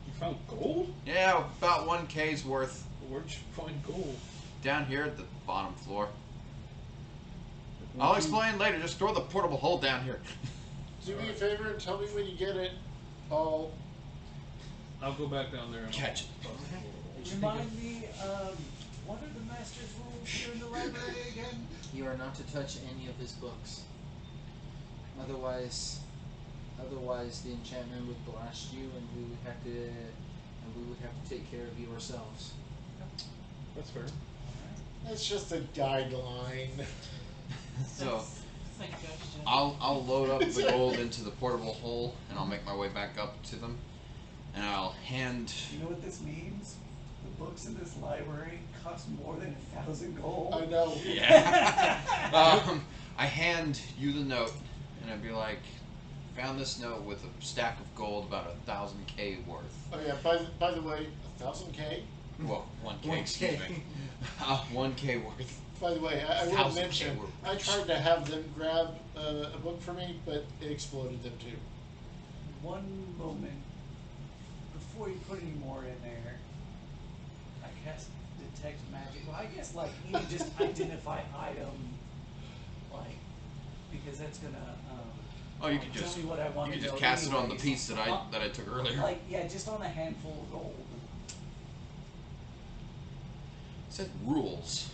You found gold? Yeah, about 1K's worth. Where'd you find gold? Down here at the bottom floor. I'll explain later. Just throw the portable hole down here. Do me a favor and tell me when you get it. I'll I'll go back down there and Catch it. Remind me, what are the master's rules here in the library again? You are not to touch any of his books. Otherwise, the enchantment would blast you, and we would have to take care of you ourselves. That's fair. That's just a guideline. So Suggestion. I'll load up the gold into the portable hole, and I'll make my way back up to them, and I'll hand. You know what this means? The books in this library cost more than 1,000 gold. I know. Yeah. I hand you the note, and I'd be like, "Found this note with a stack of gold, about 1,000K worth." Oh yeah. By the way, 1,000K. Well, 1K, excuse me. 1K worth. By the way, I will 1,000K mention worth. I tried to have them grab a book for me, but it exploded them too. One moment before you put any more in there, I cast detect magic. Well, I guess like you can just identify item, like because that's gonna. Oh, you could tell just me what I want you to could just know cast it on the anyways. piece that I took earlier. Like yeah, just on a handful of gold. It said rules.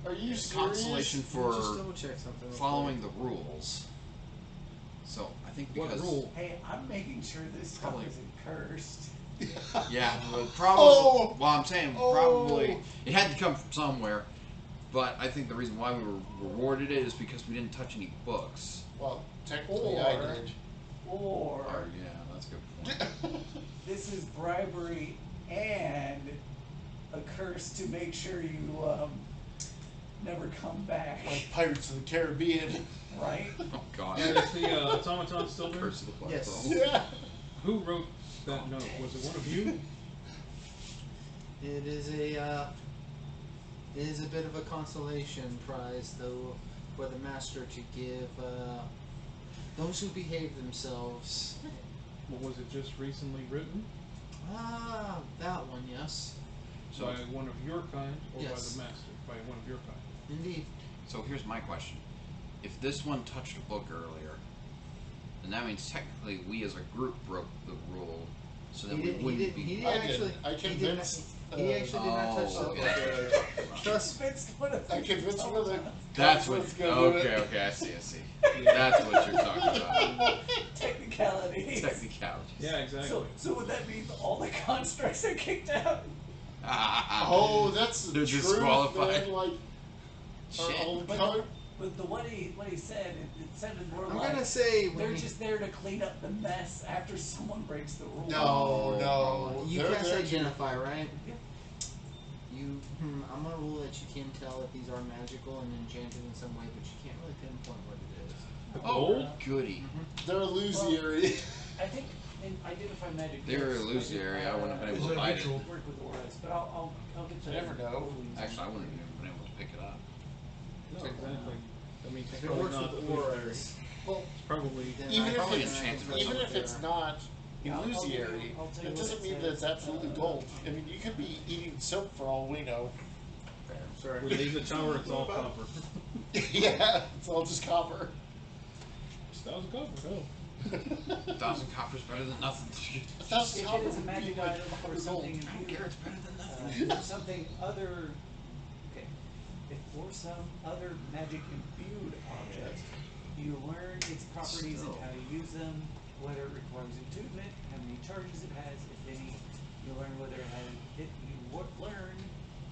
Are you serious? Consolation Just for double check something. real following the rules. So I think What because rule? Hey, I'm making sure this stuff Probably. isn't cursed. yeah, well, probably. Oh! Well, I'm saying Oh! probably it had to come from somewhere. But I think the reason why we were rewarded it is because we didn't touch any books. Well, technically I Or- did. Or Or yeah, that's a good point. this is bribery and a curse to make sure you never come back, Like Pirates of the Caribbean. right? Oh God. And is the automaton still there? Curse of the Black Yes. Pearl. Yeah. Who wrote that note? Was it one of you? It is a bit of a consolation prize, though, for the master to give those who behave themselves. Well, was it just recently written That one, yes, So by one of your kind, or by Yes. the master? By one of your kind. indeed. So here's my question: if this one touched a book earlier, then that means technically we as a group broke the rule, so that we wouldn't be. I didn't. I convinced. He actually did not touch the Oh, book. okay. Trust Convinced one of I convinced one of the. That's what. consultants gonna do it. Okay, I see. That's what you're talking about. technicalities. Technicalities. Yeah, exactly. So would that mean all the constructs are kicked out? Oh, that's the They're truth, disqualified. man. Like, Shit. all the But, color. but the what he said, it sounded more I'm like gonna say when they're you- just there to clean up the mess after someone breaks the rules. No. You They're cast there to- identify, right? Yeah. I'm gonna rule that you can tell if these are magical and enchanted in some way, but you can't really pinpoint what it is. The Oh, gold? goody. They're illusory. I think in identify magic. They were yes, illusory. I wouldn't have been Is able it to a fight it. ritual? Work with auras, but I'll get to You never know. Actually, I wouldn't have even been able to pick it up. No, exactly. I mean, it's If it probably works not with illusionary. auras, Well, It's probably. then even I if probably it's can confirm even what if they it's are. not Yeah, I'll tell you- illusory, I'll tell you it what doesn't it mean that says. it's absolutely gold. I mean, you could be eating soap for all we know. Sorry. We leave the tower, it's all copper. Yeah, it's all just copper. Styles of copper, hell. 1,000 copper's better than nothing. That's If it is a magic item or something imbued, It's better than nothing. for something other, okay, if for some other magic imbued object, you learn its properties and how to use them, whether it requires attunement, how many charges it has, if any. You learn whether it has. Learn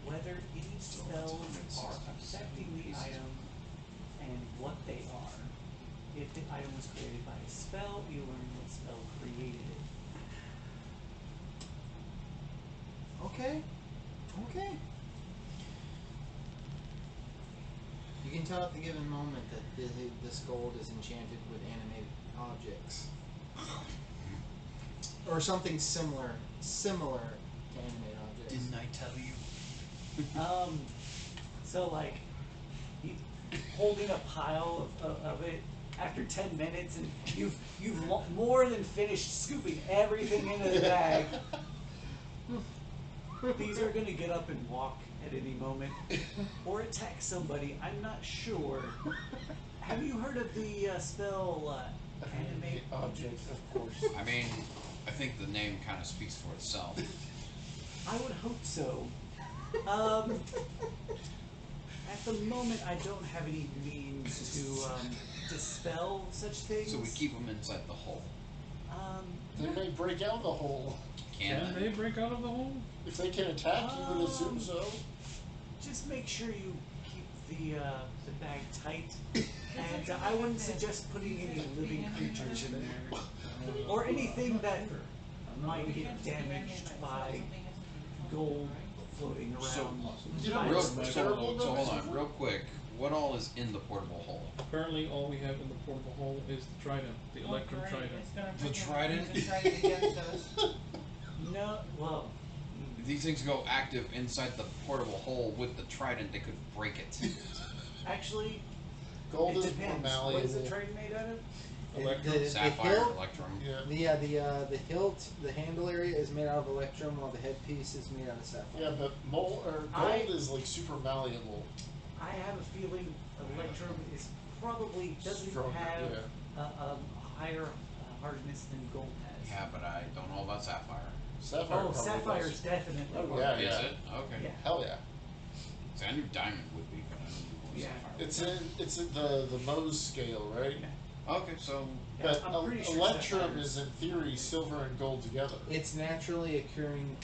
whether any spells are affecting the item and what they are. If the item was created by a spell, you learn what spell created it. Okay. Okay. You can tell at the given moment that this gold is enchanted with animated objects. Or something similar to animate objects. Didn't I tell you? So like, you holding a pile of it after 10 minutes, and you've more than finished scooping everything into the bag. These are gonna get up and walk at any moment, or attack somebody. I'm not sure. Have you heard of the spell animate object, of course. I mean, I think the name kind of speaks for itself. I would hope so. At the moment, I don't have any means to dispel such things. So we keep them inside the hole. They may break out of the hole. Can They break out of the hole? If they can attack, you would assume so. Just make sure you keep the bag tight, and I wouldn't suggest putting any living creatures in there, or anything that might get damaged by gold floating around. So, You know real, what's terrible so about hold this on, real quick. What all is in the portable hole? Currently, all we have in the portable hole is the trident, the electrum great. trident. It's gonna The freaking trident? use the trident against us. No, well, These things go active inside the portable hole with the trident. They could break it. actually, Gold it is more depends. malleable. What is the trident made out of? Electrum. Sapphire, hilt, electrum. Yeah. the hilt, the handle area is made out of electrum, while the headpiece is made out of sapphire. Yeah, but gold is like super malleable. I have a feeling electrum is probably doesn't Stronger, have yeah. a higher hardness than gold has. Yeah, but I don't know about sapphire. Sapphire. Oh, probably sapphire's does. definitely. Oh, yeah, Is yeah. it? Okay. Yeah. Hell yeah. See, I knew diamond would be, but I didn't know Yeah. sapphire. It's in the Mohs scale, right? Yeah. Okay, so Yeah, But I'm pretty sure electrum sapphire is in theory silver and gold together. It's naturally occurring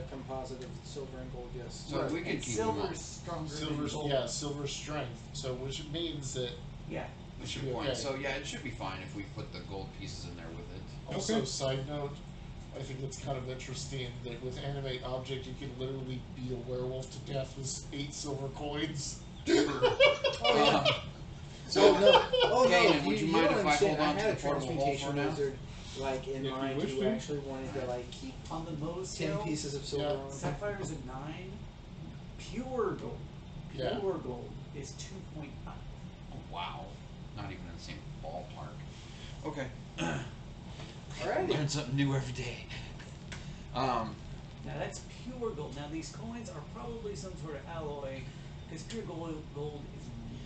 composite of silver and gold, yes. So we could And keep them all. silver's stronger than Silver's gold. silver strength. So which means that Yeah. That's should your be point. okay. So yeah, it should be fine if we put the gold pieces in there with it. also Okay. side note, I think it's kind of interesting that with animate object you can literally beat a werewolf to death with 8 silver coins. So no, oh Kanan, no, would you you mind don't if I understand. hold on I to had the a portable hole transmutation for now? wizard, like in If you mind, wish who to. actually wanted to like keep On the Mohs 10 scale, pieces of silver Yeah. on. sapphire is a 9. Pure gold. Pure Yeah. gold is 2.5. Oh, wow. Not even in the same ballpark. Okay. Alrighty. Learn something new every day. Now that's pure gold. Now these coins are probably some sort of alloy, because pure gold is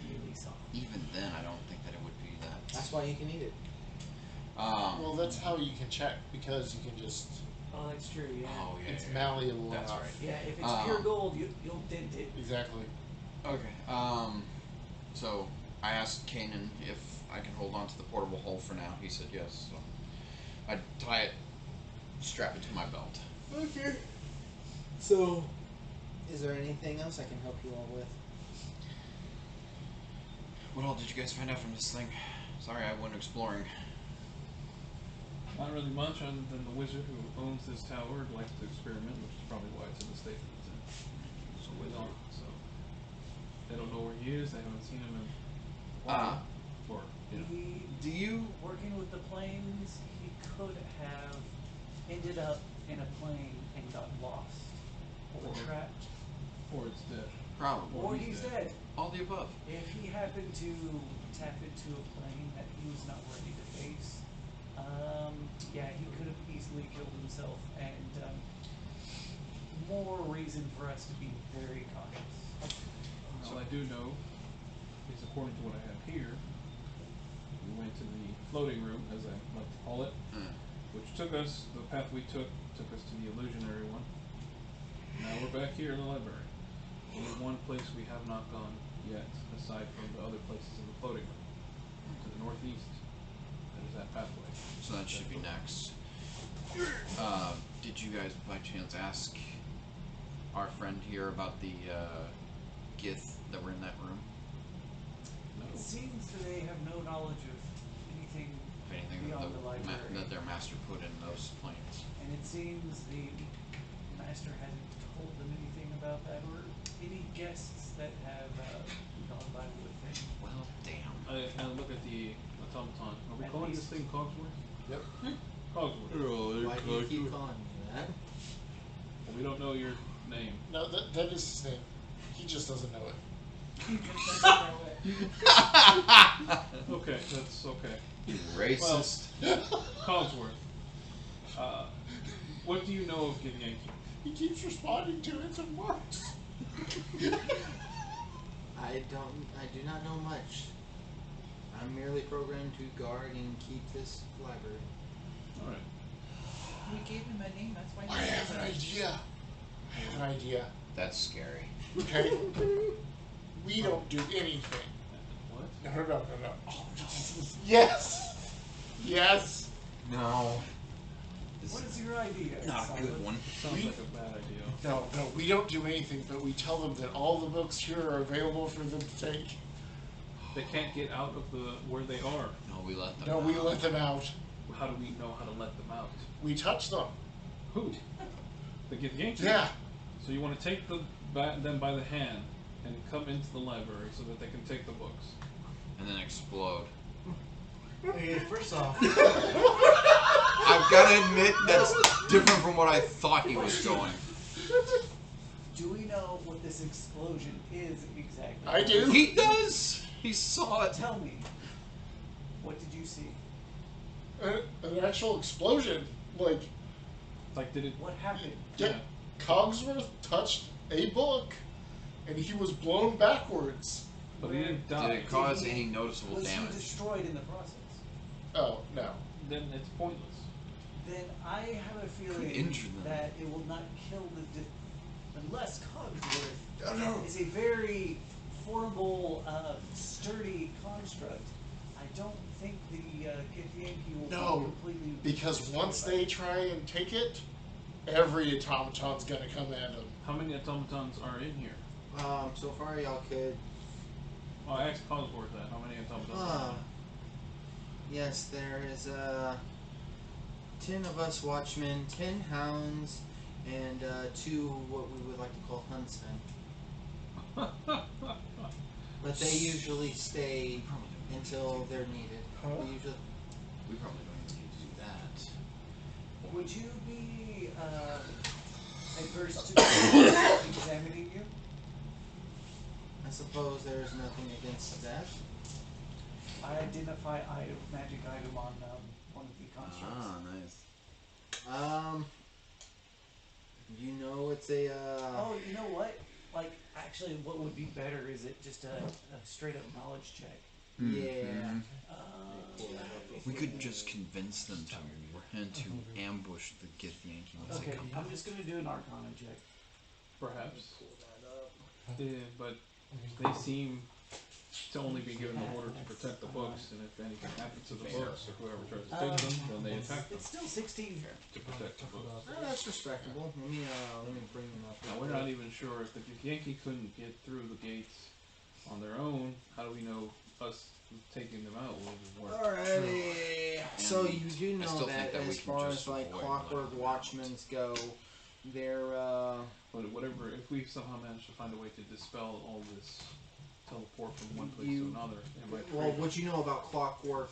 really soft. Even then, I don't think that it would be that. That's why you can eat it. Well, that's how you can check because you can just Oh, that's true. Yeah. Oh, yeah. it's yeah. malleable That's enough. right. Yeah. If it's pure gold, you'll dent it. Exactly. Okay. So I asked Kanan if I can hold on to the portable hole for now. He said yes. So I'd tie it, strap it to my belt. Okay. So, is there anything else I can help you all with? What all did you guys find out from this thing? Sorry, I went exploring. Not really much other than the wizard who owns this tower likes to experiment, which is probably why it's in the state that it's in. So they don't know where he is. They haven't seen him in a while. Or He, Do you? working with the planes, he could have ended up in a plane and got lost or trapped, or it's dead. Probably. or he's he's dead. dead. All the above. If he happened to tap into a plane that he was not ready to face, yeah, he could have easily killed himself, and more reason for us to be very cautious. All I do know is, according to what I have here, we went to the floating room, as I like to call it, which took us, the path we took us to the illusionary one. Now we're back here in the library. Only one place we have not gone yet, aside from the other places in the floating room. To the northeast, that is that pathway. So that should be next. Did you guys by chance ask our friend here about the Gith that were in that room? No. It seems that they have no knowledge of anything If anything beyond the library. that their master put in those planes. And it seems the master hasn't told them anything about that, or any guests that have gone by with him. Well, damn. I look at the automaton. Are we At calling this least. thing Cogsworth? Yep. Cogsworth. Why do you keep calling me that? Well, we don't know your name. No, that is his name. He just doesn't know it. He just doesn't know it. Okay, that's okay. You racist. Cogsworth. What do you know of Githyanki? He keeps responding to it and works. I do not know much. I'm merely programmed to guard and keep this library. Alright. We gave him a name, that's why I he have an knows it. idea. I have an idea. That's scary. Okay? We don't do anything. What? No. Yes! Yes! No. What is your idea? Not a Simon? good one. Sounds We- like a bad idea. No, we don't do anything, but we tell them that all the books here are available for them to take. They can't get out of the where they are. No, we let them. No, we out. let them out. How do we know how to let them out? We touch them. Who? The Githyanki? Yeah. So you want to take them by the hand and come into the library so that they can take the books. And then explode. Okay, first off, I've got to admit that's different from what I thought he was going. Do we know what this explosion is exactly? I do. He does. He saw it. Tell me. What did you see? An actual explosion. Like, Like, did it? What happened? yeah, Cogsworth touched a book, and he was blown backwards. But he didn't Did die. it cause any noticeable Was he damage? destroyed in the process? Oh, no. Then it's pointless. Then I have a feeling injured them? that it will not kill unless Cogsworth No. is a very formable, sturdy construct. I don't think the Githyanki will No, be completely Because destroyed once by they it. try and take it, every automaton's gonna come at them. How many automatons are in here? So far y'all could. Oh, I asked Cogsworth that. How many automatons? Are Yes, there is 10 of us watchmen, 10 hounds, and 2 what we would like to call huntsmen. But they usually stay until they're needed. Huh? They usually. We probably don't even need to do that. Would you be adverse to examining you? I suppose there is nothing against that. I identify magic item on one of the constructs. Ah, nice. You know it's a. Oh, you know what? Like, actually, what would be better is it just a straight up knowledge check. Yeah. We could just convince them to ambush the Githyanki once they Okay, come. I'm just gonna do an Arcana check. Perhaps. Yeah, but they seem to only be given the order to protect the books, and if anything happens to the books, or whoever tries to take them, then they attack them It's still 16 here. to protect the books. Oh, that's respectable. Let me bring them up. Now, we're not even sure if the Yankee couldn't get through the gates on their own. How do we know us taking them out will even work? Alrighty. So you do I know still that, think that we as can far just as like avoid clockwork whatever watchmen's go, they're But whatever, if we somehow manage to find a way to dispel all this teleport from one place You- to another, it might well, create- what you know about clockwork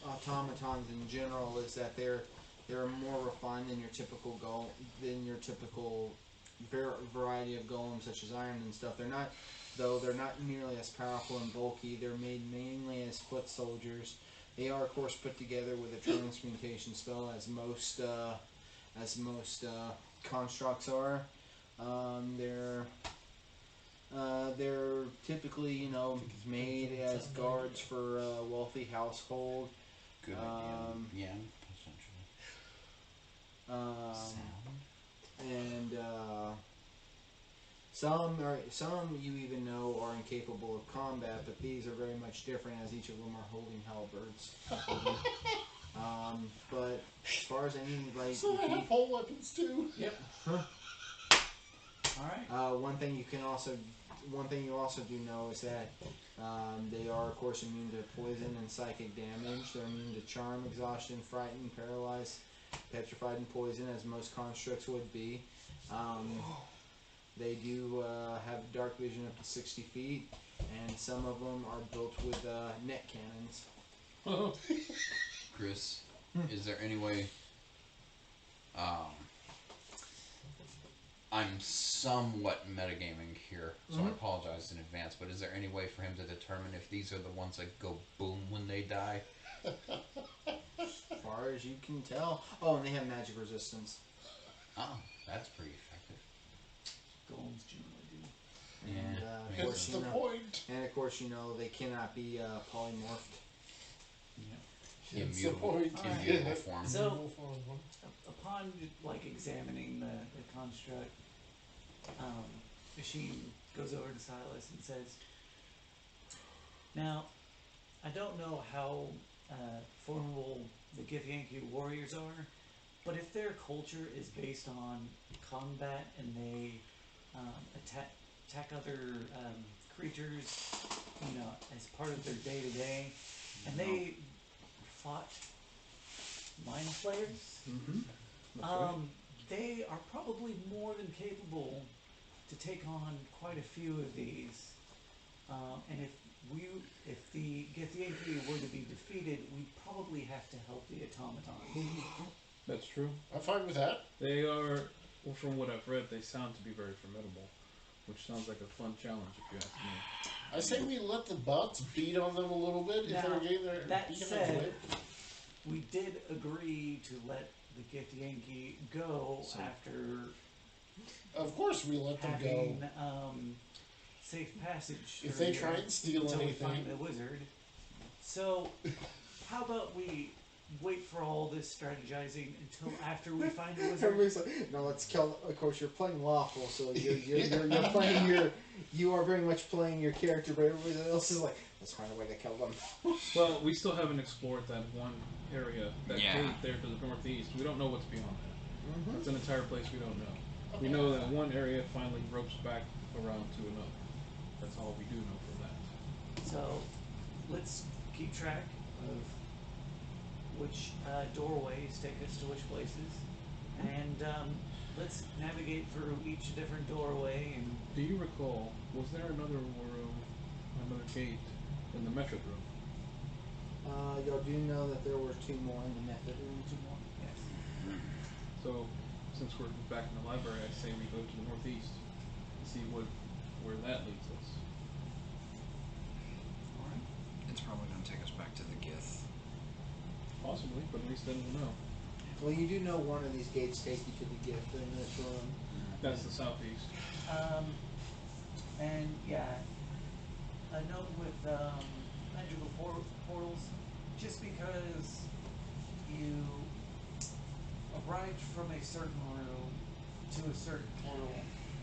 automatons in general is that they're more refined than your typical variety of golems such as iron and stuff. They're not nearly as powerful and bulky. They're made mainly as foot soldiers. They are, of course, put together with a transmutation spell, as most constructs are. They're typically, made as guards for a wealthy household. Good idea. Yeah, essentially. And some you even know are incapable of combat, but these are very much different as each of them are holding halberds. But as far as any So they have pole weapons too. Yep. All right. One thing you also do know is that they are, of course, immune to poison and psychic damage. They're immune to charm, exhaustion, frighten, paralyze, petrified, and poison, as most constructs would be. They do have dark vision up to 60 feet, and some of them are built with net cannons. Chris, is there any way? I'm somewhat metagaming here, so I apologize in advance. But is there any way for him to determine if these are the ones that go boom when they die? As far as you can tell. Oh, and they have magic resistance. Oh, that's pretty effective. Golems generally do. And Yeah, of makes course, That's you the know, point. and of course, they cannot be polymorphed. Yeah. That's the Immutable, point. immutable form. So- Immutable form. Upon examining the construct, Machine goes over to Silas and says, "Now, I don't know how formidable the Githyanki warriors are, but if their culture is based on combat and they attack other creatures, as part of their day to day, and they fought mind flayers." Mm-hmm. They are probably more than capable to take on quite a few of these. And if the Githyanki were to be defeated, we'd probably have to help the automatons. That's true. I'm fine with that. They are, well, from what I've read, they sound to be very formidable, which sounds like a fun challenge if you ask me. I say we let the bots beat on them a little bit if Now, they're getting their that beacon said, away. we did agree to let the Githyanki go after Of course we let them having go. safe passage. If they through try there and steal until we anything- find the wizard. So, how about we wait for all this strategizing until after we find the wizard? Everybody's like, no, let's kill. Of course, you're playing lawful, so you're playing you are very much playing your character, but everybody else is like, let's find a way to kill them. Well, we still haven't explored that one area, that Yeah. gate there to the northeast. We don't know what's beyond that. Mm-hmm. It's an entire place we don't know. We know that one area finally ropes back around to another. That's all we do know for that. So, let's keep track of which doorways take us to which places, and let's navigate through each different doorway. And Do you recall, was there another room, another gate in the method room? Y'all do know that there were two more in the method room. yes, So, since we're back in the library, I say we go to the northeast and see where that leads us. all right. It's probably going to take us back to the Gith. Possibly, but at least then we'll know. Well, you do know one of these gates take you to the gift in this room. That's the southeast. And yeah, a note with magical portals, just because you arrived from a certain room to a certain portal,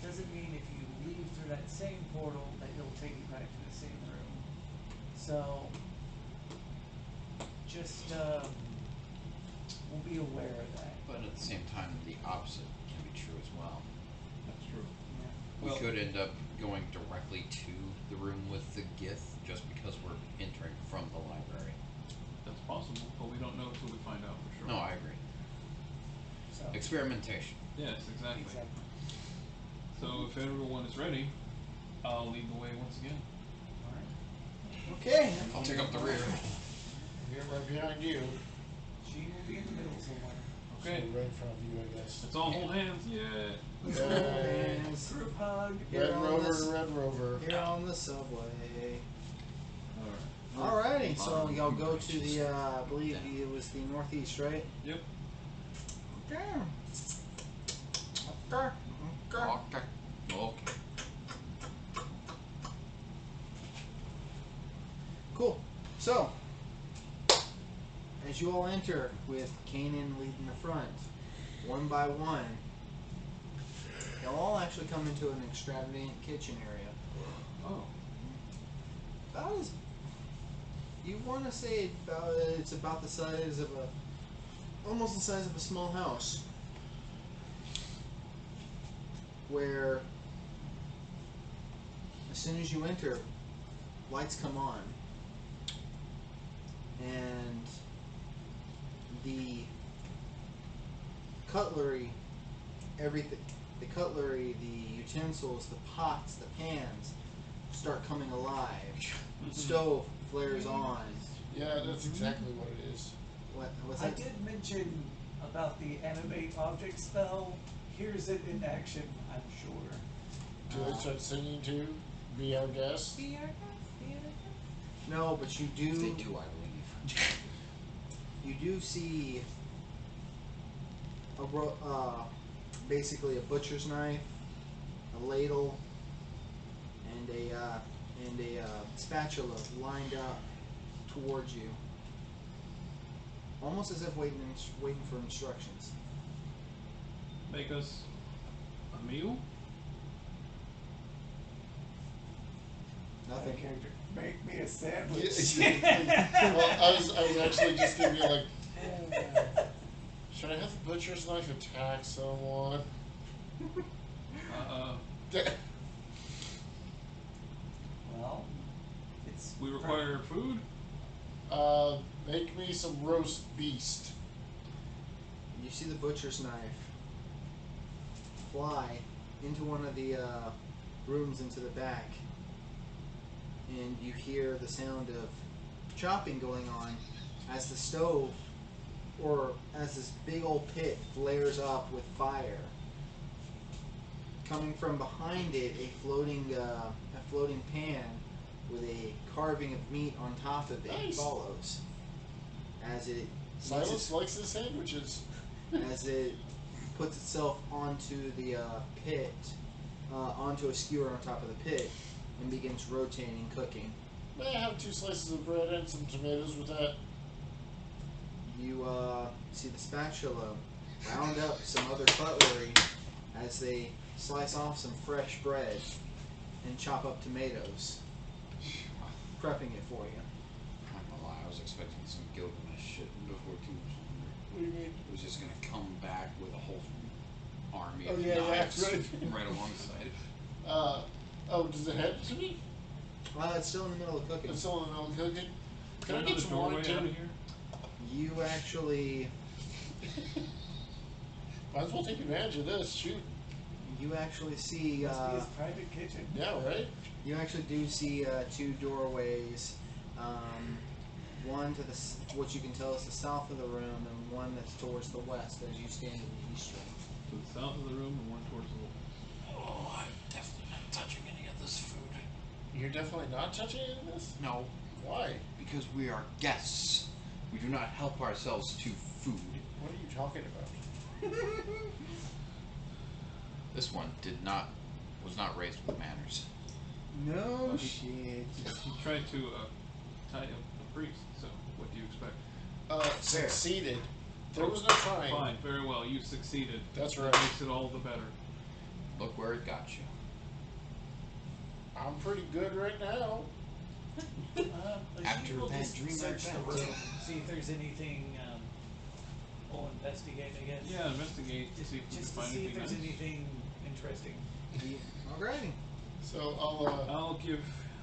doesn't mean if you leave through that same portal that it'll take you back to the same room. So, just we'll be aware of that. But at the same time, the opposite can be true as well. That's true. Yeah. We Well- could end up going directly to the room with the Gith just because we're entering from the library. That's possible, but we don't know until we find out for sure. No, I agree. So, Experimentation. Yes, exactly. exactly. So if everyone is ready, I'll lead the way once again. All right. Okay. I'll take up the rear. We're right behind you. She will be in the middle somewhere. Okay. So right in front of you, I guess. Let's all hold hands. Yeah. Yay. Group hug. Here Red on Rover, this- Red Rover. Here on the subway. All right. Alrighty, so y'all go to the, I believe it was the northeast, right? Yep. Okay. Okay. Okay. Okay. Okay. all enter with Kanan leading the front. One by one. They'll all actually come into an extravagant kitchen area. Oh. About as you want to say it's about the size of almost the size of a small house. Where as soon as you enter, lights come on, and the cutlery, everything, the cutlery, the utensils, the pots, the pans start coming alive. Stove flares on. Yeah, that's exactly what it is. What's I that? did mention about the animate object spell. Here's it in action, I'm sure. Do they start singing too? Be our guest. Be our guest, be our guest. No, but you do. They do, I believe. You do see basically a butcher's knife, a ladle, and a spatula lined up towards you, almost as if waiting for instructions. Make us a meal? Nothing. Character, make me a Yeah, sandwich. well, I was actually just gonna be like, should I have the butcher's knife attack someone? Well, it's We require food? Make me some roast beast. You see the butcher's knife fly into one of the rooms into the back, and you hear the sound of chopping going on as the stove, or as this big old pit flares up with fire. Coming from behind it, a floating pan with a carving of meat on top of it Nice. follows as it Silas likes his sandwiches. as it puts itself onto the pit, onto a skewer on top of the pit, and begins rotating, cooking. May I have 2 slices of bread and some tomatoes with that? You see the spatula round up some other cutlery as they slice off some fresh bread and chop up tomatoes, prepping it for you. I'm not gonna lie, I was expecting some Gilgamesh shit before too much longer. What do you mean? It was just gonna come back with a whole army Oh, of yeah, knives right. right alongside. Does it head to me? It's still in the middle of cooking. It's still in the middle of cooking. Can I know get the some doorway wine out too? of here? You actually, Might as well take advantage of this. Shoot. you actually see, must be his private kitchen. Yeah, right? you actually do see 2 doorways. One to what you can tell is the south of the room, and one that's towards the west as you stand in the east room. To the south of the room and one towards the west. Oh, I'm definitely not touching any of this food. You're definitely not touching any of this? No, Why? because we are guests. We do not help ourselves to food. What are you talking about? This one was not raised with manners. No Well, shit. He tried to tie up the priest, so what do you expect? Succeeded. There was no trying. Fine, very well, you succeeded. That's That right. makes it all the better. Look where it got you. I'm pretty good right now. After We'll that just dream search I the had. room, see if there's anything. We'll investigate, I guess. Yeah, investigate to see if we can Just to find see if anything there's nice. anything interesting. Alrighty. So I'll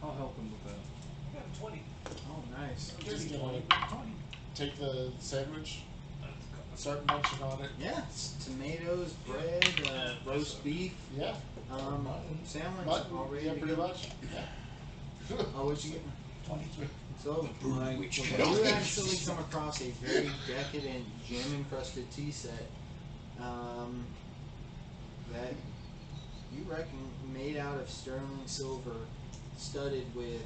I'll help him with that. I got a 20. Oh, nice. just Dirty gonna 20. take the sandwich, start munching on it. Yeah, it's tomatoes, bread, roast beef, Yeah. sandwich, Mutton. all ready Yeah, to pretty go. much. Yeah. Oh, what'd you get? 20. So, Which you killed actually come across a very decadent, gem-encrusted tea set that you reckon made out of sterling silver, studded with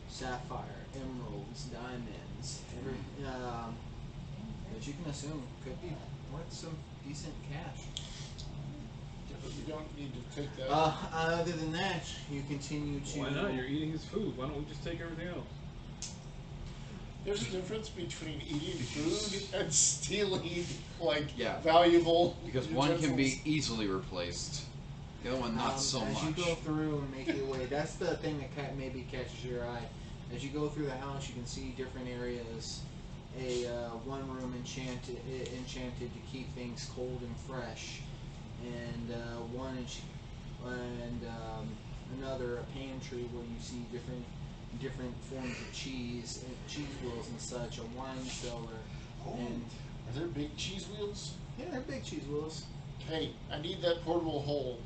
sapphire, emeralds, diamonds, that you can assume could be worth some decent cash. But you don't need to take that. Other than that, you continue to. Why not? You're eating his food. Why don't we just take everything else? There's a difference between eating food and stealing, like, Yeah. valuable Because one can be utensils. easily replaced. The other one not so as much. you go through and make your way, that's the thing that maybe catches your eye. As you go through the house, you can see different areas. One room enchanted to keep things cold and fresh, and another a pantry where you see different forms of cheese wheels and such. A wine cellar, and Are there big cheese wheels? yeah, they're big cheese wheels. Hey, I need that portable hole.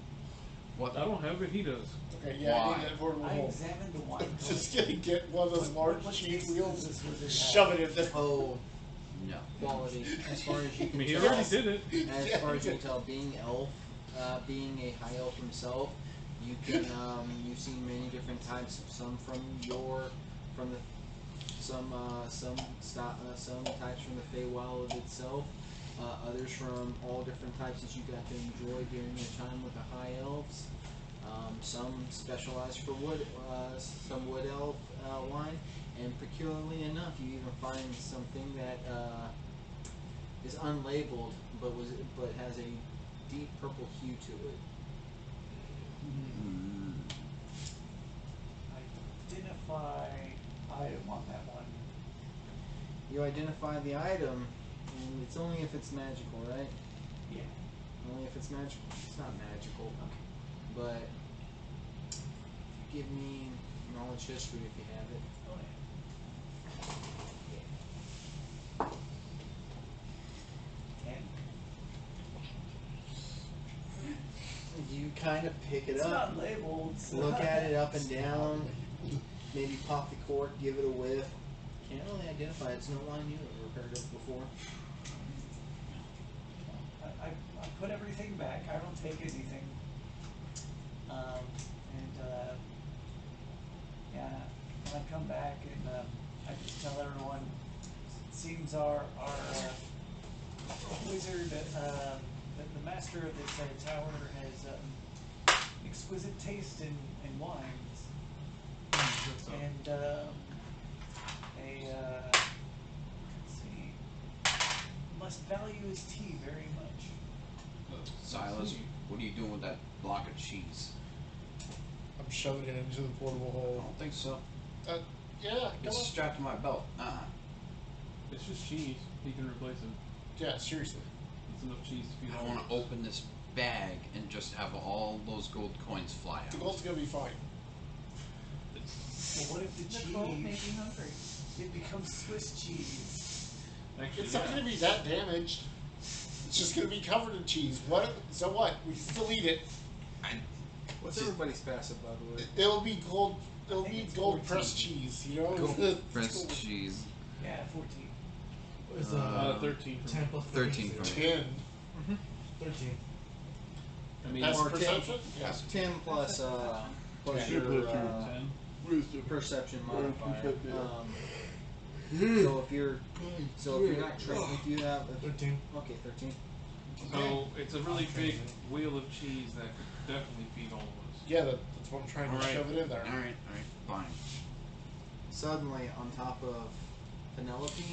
What? I don't have it. He does. Okay, yeah, I Why? need that portable I hole. examined the wine. I'm just gonna get one of those large What cheese tastes wheels does this and wizard shove have? it in there. Oh, No. quality as far as you I can mean, he tell. already did it. As far as you can tell, being being a high elf himself, you can you've seen many different types. Some types from the Feywild itself. Others from all different types that you got to enjoy during your time with the high elves. Some specialized for some wood elf wine, and peculiarly enough, you even find something that is unlabeled, but has a deep purple hue to it. Identify item on that one. You identify the item, and it's only if it's magical, right? Yeah. Only if it's magical. It's not magical, but give me knowledge history if you have it. Oh yeah. 10. You kind of pick it It's up, not labeled. So look at it up and down, maybe pop the cork, give it a whiff. Can't really identify it. It's no wine you've ever heard of before. I put everything back. I don't take anything. Yeah, when I come back and I just tell everyone, it seems our wizard, the master of this tower has exquisite taste in wines, and let's see, must value his tea very much. Silas, what are you doing with that block of cheese? I'm shoving it into the portable I hole. don't think so. Yeah, come It's on. strapped to my belt. It's just cheese. He can replace it. Yeah, seriously. It's enough cheese to feed I all want of to us. open this bag and just have all those gold coins fly The out. gold's gonna be fine. Well, what if the Nicole may cheese be hungry. it becomes Swiss cheese? Actually, It's not yeah. gonna be that damaged. It's just gonna be covered in cheese. What? So what? We can still eat it. What's everybody's passive, by the way? It'll be gold. It'll think be it's gold 14. pressed cheese. You know. Gold pressed cheese. Yeah, 14. It's 13 for 10 me. plus 13 for me. 10. 13. I mean, That's Or perception. 10, Yeah. 10 plus Yeah. your 10. perception modifier. Hmm. So if you're not trained, if you have 13. okay, 13. So it's a really big wheel of cheese that could definitely feed all of us. Yeah, that's what I'm trying to Alright. shove it in there. Alright, fine. Suddenly, on top of Penelope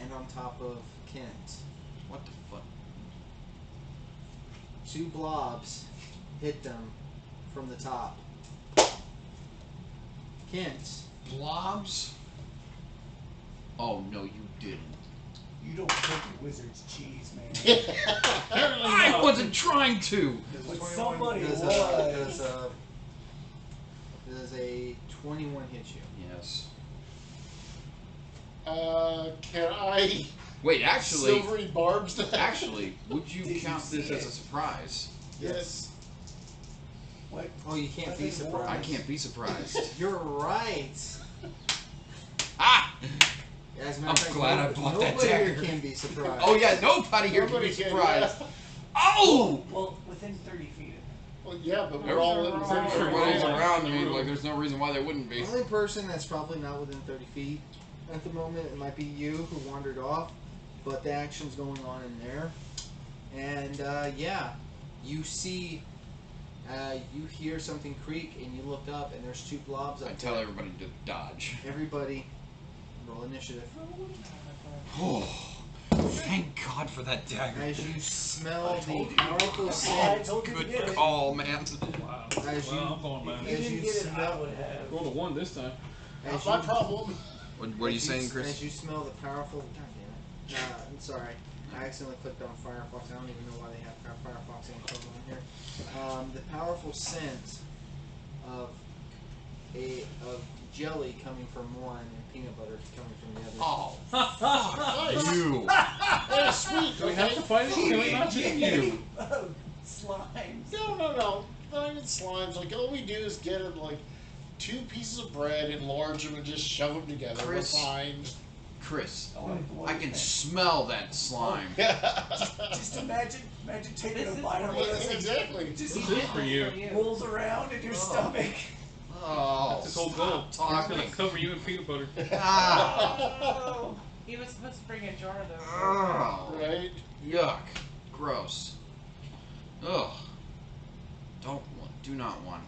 and on top of Kent, What the fuck? two blobs hit them from the top. Kent, Blobs? Oh, no, you didn't. You don't take a wizard's cheese, man. Apparently I not. wasn't trying to! But somebody does was. a 21 hit you? Yes. Can I Wait, actually, silvery barbs that? actually, would you Did you count this see as it? a surprise? Yes. What? Oh, you can't be surprised. I can't be surprised. You're right. Ah! As a matter I'm of fact, glad I bought that nobody here dagger. can be surprised. Oh yeah, nobody here can Nobody be can, surprised. yeah. Oh! Well, within 30 feet Well, yeah, but we're all in Everyone's Everybody's around. around. I mean, like, there's no reason why they wouldn't be. The only person that's probably not within 30 feet at the moment, it might be you who wandered off, but the action's going on in there. And yeah, you see, you hear something creak, and you look up, and there's two blobs I up tell there. everybody to dodge. Everybody Roll initiative. Oh, thank God for that dagger. As you smell the powerful I scent, told you to get Good it. call, man. Wow. As Well, you- I'm going back. If you As didn't you get it, I smell- would have. Rolled a 1 this time. as Not you, my problem. What are you saying, Chris? As you smell the powerful, God damn it. I'm sorry. I accidentally clicked on Firefox. I don't even know why they have Firefox info on here. The powerful scent of jelly coming from one and peanut butter coming from the other. Oh, Nice. you. Hey, sweet. Do we have to fight it? Can we not just You. Slimes. No. Not even slimes. Like, all we do is get it, like, 2 pieces of bread, enlarge them, and just shove them together. Chris. We're fine. Chris, I like the one I you can think. smell that slime. Just imagine taking This a is bite of for one you. of those Exactly. just This is for you. rolls around in your stomach. Oh, That's his whole goal. stop He's gonna talking. cover you in peanut butter. Ah. He was supposed to bring a jar though. Oh, Right? yuck. Gross. Ugh. Do not want.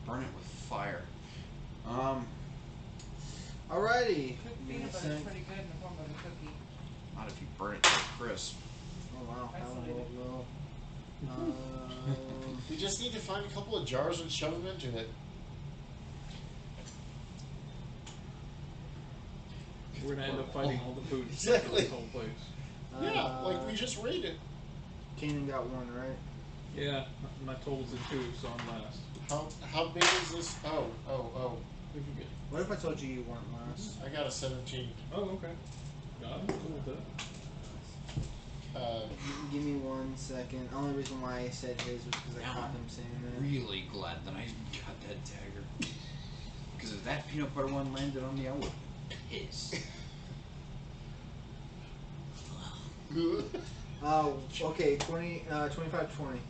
Burn it with fire. Alrighty. Cooked peanut butter is pretty good in the form of a cookie. Not if you burn it to a crisp. Oh wow, that one Isolated. rolled well. We just need to find a couple of jars and shove them into it. We're gonna end up fighting all the food Exactly. in this whole place. Yeah, like we just raided. Kanan got one, right? Yeah, my total's a 2, so I'm last. How big is this? Oh. What'd you get? What if I told you weren't last? I got a 17. Oh, okay. Got it. Cool with that. Give me 1 second. Only reason why I said his was because I caught him saying that. Really glad that I got that dagger. Because if that peanut butter one landed on me, I would have been pissed. Okay, 25, 20.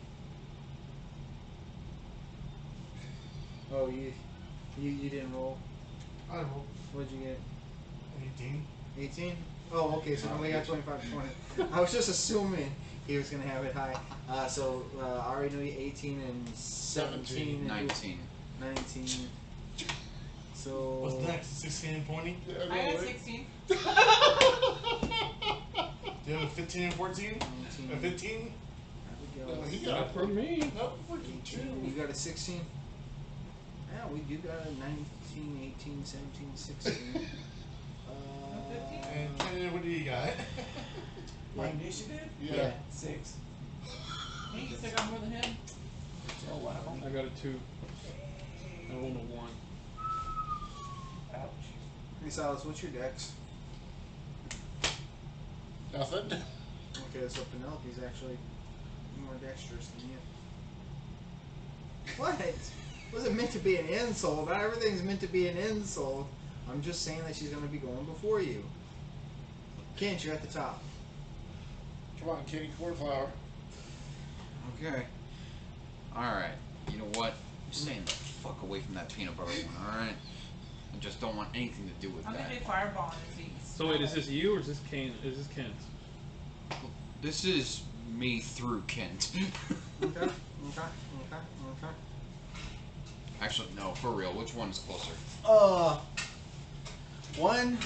Oh, you didn't roll. I rolled What'd you get? 18. 18? Oh, okay, so we got 25, 20. I was just assuming he was gonna have it high. So I already know you 18 and 17 and 19. 19. So What's next? 16 and 20? I got 16. Do you have a 15 and 14? 19. A 15? There we go. No, he got Not for me. Not freaking 18. You 2. got a 16? Yeah, we do got a 19, 18, 17, 16. And Kenan, what do you got? My initiative? Yeah. 6. Hey, you still got more than him? Oh wow. I got a 2. I rolled a 1. Ouch. Hey Silas, what's your dex? Nothing. Okay, so Penelope's actually more dexterous than you. What? Wasn't meant to be an insult. Not everything's meant to be an insult. I'm just saying that she's going to be going before you. Kent, you're at the top. Come on, Kitty Cornflower. Okay. Alright. You know what? I'm staying the fuck away from that peanut butter one, alright? I just don't want anything to do with I'm that. gonna do fireball and see. So wait, is this you or is this Kane? Is this Kent? This is me through Kent. Okay. Actually, no, for real. Which one's closer? One,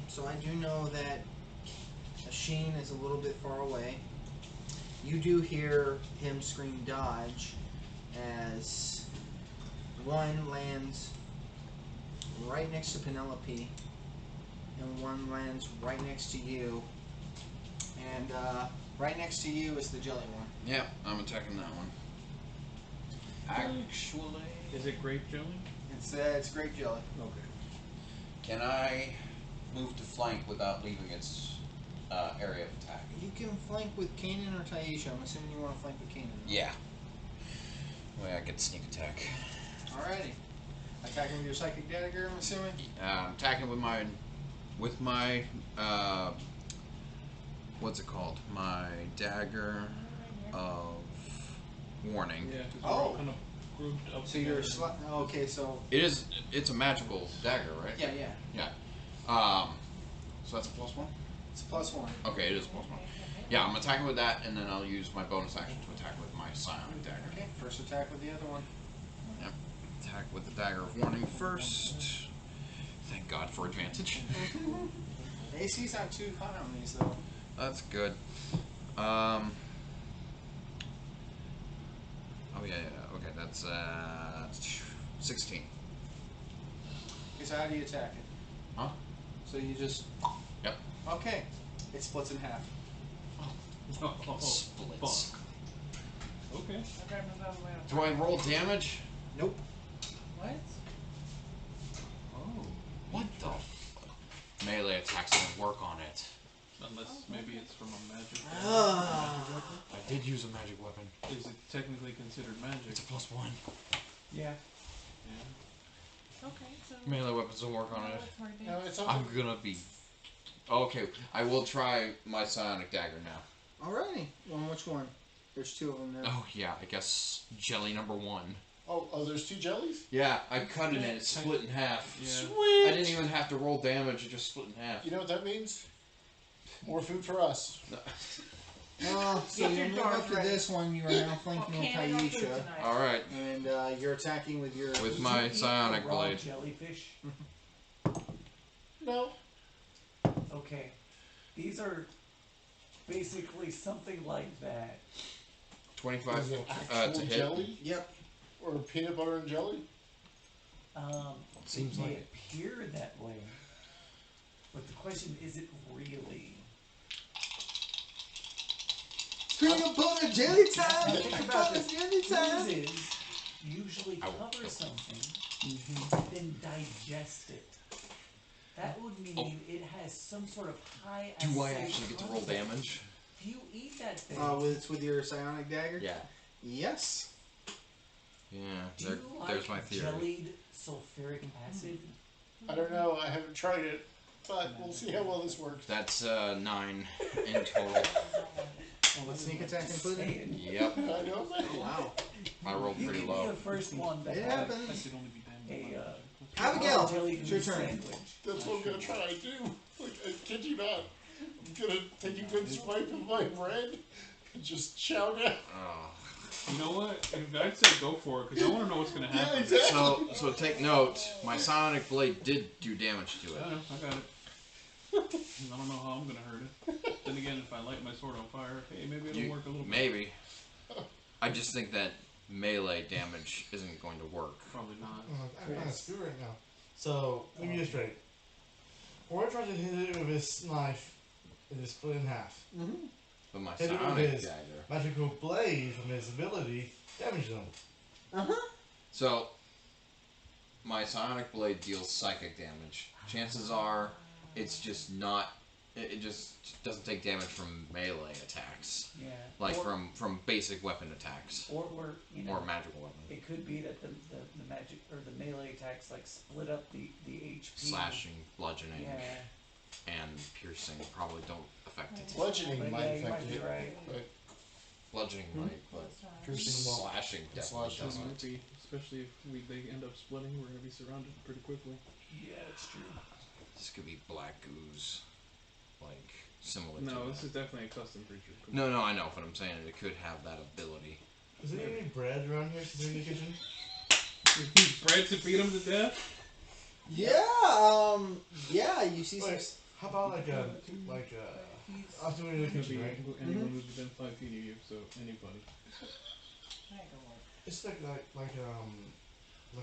so I do know that Sheen is a little bit far away. You do hear him scream dodge as one lands right next to Penelope and one lands right next to you. And right next to you is the jelly one. Yeah, I'm attacking that one. Actually, Is it grape jelly? It's grape jelly. Okay. can I move to flank without leaving its area of attack? You can flank with Kanan or Taisha. I'm assuming you want to flank with Kanan. Yeah. Way I get sneak attack. Alrighty. Attacking with your psychic dagger, I'm assuming? Attacking with my what's it called? My dagger of warning. Yeah, because Oh. we're all kind of grouped up So you're together. okay, so It's a magical dagger, right? yeah. Yeah. So that's a +1? It's a +1. Okay, it is a +1. Yeah, I'm attacking with that, and then I'll use my bonus action to attack with my psionic dagger. Okay, first attack with the other one. Yep. Attack with the dagger of warning first. Thank God for advantage. AC's not too high on these though. That's good. Oh yeah. Okay, that's 16. Okay, so how do you attack it? Huh? So you just. Yep. Okay. It splits in half. Oh, Splits. fuck. Okay. I gotta move out of the way. Do I roll damage? Nope. What? Oh. What the? Melee attacks don't work on it. Unless maybe it's from a magic. I did use a magic weapon. Is it technically considered magic? It's a +1. Yeah. Yeah. Okay, so. Melee weapons don't work on it. What's more No, advanced? it's I'm gonna be. Okay, I will try my psionic dagger now. Alrighty. Well, which one? There's two of them now. Oh yeah, I guess jelly number 1. Oh, there's 2 jellies? Yeah, I cut it and it split in half. Yeah. Sweet! I didn't even have to roll damage; it just split in half. You know what that means? More food for us. So Get you your move guards up to ready. this one. You are now Well, flanking on can't eat our food Taisha. tonight. All right, And you're attacking with your. with Did my you eat psionic the raw blade. jellyfish? No. Okay. These are basically something like that. 25 Is it to actual hit. jelly? Yep. Or peanut butter and jelly? Seems it may like it. appear that way, but the question is it really? Peanut butter jelly Now time. think Peanut about butter this. jelly time. Oozes usually I will cover kill. something, then digest it. That would mean it has some sort of high. Do I acidic actually get to roll content. damage? If you eat that thing, With your psionic dagger. Yeah. Yes. Yeah, do there, you there's my like theory. jellied sulfuric acid? I don't know. I haven't tried it. But we'll see how well this works. That's 9 in total. With sneak attack included. Saying. Yep, I know. Wow. I rolled You pretty could be low. the first one that It had happens. That should only be damaged. a Abigail, jelly it's your turn. sandwich. That's what I'm going to try to do. Like, I kid you not. I'm going to take a good swipe of my bread and just chow down. Oh. You know what? I'd say go for it because I want to know what's going to happen. Yeah, exactly. So take note, my psionic blade did do damage to it. I know, I got it. I don't know how I'm going to hurt it. Then again, if I light my sword on fire, hey, maybe it'll work a little bit. Maybe. I just think that melee damage isn't going to work. Probably not. I'm kind of screwed right now. So, let me get straight. Or I tried to hit it with his knife, it is split in half. Mm-hmm. But my Hit it with psionic his dagger. magical blade from his ability damaged them. Uh-huh. So, my psionic blade deals psychic damage. Chances are, it's just not. It just doesn't take damage from melee attacks, Yeah. like or, from basic weapon attacks or you know, or magical weapon. it could be that the magic or the melee attacks like split up the HP. Slashing, bludgeoning, Yeah. and piercing probably don't affect it. Bludgeoning But might yeah, you affect might be it. right. But Bludgeoning might, but piercing won't. slashing definitely Slashing doesn't. Might be, especially if they end up splitting, we're going to be surrounded pretty quickly. Yeah, that's true. This could be black ooze, like similar No, to. this is definitely a custom creature. No, I know, but I'm saying it could have that ability. Is there any bread around here since we're in the kitchen? Bread to beat him to death? Yeah. Yeah. You see some. Wait, how about like a I'll do it in the Could be kitchen, right? anyone who's within 5 feet of you, so anybody. It's like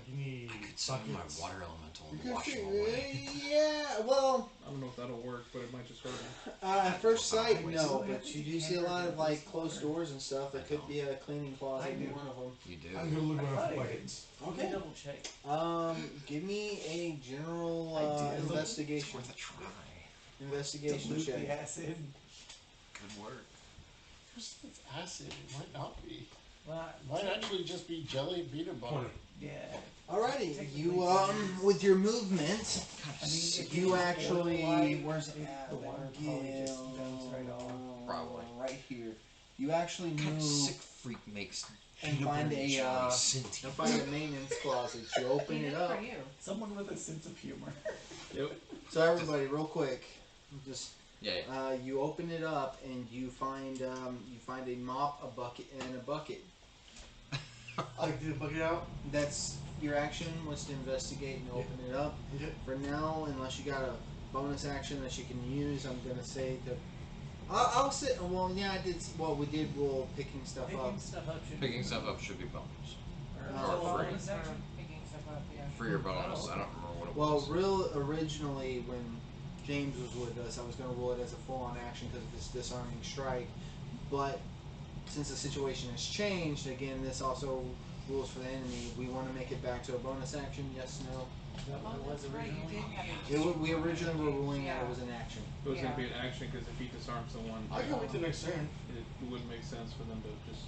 you need I could summon my buckets. water elemental and You wash can him see- away. Yeah. Well, I don't know if that'll work, but it might just hurt him. at first sight, Wait, no. so But you do see a lot of like closed doors and stuff. There could be a cleaning closet I in do. one of them. You do. I'm gonna look I around thought for I did. buckets. Let me double check. Give me a general I did. investigation. Worth a try. Investigation Dilute check. the acid. Good work. It's acid. It might not be. Well, It might actually just be jelly and peanut butter. 20. yeah. Alrighty, Technically, you it's- with your movement, I mean, if you it's actually oil-like, where's the water probably just dumps right off. Probably. right here. You actually What kind of move sick freak makes and peanut find butter a jelly and sentient? find a maintenance closet. You open it up. For you. Someone with a sense of humor. Yep. So everybody, real quick, just Yeah, yeah. you open it up and you find a mop, a bucket, and a bucket. Like, did the bucket out? That's your action was to investigate and open it up. Okay. For now, unless you got a bonus action that you can use, I'm gonna say to. I'll sit. Well, yeah, I did. Well, we did roll picking stuff up. Picking stuff up should Picking be stuff up should be bonus. Or free. bonus action? Picking stuff up, yeah. For your bonus, I don't remember what it Well, was. originally when James was with us, I was gonna roll it as a full-on action because of this disarming strike, but since the situation has changed, again, this also rules for the enemy. We want to make it back to a bonus action. Yes, no. Is that what Oh, it was that's right, you originally? did have it. We originally were ruling that it Yeah. was an action. It was Yeah. going to be an action because if he disarms the one, I can wait till next turn. it wouldn't make sense for them to just,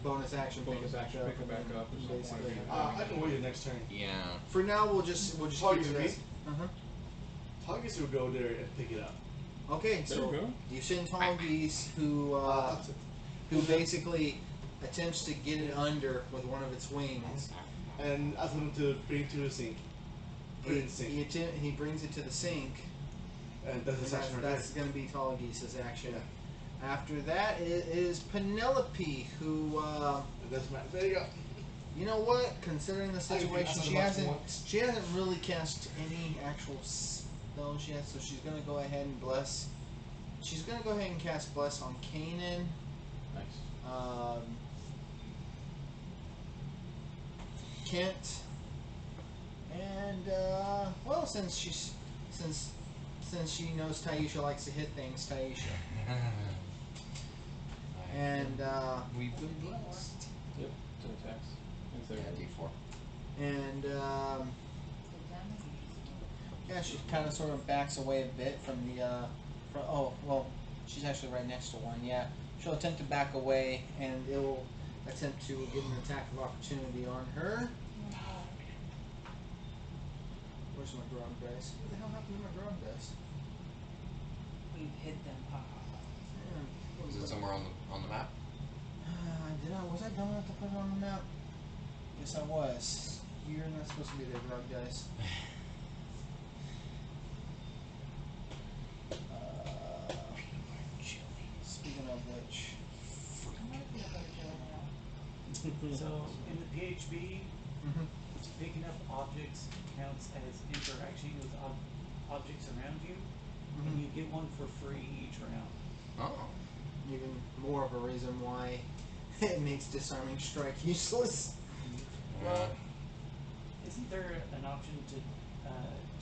Bonus action, Bonus pick it back action, up, pick it and back then up, there's no point basically. in I can wait till next turn. Yeah. For now, we'll just Target keep it me. as. Targets will go there and pick it up. Okay, There so you go. you send Tall Geese, who basically attempts to get it under with one of its wings. And ask them to bring it to the sink. Put it in the sink. He brings it to the sink. And that's And his action right there. that's going to be Tall Geese's action. After that is Penelope, who, And that's my. There you go. you know what? Considering the situation, I she can hasn't once. really cast any actual spells yet, so she's going to go ahead and bless. She's going to go ahead and cast Bless on Kanan. nice. Kent, and well, since she knows Taisha likes to hit things, Taisha, and We've been blessed. Yep, 2 attacks. And Yeah, save. D4. and yeah, she kind of sort of backs away a bit from the she's actually right next to one. Yeah, she'll attempt to back away, and it will attempt to get an attack of opportunity on her. Where's my grog dice? What the hell happened to my grog dice? We've hit them. Man, Is it somewhere on the map? was I dumb enough to put it on the map? Yes, I was. You're not supposed to be there, grog dice. Speaking of which, So in the PHB, picking up objects counts as interaction with objects around you, and you get one for free each round. Oh. even more of a reason why it makes disarming strike useless. Well, isn't there an option to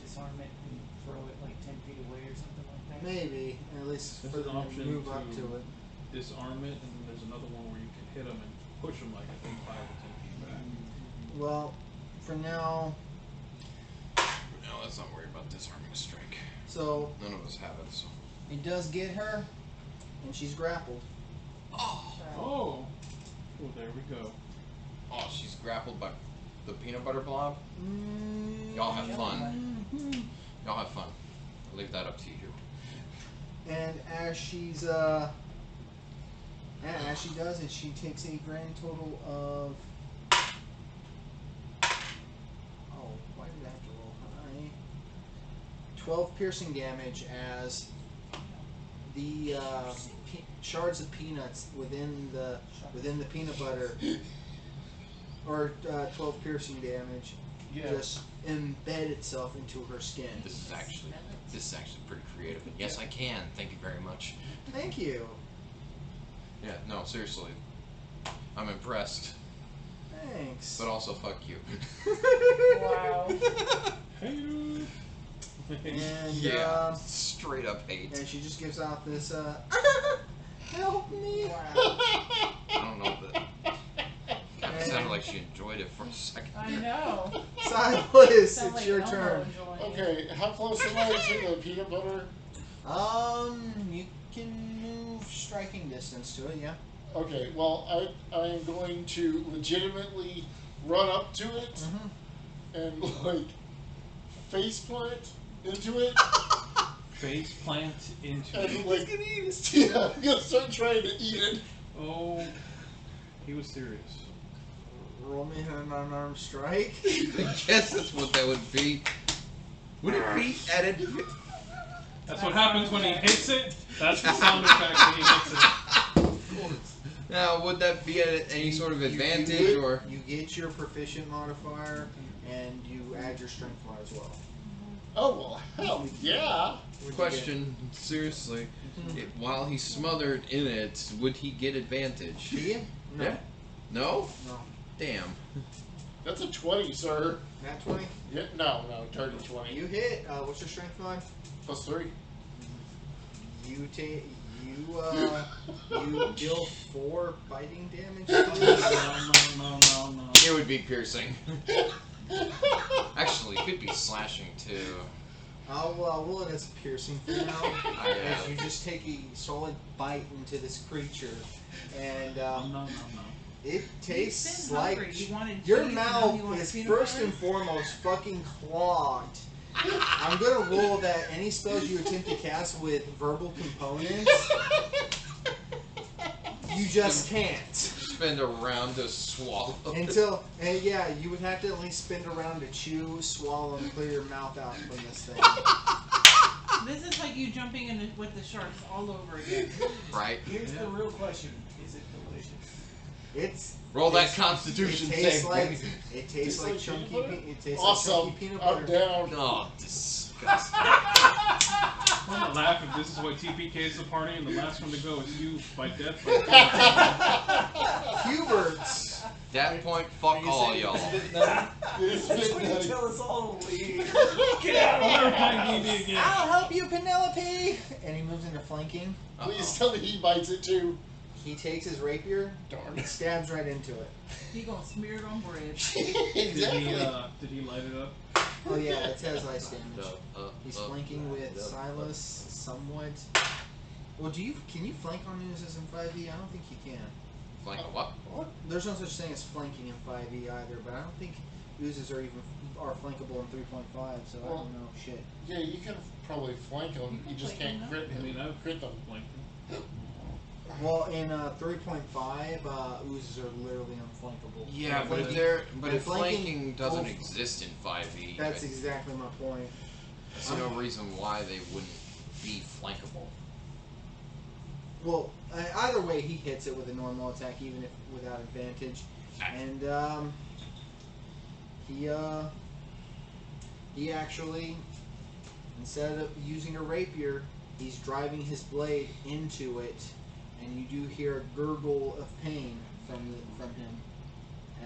disarm it and throw it like 10 feet away or something like that? Maybe, at least There's for an them to option move up to- to it. Disarm it, and then there's another one where you can hit them and push them like I think 5 or 10 feet back. Well, for now, No, let's not worry about disarming a strike. so None of us have it, so. it does get her, and she's grappled. Oh. Oh! Well, there we go. Oh, she's grappled by the peanut butter blob. Y'all have fun. Y'all have fun. I'll leave that up to you. And as she's as she does it, she takes a grand total of why did I have to roll high? 12 piercing damage as the shards of peanuts within the peanut butter, or 12 piercing damage, just embed itself into her skin. This is actually pretty creative. Yes, I can. Thank you very much. Thank you. Yeah, no, seriously. I'm impressed. Thanks. But also, fuck you. Wow. Hey! And Yeah, straight up hate. and she just gives out this help me. Wow. I don't know, but kind of sounded like she enjoyed it for a second. I know. Silas, Sound it's like your Elmo turn. enjoying it. Okay, how close am I to the peanut butter? You can move striking distance to it, yeah. Okay, well, I am going to legitimately run up to it and, like, face plant into it. Face plant into And, it. like, yeah, I'm gonna start trying to eat it. Oh, he was serious. Roll me an unarmed strike. I guess that's what that would be. Would it be added? That's what happens when he hits it. That's the sound effect when he hits it. Now, would that be at any sort of advantage or? You get your proficient modifier, and you add your strength mod as well. Oh well, hell yeah! Question, seriously, while he's smothered in it, would he get advantage? He? No. Yeah. No? No. Damn. That's a 20, sir. Nat 20? Yeah, no, dirty 20. You hit. What's your strength mod? +3. You take. You deal 4 biting damage. No. It would be piercing. Actually, it could be slashing too. I'll roll it as piercing for now. Yeah. As you just take a solid bite into this creature, and No. it tastes He's been like hungry. He wanted your cheese, and now mouth he wants is peanut first butter. and foremost fucking clogged. I'm gonna roll that any spells you attempt to cast with verbal components, you just can't. Spend a round to swallow. Until, and yeah, you would have to at least spin around to chew, swallow, and clear your mouth out from this thing. This is like you jumping in with the sharks all over again. Right? Here's the real question: is it delicious? It's Roll that it Constitution tastes save, like baby. it tastes like chunky. peanut butter? It tastes Awesome. like chunky peanut butter. I'm down. Oh, disgusting. I'm gonna laugh if this is what TPK's the party and the last one to go is you by death. Hubert's. That point, fuck all y'all. It's That's been when you nutty. tell us all to leave. Get out of Never here. playing D&D again. I'll help you, Penelope. And he moves into flanking. Please tell me he bites it too. He takes his rapier Darn. and stabs right into it. He gonna smear it on bread. Exactly. Did he light it up? Oh yeah, it has ice damage. He's Up, flanking with up, Silas somewhat. Well, can you flank on users in 5e? I don't think you can. Like a what? What? There's no such thing as flanking in 5e either, but I don't think users are flankable in 3.5. So I don't know shit. Yeah, you can probably flank them. You just flank can't them, crit I mean, him. I've Crit them. blanked him. Well, in 3.5, oozes are literally unflankable. Yeah, but Flanking- if flanking- flanking doesn't well, exist in 5e, That's exactly my point. I see no reason why they wouldn't be flankable. Well, either way, he hits it with a normal attack, even if without advantage. And he actually, instead of using a rapier, he's driving his blade into it, and you do hear a gurgle of pain from him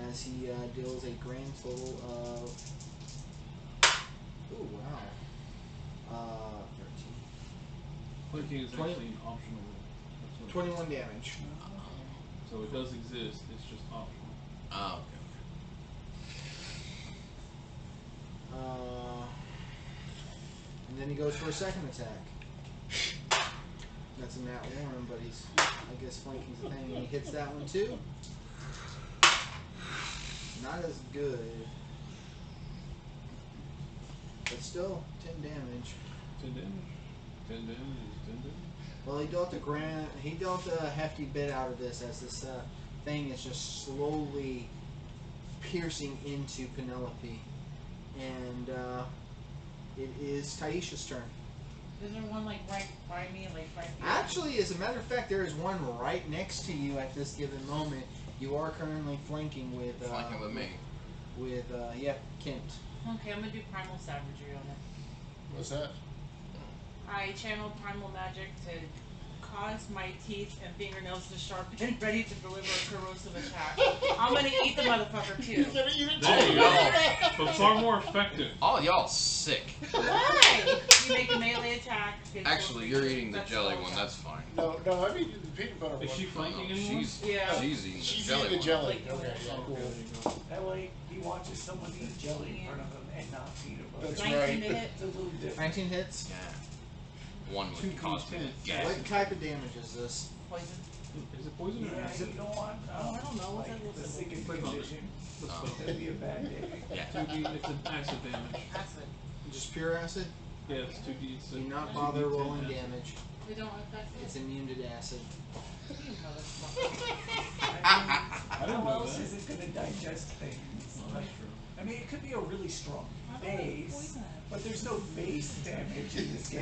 as he deals a grand total of. Oh wow. 13. Flanking is 20 actually an optional rule. That's what 21 damage. So it does exist, it's just optional. Oh, okay. And then he goes for a second attack. That's a nat 1, but he's, I guess flanking's a thing, and he hits that one too. Not as good. But still, 10 damage. 10 damage. 10 damage is 10 damage. Well, he dealt a hefty bit out of this as this thing is just slowly piercing into Penelope. And it is Taisha's turn. Is there one like right by me, like right here? Actually, as a matter of fact, there is one right next to you at this given moment. You are currently flanking with Flanking with me. With Kent. Okay, I'm gonna do primal savagery on it. What's that? I channel primal magic to cause my teeth and fingernails to sharpen, ready to deliver a corrosive attack. I'm gonna eat the motherfucker You're too. gonna eat it There too. you go. But far more effective. All y'all sick. Why? You make a melee attack. Actually, you're eating the That's jelly all one. attack. That's fine. No, I'm eating the peanut butter Is one. she flanking No, anyone? she's Yeah. she's eating She's the jelly eating the one. jelly. Like, Okay, yeah, Oh, cool. there you go. That way, he watches someone eat jelly in front of him and not peanut butter. That's 19 right. minute. It's a little different. 19 hits. Yeah. One would cause me to 2d10. gag. What type of damage is this? Poison. Is it poison or Yeah, acid? you don't want. Oh, I don't know. What's Like that the look sickened Click on it. condition. Let's Oh. click That'd it. be a bad day. Yeah. 2d, it's an acid damage. Acid. Just pure acid? Yeah, it's 2d. So Do not 2d10 bother rolling acid. damage. We don't affect It's it. immune to acid. You motherfucker. I didn't How know else that. is it going to digest things? Oh, Like, that's true. I mean, it could be a really strong I don't wanna base, poison it. but there's no base damage in this game.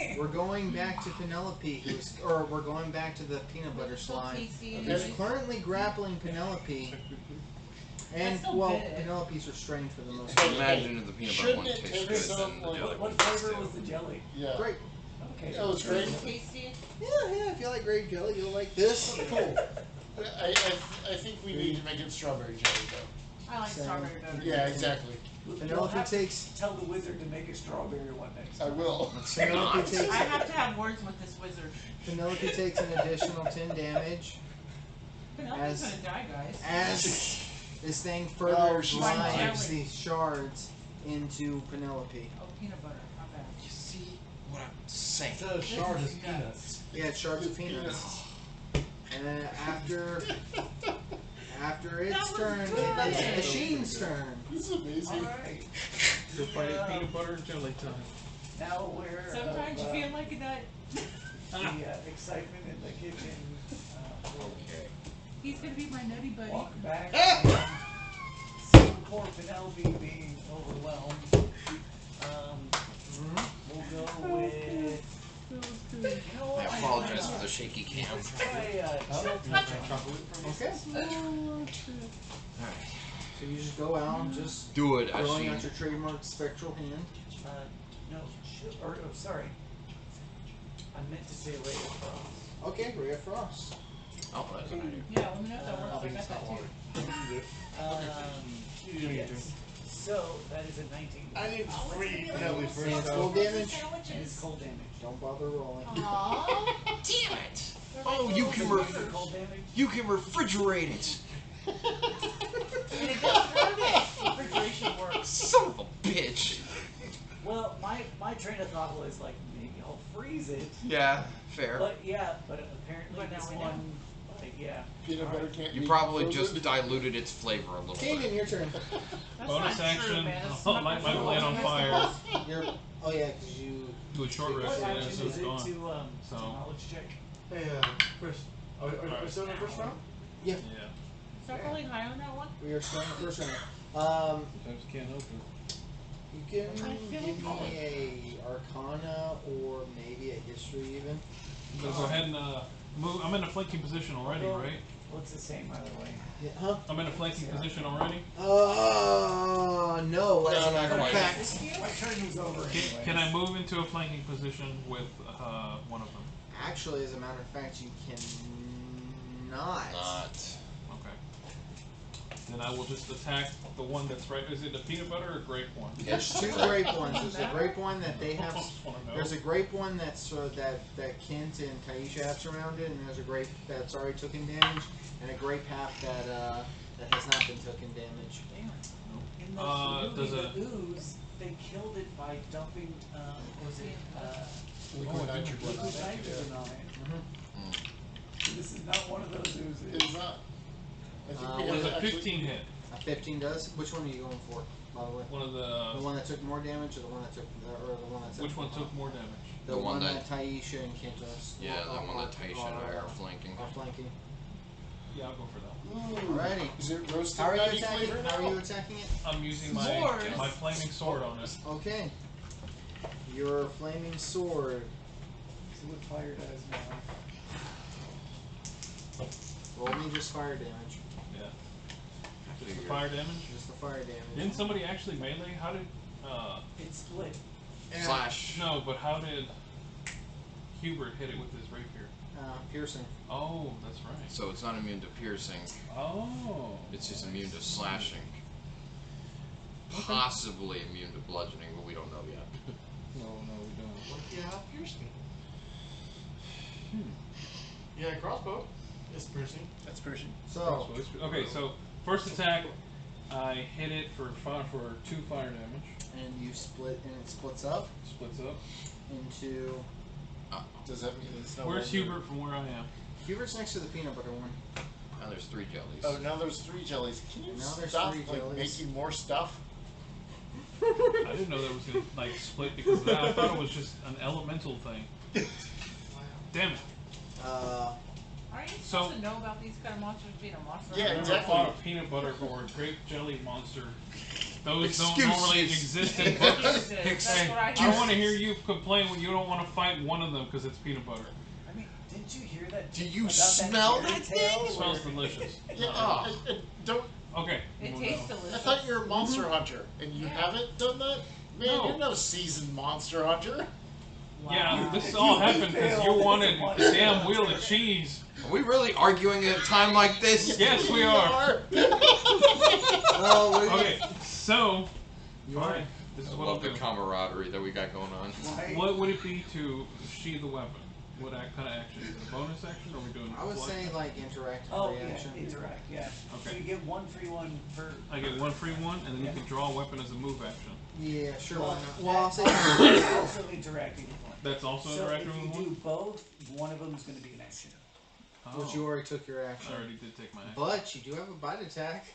And we're going back to Penelope, we're going back to the peanut butter So slime. tasty. Who's currently grappling Penelope And still well, bit it. Penelope's restrained for the most Hey, part. Imagine if the peanut butter one shouldn't it tastes take good, some, then the like- jelly one What tastes flavor too. was the jelly? Yeah. Great. Okay. That was great. Tasty. Yeah, if you like grape jelly, you'll like this. Cool. I think we need to make it strawberry jelly though. I like So- strawberry better. Yeah, exactly. You'll Penelope have to takes. tell the wizard to make a strawberry one next I time. will. Penelope I takes. have to have words with this wizard. Penelope takes an additional 10 damage Penelope's As- gonna die, guys. as this thing further Oh, she's drives jelly. these shards into Penelope. Oh, peanut butter. My bad. You see what I'm saying? Instead of shards, it's Nuts. peanuts. Yeah, it's shards of peanuts. And then after its That was turn, good. it's the machine's turn. This is amazing. Alright. Go fight it, peanut butter and jelly time. Now we're Sometimes you feel like that. the excitement in the kitchen. We'll Okay. He's gonna be my nutty buddy. walk back. And see poor Penelope being overwhelmed. We'll go with. You know what? I apologize for the shaky cam. Let's try chill touch. Okay. Alright. So you just go out and just Do it, throwing out Ashin. your trademark spectral hand. No, chill, or sorry. I meant to say ray of frost. Okay, Ray of Frost. Oh, that's an idea. Yeah, let me know if that works. I got that too. You do your turn. So that is a 19. I need Oh, it's free gonna be Penelope like first. Sans though. full damage. And it's Sandwiches. cold damage. Don't bother rolling. Aww. Damn it! Oh, you can Cold damage. you can refrigerate it. And it goes through it. Refrigeration works. Son of a bitch. Well, my train of thought was like maybe I'll freeze it, Yeah, fair. but apparently But now this we know. one, like Peanut butter can't You be probably frozen. just diluted its flavor a little Kagan, bit. your turn. That's Bonus not action. True, man. That's I'll not light my true. blade on That's fire. You're. Oh yeah, because you. Do a short rest What and then action it's is it gone. to So- knowledge check? Hey, first. Are we still in the first round? Yeah, Yeah. Start rolling high on that one. we are starting the first round. Sometimes you can't help it. You can I feel give me like- a Arcana or maybe a History even. I'm gonna go ahead and move. I'm in a flanking position already, Well, right? Well, it's the same either way. Yeah, huh? I'm in a flanking position already. No. As a No, matter not of quite. fact, My turn was over anyway. Can I move into a flanking position with one of them? actually, as a matter of fact, you cannot. Not. Okay. Then I will just attack the one that's right. Is it a peanut butter or grape one? There's two grape ones. There's a grape one that they have. I just wanna know. There's a grape one that's that Kent and Taisha have surrounded, and there's a grape that's already taken damage, and a grape half that has not been taken damage. In the does movie, a- The Ooze, they killed it by dumping, was it, Liquid Oh, I didn't nitrogen. liquid nitrogen on it. This is not one of those oozes. It's not. I think we What have is a actually- 15 hit? A 15 does. Which one are you going for, by the way? One of The the. one that took more damage, or the one that took, or the one that took? Which one took more damage? The, The one one that that- Taisha and Kentos. Yeah, the one that Taisha and I are flanking. Are flanking. Yeah, I'll go for that. Ooh. Alrighty. Is it roasted How are you nutty attacking? flavor How are now? you attacking it? I'm using Sword. my flaming sword on it. Okay. Your flaming sword. See what fire does now. Roll me just fire damage. Yeah. Just the fire damage. Just the fire damage. Didn't somebody actually melee? How did? It's split. Slash. No, but how did Hubert hit it with his rapier? Piercing. Oh, that's right. So it's not immune to piercing. Oh. It's just immune to slashing. Possibly immune to bludgeoning, but we don't know yet. No, we don't. What if you have piercing? Yeah, crossbow. It's piercing. That's Persian. So, Okay, so first attack, I hit it for 2 fire damage. and you split, and it splits up Splits up. into. Does that mean it's no Where's longer- Hubert from where I am? Hubert's next to the peanut butter one. Now there's 3 jellies. Oh, now there's 3 jellies. Can you Now there's stop 3 like jellies. making more stuff? I didn't know that was gonna like split because of that. I thought it was just an elemental thing. Damn it! Aren't you So- supposed to know about these kind of monsters being a monster? Yeah, I never exactly. fought a peanut butter or a grape jelly monster. Those don't Excuses. normally exist in books. Excuses. That's what I I hear. don't want to hear you complain when you don't want to fight one of them because it's peanut butter. I mean, didn't you hear that? Do you about smell fairy that tale thing? It smells where- delicious. Yeah, Oh. don't. Okay. It well, tastes no. I delicious. thought you were a monster hunter, and you haven't done that? Man, No. you're no seasoned monster hunter. Yeah, Wow. this all happened because you failed wanted as a a monster damn hunter. wheel of cheese. Are we really arguing at a time like this? Yes, we are. Oh, Okay, so You fine. are. This is I what I'll love the do. camaraderie that we got going on. Right? What would it be to sheathe the weapon? What kind of action? Is it a bonus action, or are we doing? I would full say action? like interactive Oh, reaction. yeah, interact, yeah. Okay. So you get one free one for. I get one free one, and then Yeah. you can draw a weapon as a move action. Yeah, sure. Well, Why not? Well, I'll say. that's also interacting with one. That's also So interacting if you with one. do both, one of them is going to be an action. Which you already took your action. I already did take my action. But you do have a bite attack.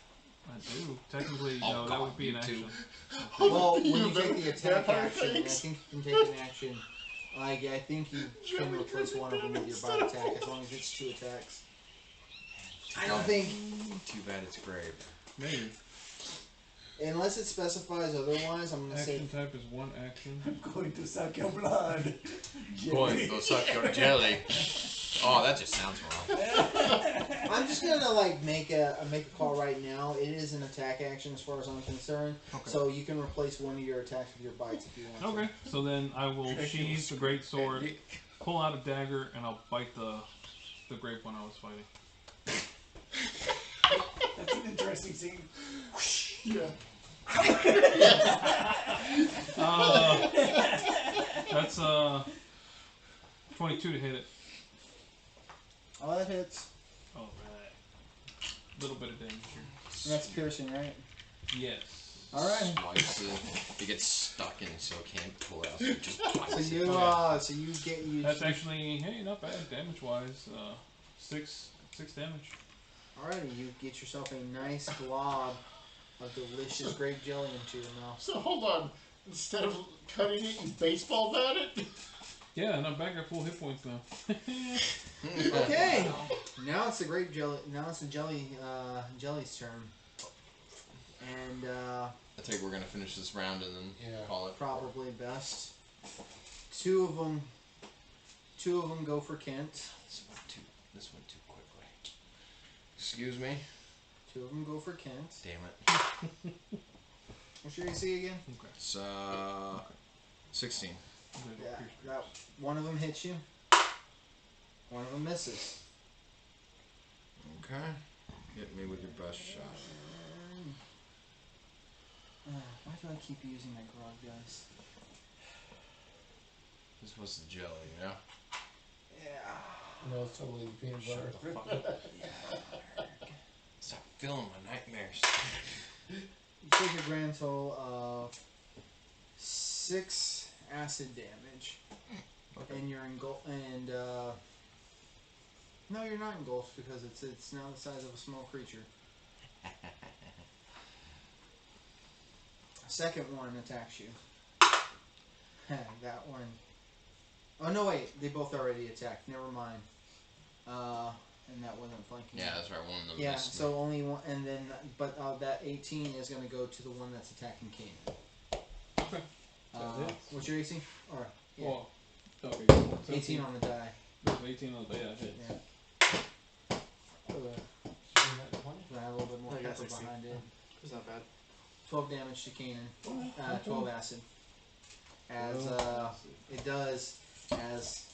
I do. Technically, Oh, no, that God, would be an you too. action. Well, when you You take the attack vampire action, I things. think you can take an action. Like, I think you can replace one of them with your bite attack as long as it's 2 attacks. I don't think, Too bad it's grave. Maybe. unless it specifies otherwise, I'm gonna say. Action type is one action. I'm going to suck your blood. Boy, go suck your jelly. Oh, that just sounds wrong. I'm just gonna like make a call right now. It is an attack action as far as I'm concerned. Okay. So you can replace one of your attacks with your bites if you want. Okay, so then I will sheathe the great sword, pull out a dagger, and I'll bite the grape one I was fighting. That's an interesting scene. Yeah. That's 22 to hit it. Oh, that hits. All right. Little bit of damage here. And that's piercing, right? Yes. All right. Slice it. It gets stuck in, so it can't pull out. So you just So slice it. you so you get you. That's actually, hey, not bad damage wise. 6 damage. Alrighty, you get yourself a nice glob of delicious grape jelly into your mouth. So hold on. Instead of cutting it, you baseball bat it? Yeah, and I'm back at full hit points now. Okay. Now it's the grape jelly. Now it's the jelly's turn. And I think we're gonna finish this round and then Yeah. call it. probably best. Two of them go for Kent. This went too quickly. Excuse me. 2 of them go for Kent. Damn it. What's your AC again? It's 16. Yeah, that one of them hits you. One of them misses. Okay. Hit me with your best shot. Why do I keep using that grog dice? This was the jelly, yeah? Yeah. No, it's totally peanut butter. Shut the fuck up. Stop filling my nightmares. You take a grand total of 6 acid damage, and you're engulfed. And no, you're not engulfed because it's now the size of a small creature. Second one attacks you. That one. Oh no! Wait, they both already attacked. Never mind. And that wasn't flanking. Yeah, that's right. One of them Yeah, missed so only one, and then, but that 18 is going to go to the one that's attacking Kanan. Okay. So it hits. What's your AC? Or, yeah, Well, okay. 18 on the die. 18 on the yeah, it hits. Yeah. I have a little bit more I got pepper 16. behind it. It's not bad. 12 damage to Kanan. 12 acid. As it does, as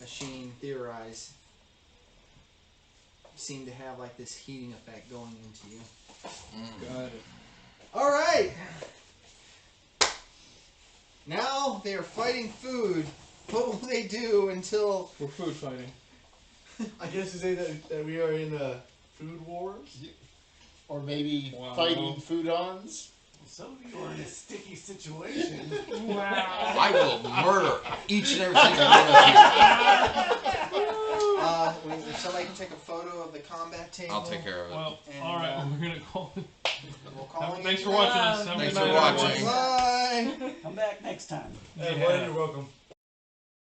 Asheen theorized, seem to have like this heating effect going into you. Got it. All right. Now they are fighting food. What will they do until? We're food fighting. I guess to say that we are in food wars. Or maybe Wow. fighting foodons? Some of you are in a sticky situation. Wow. I will murder each and every single one of you. If somebody can take a photo of the combat table. I'll take care of it. Well, And, alright, we're gonna call it. We'll call it Thanks a for night. watching us. Have a Thanks good for night, watching. everyone. Bye. Come back next time. Hey, Yeah. Brian, you're welcome.